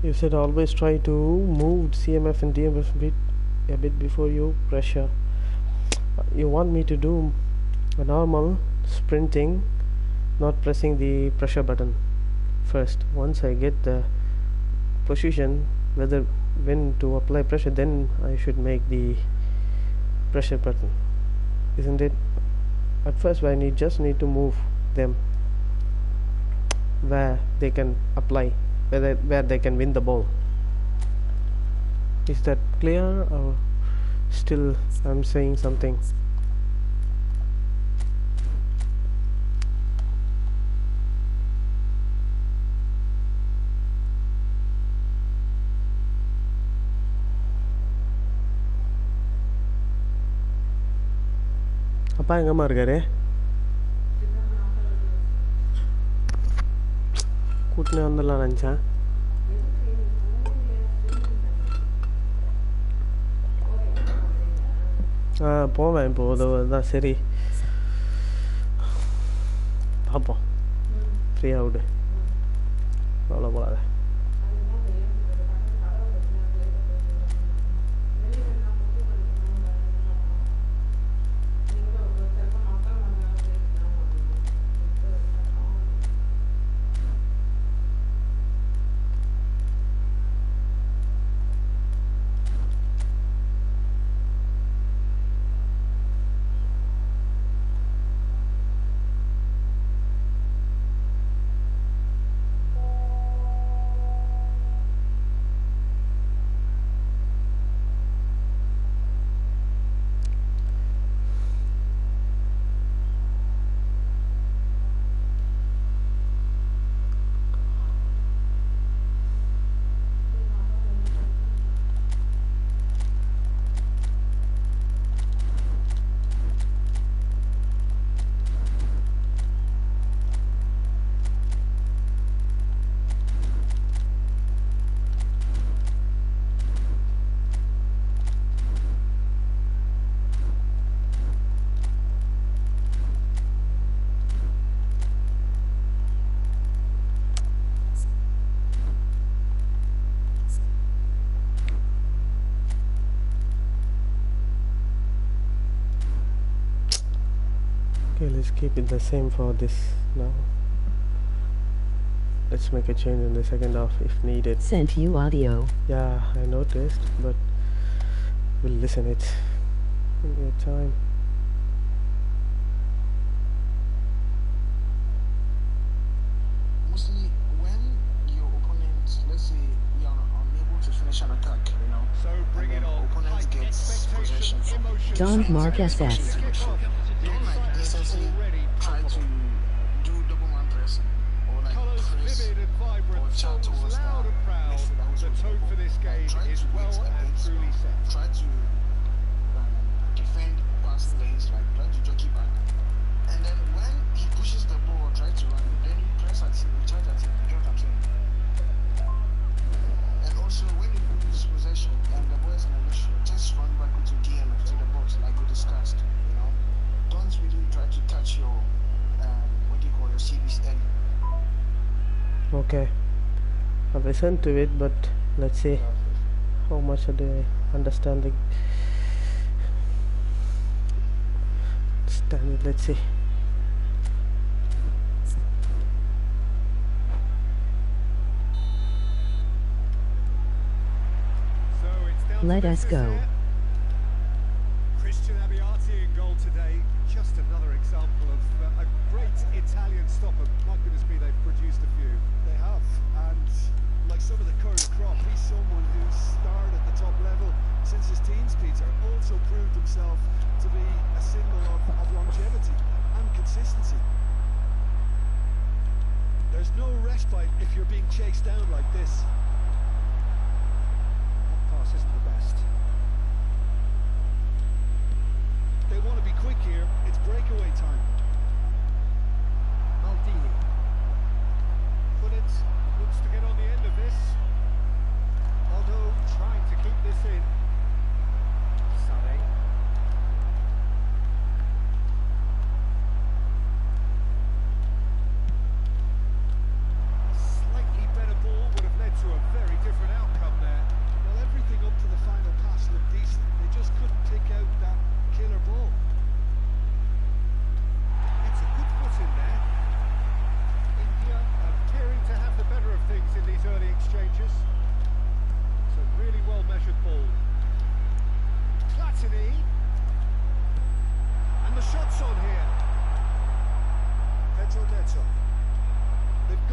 You said always try to move CMF and DMF a bit before you pressure. You want me to do a normal sprinting, not pressing the pressure button first. Once I get the position when to apply pressure, then I should make the pressure button, isn't it? At first I just need to move them where they can apply, where they can win the ball. Is that clear, or still I'm saying something? அப்பா எங்கம்மா இருக்காரு? கூட்டினு வந்துடலாம் நினச்சேன். போவேன் இப்போது அதுதான் சரி பார்ப்போம். ஃப்ரீயாக விடு, அவ்வளோ போகாத. Okay, let's keep it the same for this now. Let's make a change in the second half if needed. Sent you audio. Yeah, I noticed, but we'll listen it in your time. Mostly when your opponent, let's say, we are unable to finish an attack, you know, So bring it on. opponent High gets possession expectation, from emotion. John defense Mark and SS. pushes it. Don't like necessarily try to do double man pressing or like Colours press vivid and vibrant, or chat songs towards loud and proud. midfielder who's The with tone the for this ball. game Try is to well wait and against truly set. try to defend passing lanes, like try to jockey back. And then when he pushes the ball or try to run, then you press at him, you charge at him, you get what I'm saying? And also when you lose possession and the ball is in a rush, just run back into DMF to the box like we discussed, you know? Don't really try to touch your what do you call your CBs early. Okay, I've listened to it, but let's see how much do I understand it. Let's see. So it's down to Let us business go. here. Christian Abbiati in goal today. Just another example of a great Italian stopper. My goodness me, they've produced a few. They have, and like some of the current crop, he's someone who's starred at the top level since his teens, Peter. Also proved himself to be a symbol of longevity and consistency. There's no respite if you're being chased down like this. That pass isn't the best. They want to be quick here. It's breakaway time. Maldini. Bullet looks to get on the end of this. Although trying to keep this in. Sané.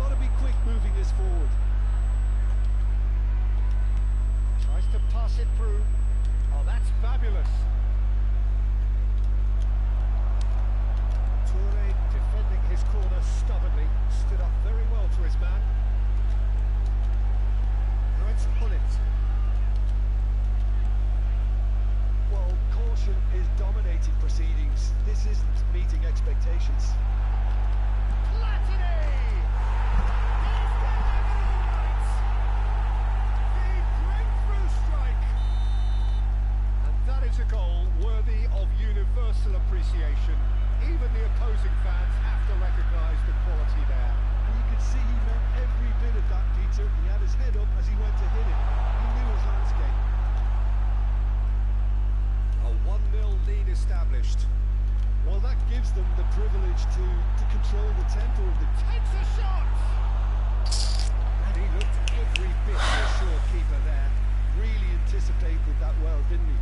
got to be quick moving this forward. Tries to pass it through. Oh, that's fabulous. Toure defending his corner stubbornly, stood up very well to his man. Now it's Hullet. Well, caution is dominating proceedings. This isn't meeting expectations. Platini! He's got it right! The breakthrough strike! And that is a goal worthy of universal appreciation. Even the opposing fans have to recognise the quality there. And you can see he meant every bit of that, Peter. He had his head up as he went to hit it. He knew his landscape. A 1-0 lead established. Well, that gives them the privilege to control the tempo of the... Takes a shot! And he looked every bit of a sure keeper there. Really anticipated that well, didn't he?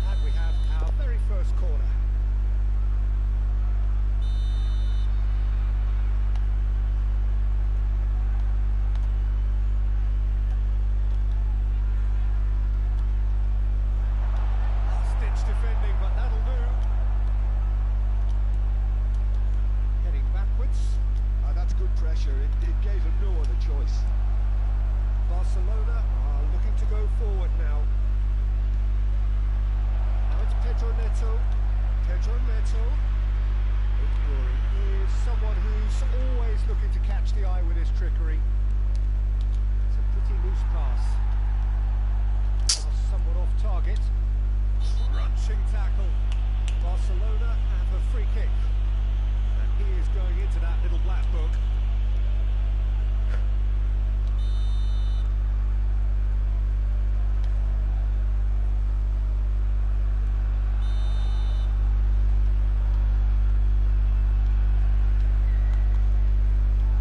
And we have our very first corner. Last-ditch defending, but that'll do. Heading backwards. That's good pressure. It gave him no other choice. Barcelona are looking to go forward now. Now it's Pedro Neto. Pedro Neto. He is someone who's always looking to catch the eye with his trickery. It's a pretty loose pass. Somewhat off target. Crunching tackle. Barcelona have a free kick. And he is going into that little black book.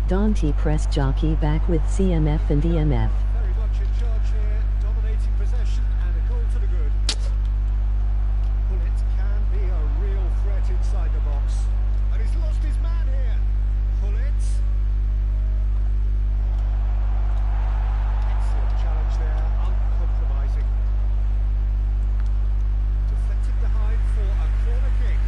Dante pressed jockey back with CMF and DMF. Very much in charge here, dominating possession and a goal to the good. Hullet can be a real threat inside the box. And he's lost his man here. Hullet. Excellent challenge there, uncompromising. Deflected behind for a corner kick.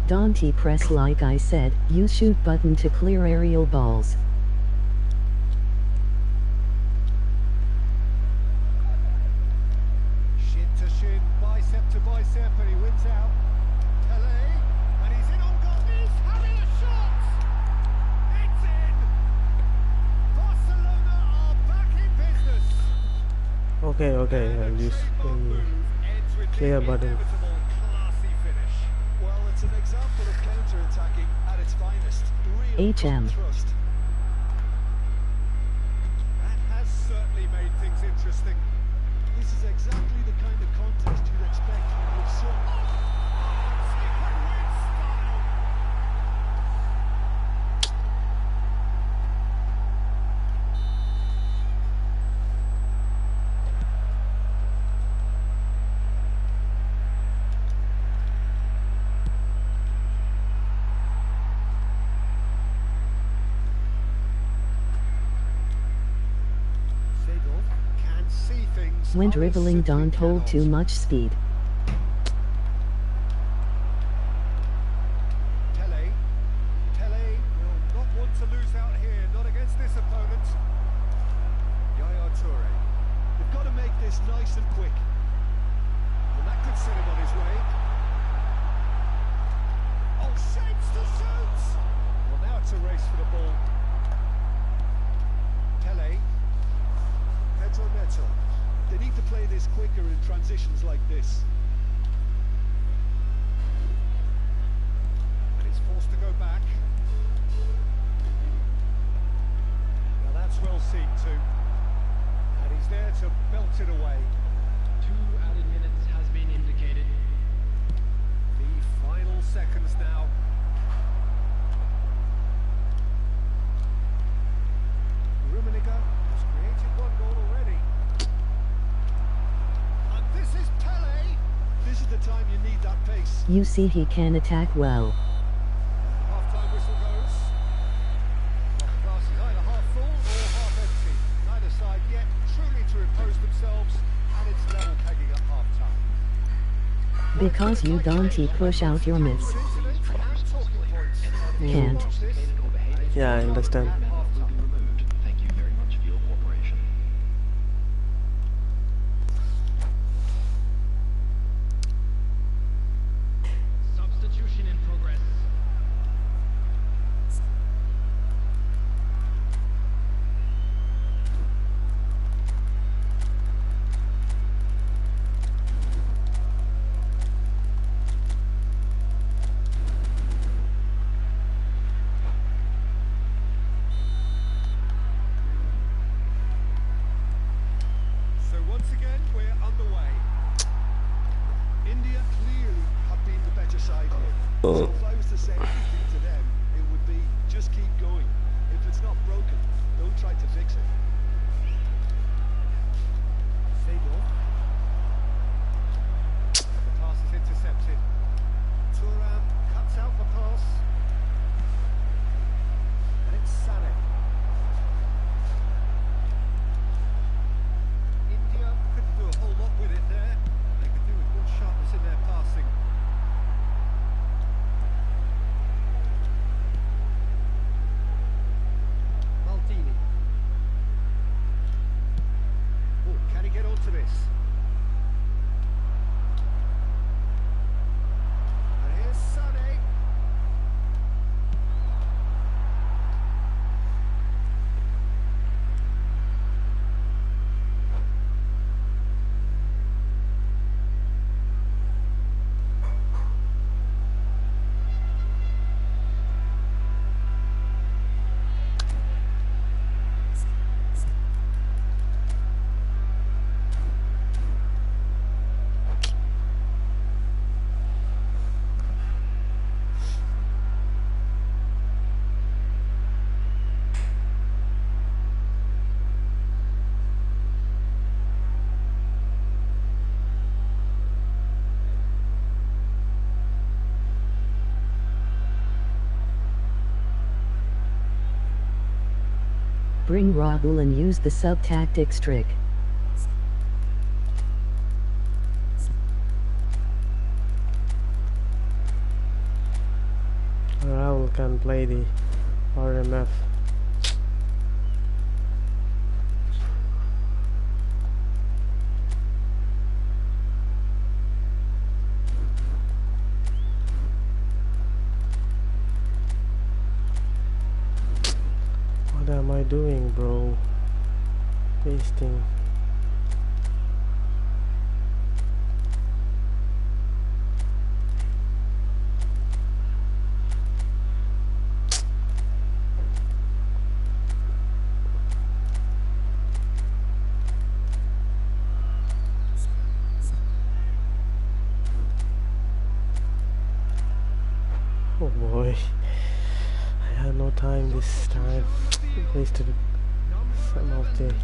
Dante press like I said, use shoot button to clear aerial balls. Shin to shin, bicep to bicep, and he wins out. Pelé, and he's in on goal. He's having a shot! It's in! Barcelona are back in business. Okay, I'll use the clear button. Well, it's an example of counter-attacking at its finest. Real HM. thrust. That has certainly made things interesting. This is exactly the kind of contest you'd expect when you've some... Skipper with style. Can see things. When others dribbling simply don't hold cannot. too much speed. Pelé will not want to this nice and quick. And that could set him on his way. Oh, shapes to shoot! Well, now it's a race for the ball. Pele. Pedro Neto. They need to play this quicker in transitions like this. And he's forced to go back. Now that's well seen too. And he's there to belt it away. 2 added minutes has been indicated. The final seconds now. Rummenigge has created one goal already. And this is Pele. This is the time you need that pace. You see he can attack well. Half-time whistle goes. Well, the glass is either half full or half empty. Neither side yet truly to impose themselves, and it's level pegging at half-time. Because you don't push out your myths. Can't. Yeah, I understand. Will be removed. Thank you very much for your cooperation. Substitution in progress. So once again, we're underway. India clearly have been the better side here. So if I was to say anything to them, it would be just keep going. If it's not broken, don't try to fix it. Seedorf. The pass is intercepted. Thuram cuts out the pass. And it's Sané. India couldn't do a whole lot with it there. They could do with more sharpness in their passing. Maldini. Oh, can he get onto this? And here's Sané. Bring Rahul and use the sub-tactics trick. Rahul can play the RMF. What am I doing, bro? Pasting. Oh boy, I had no time this time. Wasted some of the.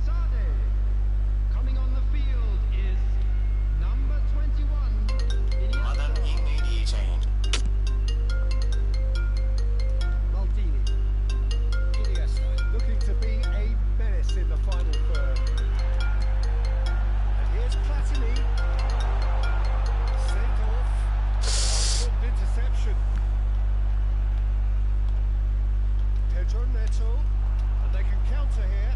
Sané. Coming on the field is number 21. Madam immediate. Maldini. Iniesta looking to be a menace in the final third. And here's Platini. Seedorf. Good interception. Pedro Neto. And they can counter here.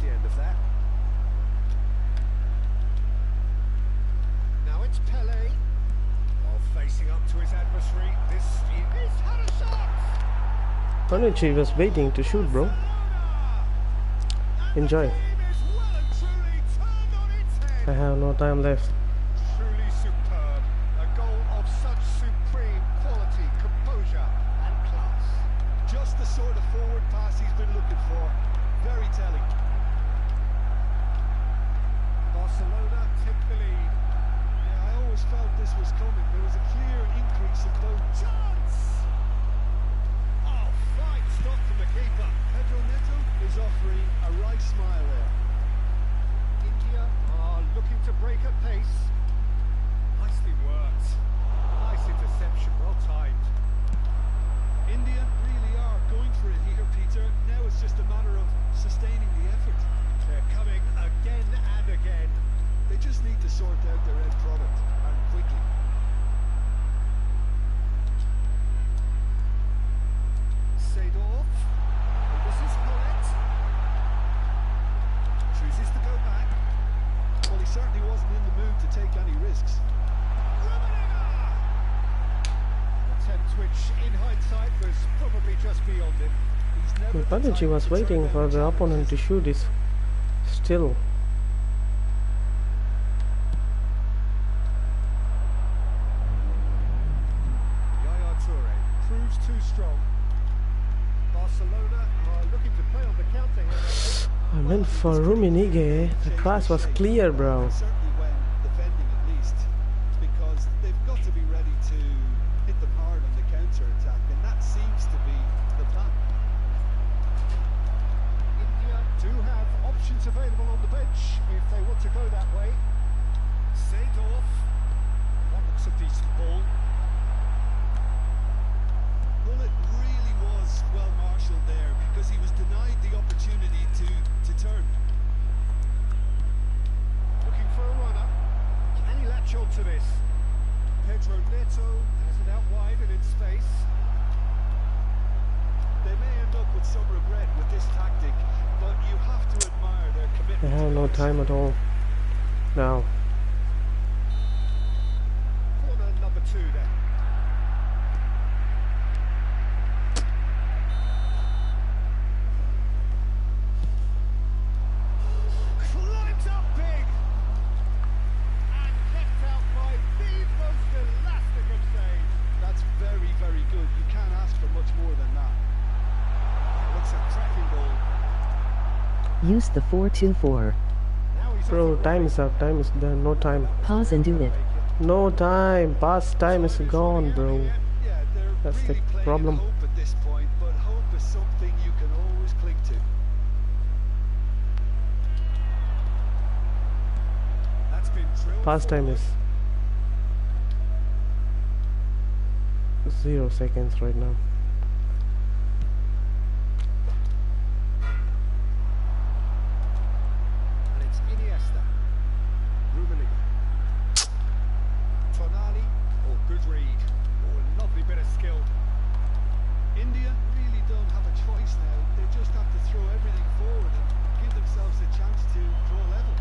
the end of that. Now it's Pele. While facing up to his adversary, this is had a shot! Bonucci was waiting to shoot, bro. Enjoy. I have no time left. Truly superb. A goal of such supreme quality, composure and class. Just the sort of forward pass he's been looking for. Very telling. Barcelona take the lead. Yeah, I always felt this was coming. There was a clear increase in both. Chance! Oh, fine stop from the keeper. Pedro Neto is offering a right smile there. India are looking to break at pace. Nicely worked. Nice interception, well timed. India really are going for it here, Peter. Now it's just a matter of sustaining the effort. They're coming again and again. They just need to sort out their end product, and quickly. Seedorf. And this is Collette. Chooses to go back. Well, he certainly wasn't in the mood to take any risks. Attempt which, in hindsight, was probably just beyond him. He's never the Bonucci type was to turn waiting down for the challenges. opponent to shoot his still. Yaya Toure proves too strong. Barcelona are looking to play on the counter here. I meant for Rummenigge, the pass was clear, bro. Certainly when defending, at least, because they've got to be ready to hit them hard on the counter attack, and that seems to be the plan. India do have options available on the bench if they want to go that way. Seedorf. That looks a decent ball. Well, it really was well marshalled there, because he was denied the opportunity to turn. Looking for a runner. Can he latch on to this? Pedro Neto has it out wide and in space. They may end up with some regret with this tactic, but you have to admire their I commitment. have no time at all now. Corner number 2 there. Climbs up big. And kept out by the most elastic of saves. That's very, very good. You can't ask for much more than that. Looks a cracking goal. Use the 424. Now he's Bro, off the time break. is up. Time is done. No time. Pause and do it. No time. Past time is gone, bro. Yeah, they're That's the really playing problem. in hope at this point, but hope is something you can always cling to. That's been drilled Past time forward. is 0 seconds right now. And it's Iniesta. Rummenigge. Tonali or Goodread. Oh, a lovely bit of skill. India really don't have a choice now. They just have to throw everything forward and give themselves a chance to draw level.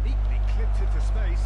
Neatly clipped into space.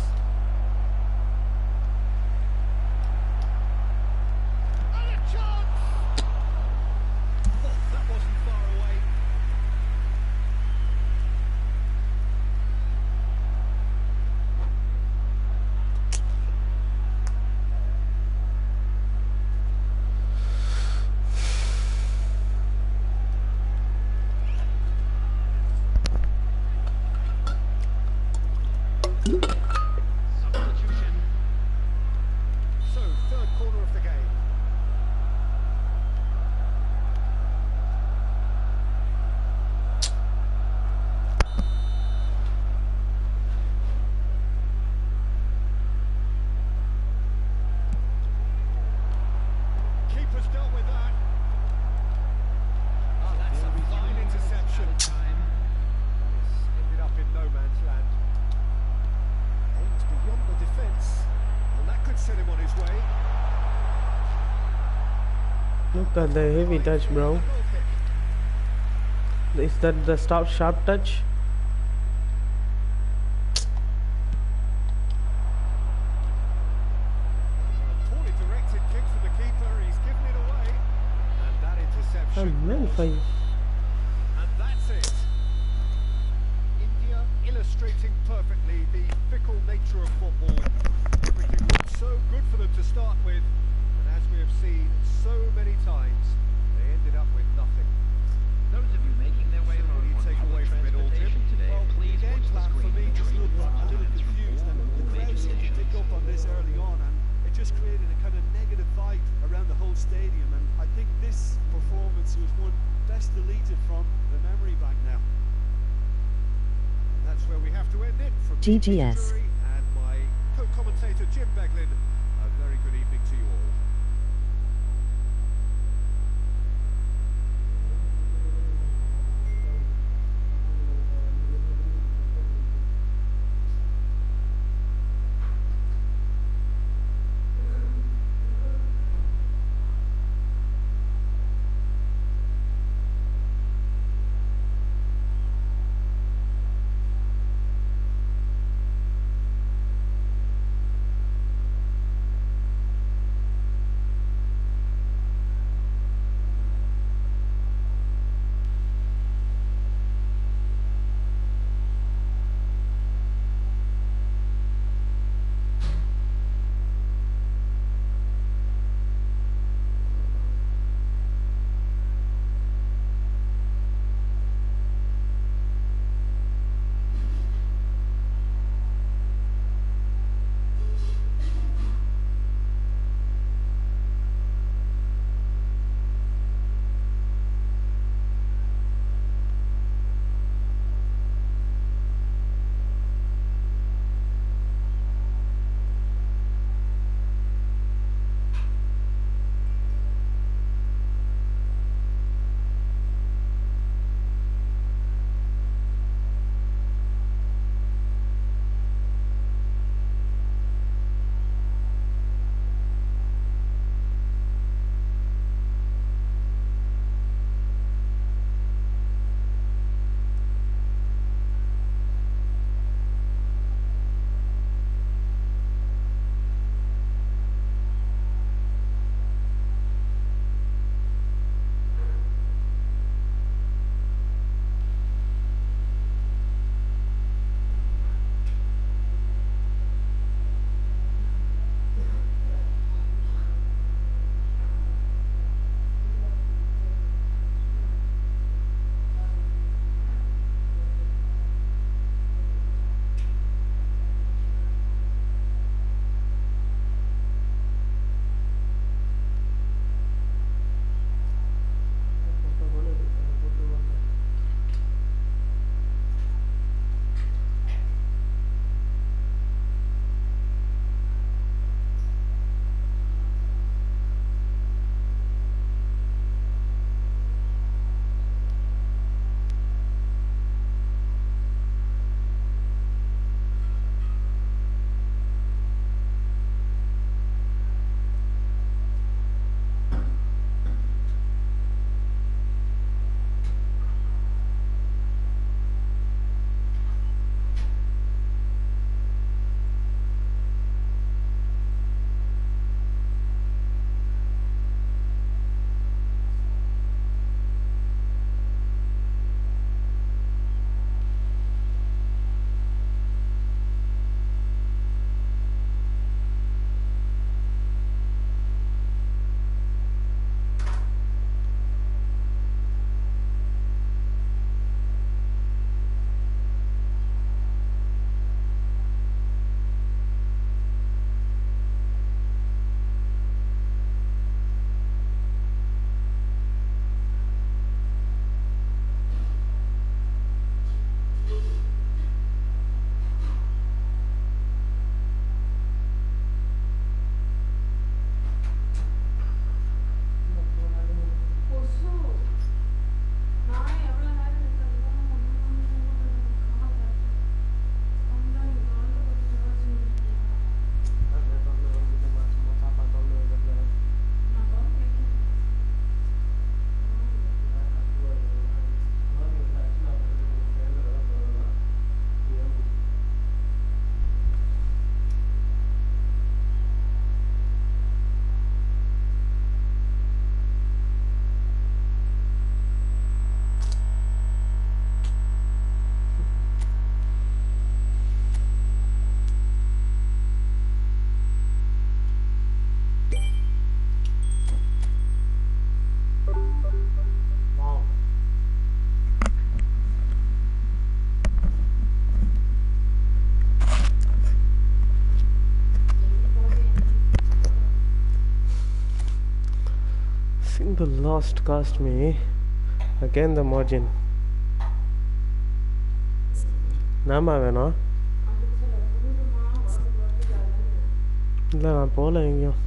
Got the heavy touch, bro. Is that the sharp touch? Poorly directed kick from the keeper. He's given it away. And that interception. Man, And that's it. India illustrating perfectly the fickle nature of football. Everything looked so good for them to start with. And as we have seen so many times, they ended up with nothing. Those of you making their way So what home do you on take away public from it all, Tim? transportation today, Well, please the game watch the plan for screen me for just more looked a important little comments from confused, and the all crowd major seemed to stations. pick up on this early on, and it just created a kind of negative vibe around the whole stadium. And I think this performance was one best deleted from the memory bank now. And that's where we have to end it. From me, Peter GGS. Drury, and my co-commentator Jim Beglin, a very good evening to you all. think the lost cost me again the margin. Nama வேணும் இல்லை நான் போகல எங்கேயும்.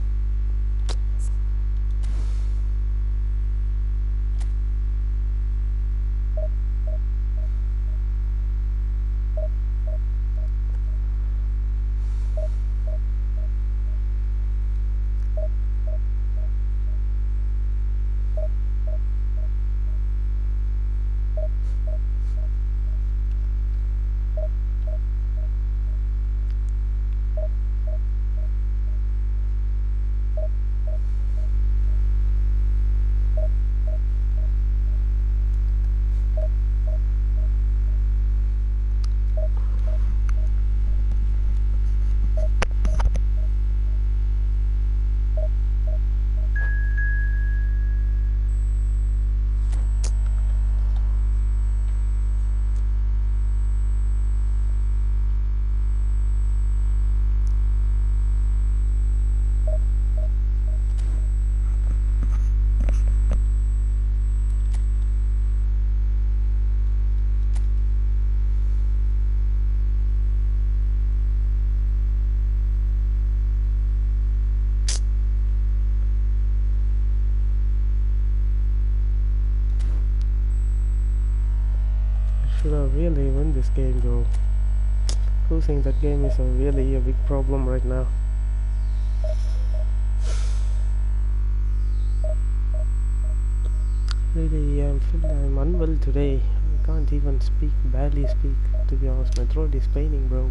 Should have really win this game though. Losing that game is really a big problem right now. Really, I'm unwell today. I can't even speak, barely speak, to be honest. My throat is paining, bro.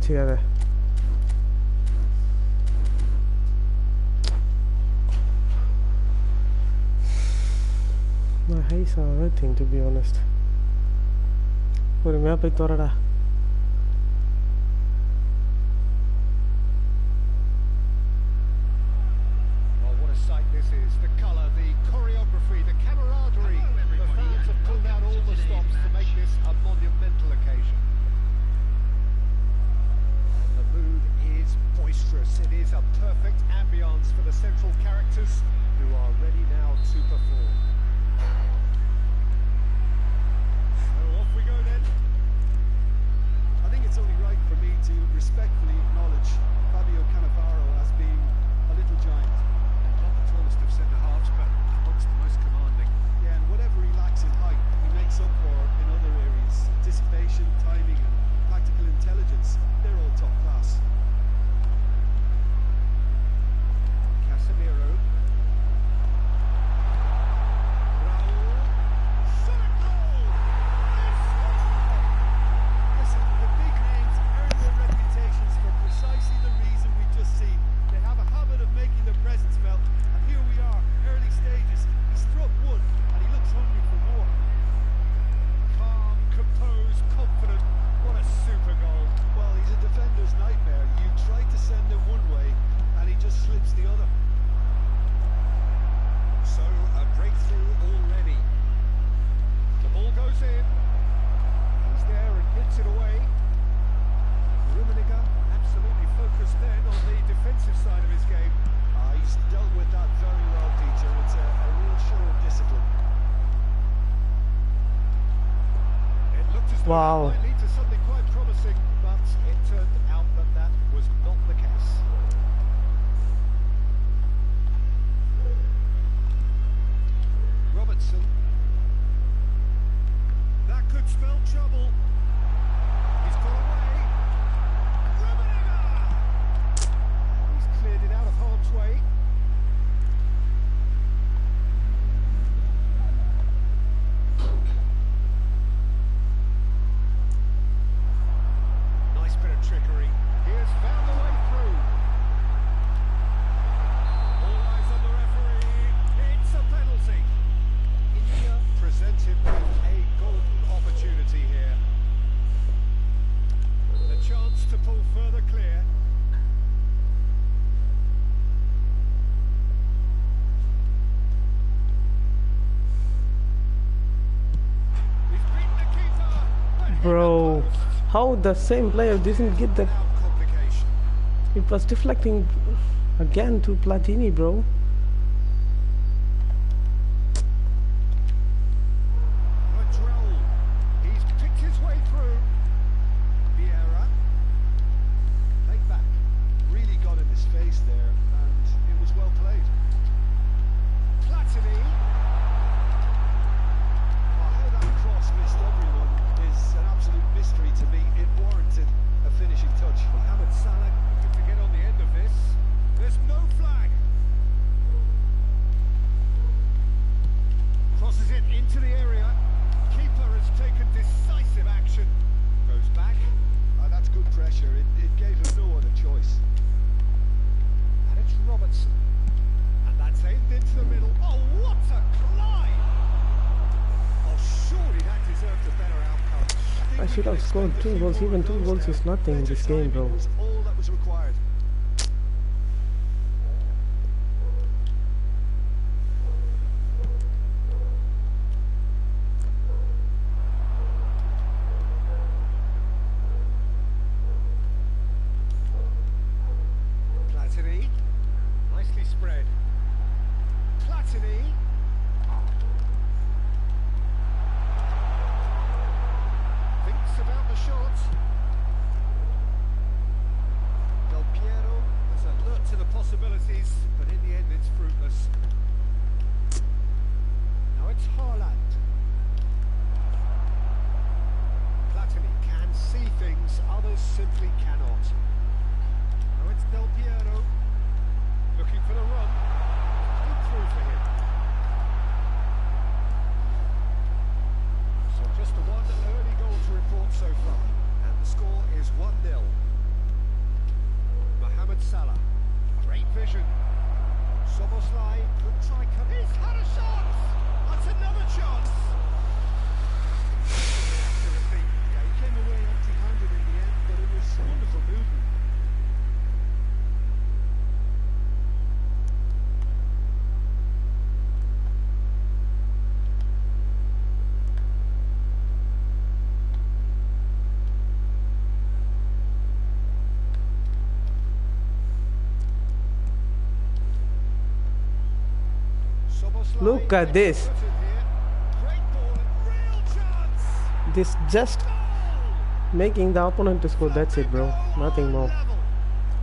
Together. My He's everything, to be honest. பொறுமையா போய் தோறடா. Well, what a sight this is. The colour, the choreography, the camaraderie. The fans have pulled out all the stops to make this a monumental occasion. And the mood is boisterous. It is a perfect ambience for the central characters who are ready now to perform. So off we go then. I think it's only right for me to respectfully acknowledge Fabio Cannavaro as being a little giant. Not the tallest of centre-halves, but amongst the most commanding. Yeah, and whatever he lacks in height, he makes up for in other areas. Anticipation, timing and tactical intelligence, they're all top class. Casemiro. Raul. Shot a goal! Listen, the big names earn their reputations for precisely the reason we've just seen. They have a habit of making their presence felt, and here we are, early stages. He's struck one, and he looks hungry for more. Calm, composed, confident. What a super goal. Well, he's a defender's nightmare. You try to send him one way, and he just slips the other. So, a breakthrough already. The ball goes in. He's there and hits it away. Rummenigge absolutely focused then on the defensive side of his game. He's dealt with that very well, Peter. It's a real show of discipline. It looked as though Wow. that might lead to something quite promising, but it turned out that that was not the case. Robertson. That could spell trouble. He's got away. Rummenigge! He's cleared it out of harm's way. Nice bit of trickery. He has found the way through. All eyes on the referee. It's a penalty. India presented with a golden opportunity here. The chance to pull further clear. He's beaten the keeper. but hit the Bro, post how the same player didn't get that? without complication. It was deflecting again to Platini, bro. Latrell. He's picked his way through. Vieira. Take back. Really got in his face there, and it was well played. Platini. How that cross missed everyone is an absolute mystery to me. It warranted a finishing touch. Mohamed Salah looking to get on the end of this. There's no flag. Crosses it into the area. Keeper has taken decisive action. Goes back. That's good pressure. It gave him no other choice. And it's Robertson. And that's aimed into the middle. Oh, what a climb! Oh, surely that deserved a better outcome. I should have scored 2 goals. Even 2 goals is nothing in this game, bro. It was all that was required. Platini. Nicely spread. Platini. Thinks about the shot. Del Piero was alert to the possibilities, but in the end it's fruitless. Now it's Haaland. Platini can see things others simply cannot. Now it's Del Piero. Looking for the run. Played through for him. So just the one early goal to report so far. And the score is 1-0. Mohamed Salah. Great vision. Soboslai could try. He's had a shot! That's another chance. Yeah, he came away empty-handed in the end, but it was wonderful movement. Look at this. This just making the opponent to score. That's it, bro. Nothing more.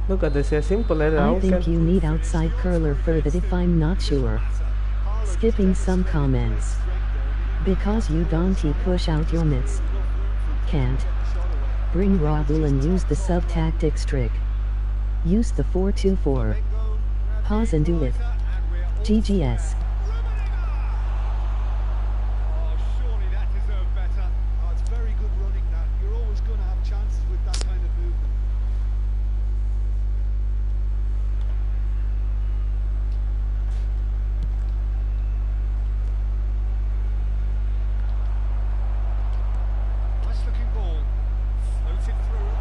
Look at this. A simple error. I think you need outside curler for that if I'm not sure. Skipping some comments. Because you don't push out your mitts. Can't. Bring Rahul and use the sub-tactics trick. Use the 4-2-4. Pause and do it. GGS. Oh, surely that deserved better. Oh, it's very good running that. You're always going to have chances with that kind of movement. Nice looking ball. Floated through.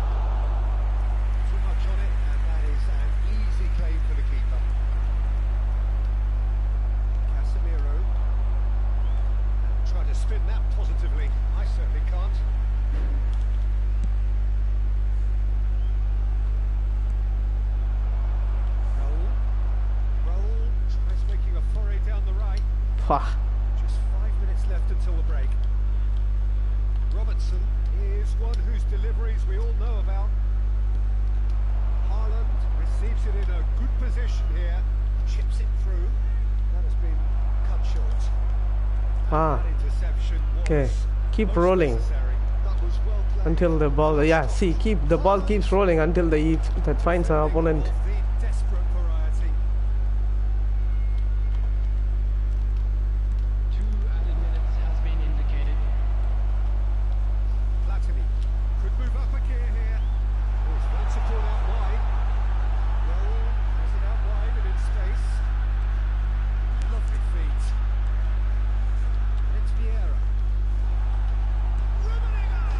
Too much on it, and that is an easy claim for the keeper. Casemiro. Try to spin that positively. I certainly can't. Raul tries making a foray down the right. Wah. Just 5 minutes left until the break. Robertson is one whose deliveries we all know about. Haaland receives it in a good position here, chips it through. That has been cut short. Ah. That interception was Okay. Keep most rolling necessary. That was well played. until the ball. Yeah. See, the ball keeps rolling until that finds our opponent. Of the desperate variety. 2 added minutes has been indicated. Platini could move up a gear here. There's one support out wide. Raul has it out wide and in space. Lovely feet. And it's Vieira. Rummenigge!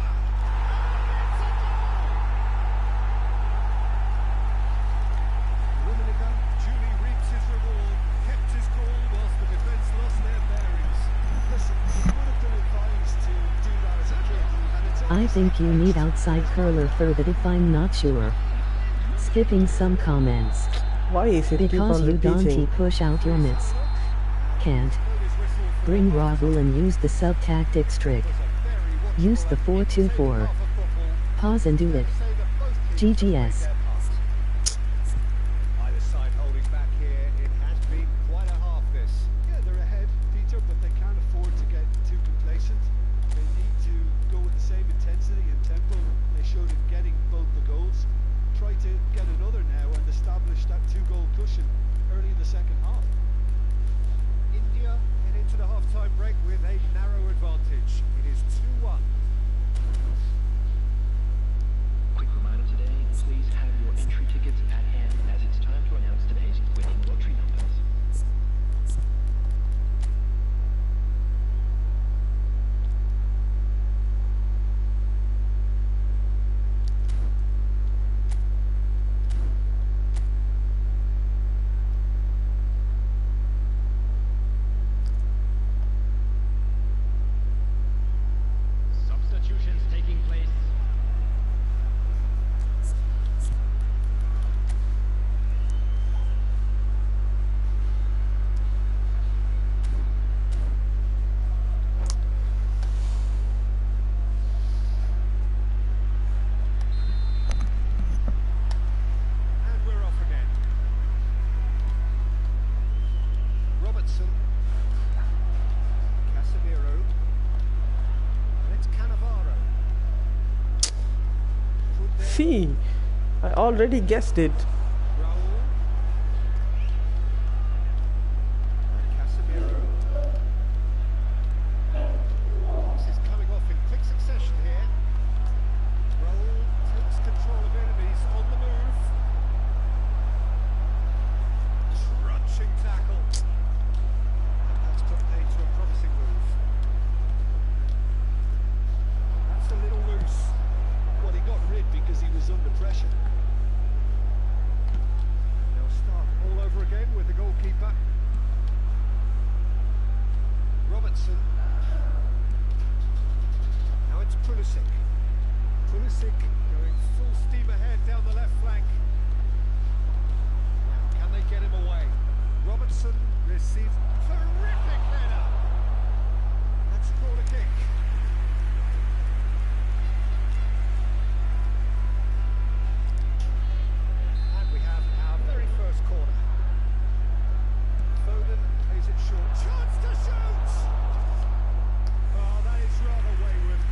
And it's a goal! Rummenigge duly reaps his reward, kept his cool whilst the defence lost their bearings. Listen, he would have been advised to do that as a kid, and it's I think you need outside curler for that if I'm not sure. Skipping some comments. Why is it keep Because on you don't repeating? push out your mitts. Can't. Bring Rahul and use the sub-tactics trick. Use the 4-2-4. Pause and do it. GGS. Either side holding back here. It has been quite a half this. Yeah, they're ahead, Peter, but they can't afford to get too complacent. They need to go with the same intensity and tempo they showed in getting both the goals. Try to get another now and establish that 2-goal cushion early in the second half. India head into the half-time break with a narrow advantage. It is 2-1. Quick reminder today, please have your entry tickets at hand as it's time to announce today's winning lottery numbers. Substitutions taking place. And we're off again. Robertson. Casemiro. And it's Cannavaro. Could there See, I already guessed it. Raul. And Casemiro. This is coming off in quick succession here. Raul takes control of enemies on the move. Crunching tackle. And that's put paid to a promising is under pressure. They'll start all over again with the goalkeeper. Robertson. Now it's Pulisic. Pulisic going full steam ahead down the left flank. Now, can they get him away? Robertson receives terrific header. That's a corner kick. And we have our very first corner. Foden plays it short. Chance to shoot! Oh, that is rather wayward.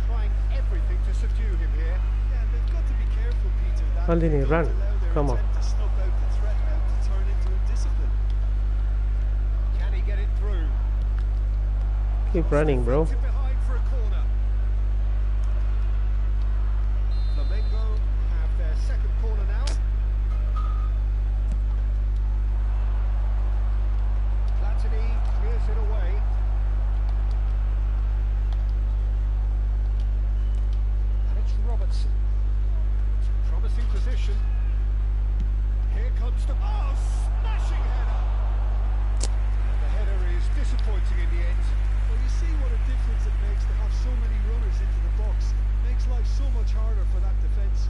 Trying everything to subdue him here. Yeah, they've got to be careful, Peter. That Aldini, they don't run. allow their Come on. attempt to snuff out the threat now to turn into a discipline. Can he get it through? Keep running, bro. Deflected behind for a corner. Flamengo have their second corner now. Platini clears it away. And it's Robertson. It's a promising position. Here comes the smashing header. And the header is disappointing in the end. Well, you see what a difference it makes to have so many runners into the box. Makes life so much harder for that defence.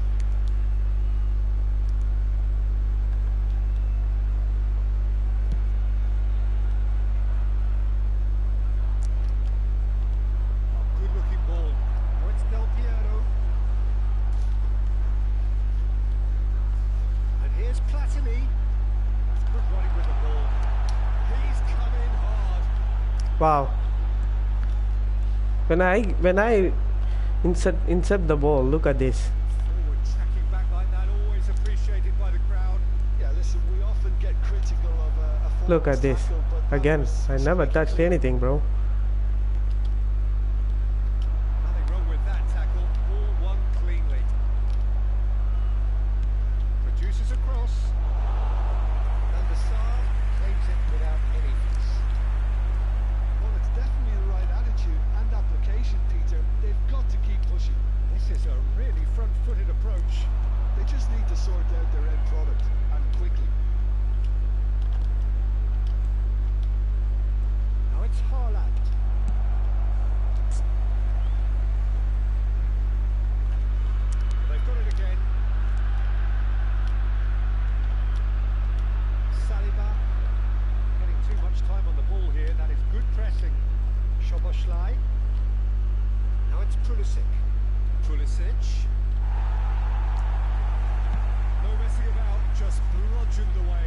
Good looking ball. Now it's Del Piero. And here's Platini. That's good running with the ball. He's coming hard. Wow. When I insert the ball, look at this. Forward tracking back like that, always appreciated by the crowd. Yeah, listen, we often get critical of a Look at forward's this. tackle, but that Again, was I never touched spectacular. anything, bro. Nothing wrong with that tackle. All won cleanly. Produces a cross. And the Saar claims it without any fuss. Well, it's definitely the right attitude and application, Peter. They've got to keep pushing. This is a really front-footed approach. They just need to sort out their end product, and quickly. Now it's Haaland. They've got it again. Saliba getting too much time on the ball here. That is good pressing. Szoboszlai. Now it's Pulisic. Pulisic. No messing about, just bludgeoned away.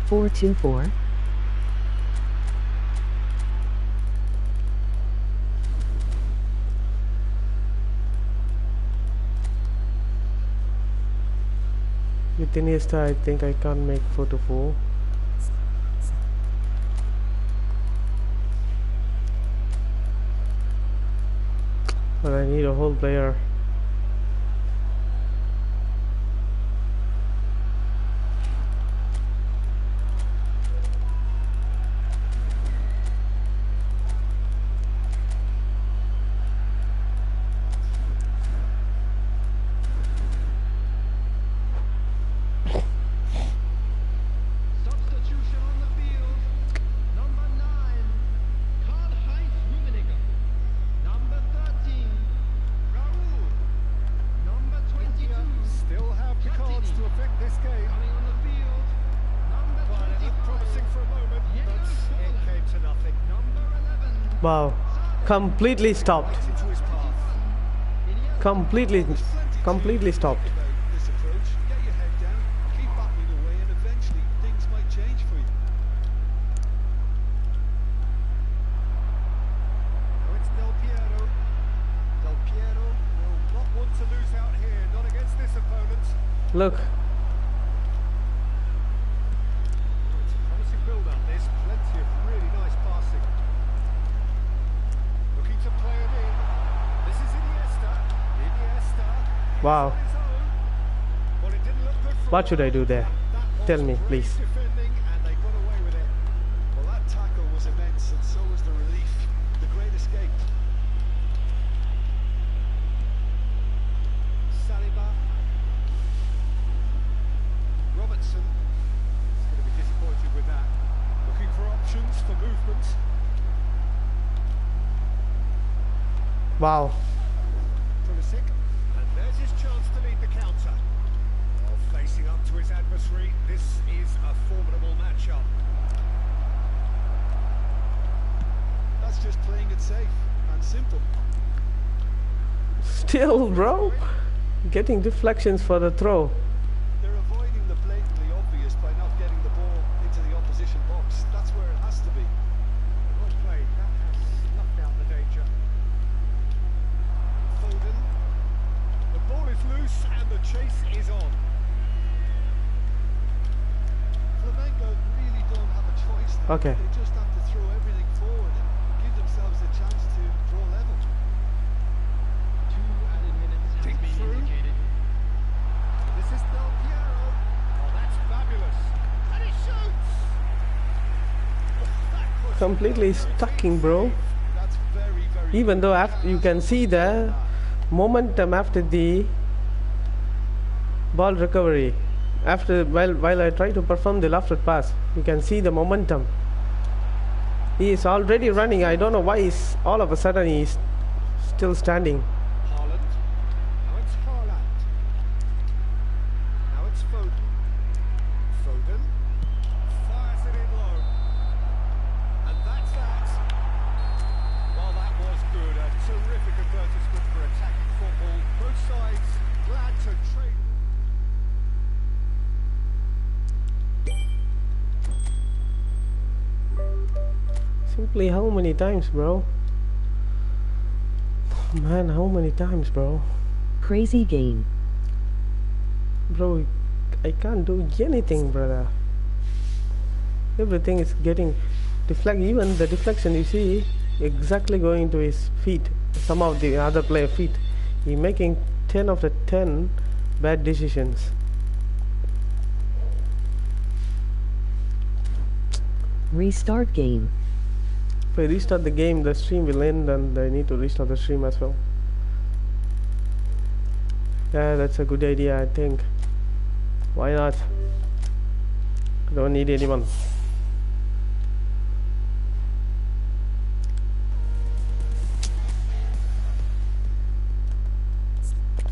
Four two four. With Iniesta, I think I can't make 4-4. But I need a whole player. Substitution on the field. Number 9, Karl-Heinz Rummenigge. Number 13, Raúl Wow. Completely stopped. Into his path. Completely stopped. This approach, get your head down, keep battling away, and eventually things might change for you. Now it's Del Piero. Del Piero will not want to lose out here, not against this opponent. Look. Oh, it's a promising build-up, this. Plenty of really nice passing. Looking to play it in. This is Iniesta. Wow. On his own. Well, it didn't look good for What should I do there? That Tell was me, great please. defending, and they got away with it. Well, that tackle was immense, and so was the relief. The great escape. Saliba. Robertson is going to be disappointed with that. Looking for options for movement. Wow. Pulisic. And there's his chance to lead the counter. While facing up to his adversary, this is a formidable matchup. That's just playing it safe and simple. Still, bro. Getting deflections for the throw. They're avoiding the blatantly obvious by not getting the ball into the opposition box. That's where it has to be. Well played. That has snuffed out the danger. Foden. The ball is loose and the chase is on. Flamengo really don't have a choice now. Okay. They just have to throw everything forward and give themselves a chance to draw level. 2 added minutes has Dig been through. indicated. This is Del Piero. Oh, that's fabulous. And he shoots! Oh, that push Completely was stucking, bro. That's very, very Even good. though after you can see the momentum after the ball recovery. After while I try to perform the lofted pass, you can see the momentum. He is already running. I don't know why he's all of a sudden he's still standing. Haaland. Now it's Haaland. Now it's Foden. Foden fires it in low. And that's that. Well, that was good. A terrific advertisement for attacking football. Both sides glad to trade. Simply how many times, bro? Man, how many times, bro? Crazy game. Bro, I can't do anything, brother. Everything is getting deflect. Even the deflection, you see, exactly going to his feet. Some of the other player feet. He making 10 of the 10 bad decisions. Restart game. If I restart the game, the stream will end, and I need to restart the stream as well. Yeah, that's a good idea, I think. Why not? I don't need anyone.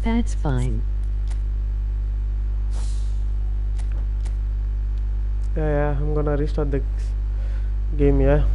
That's fine. Yeah, I'm gonna restart the game, yeah.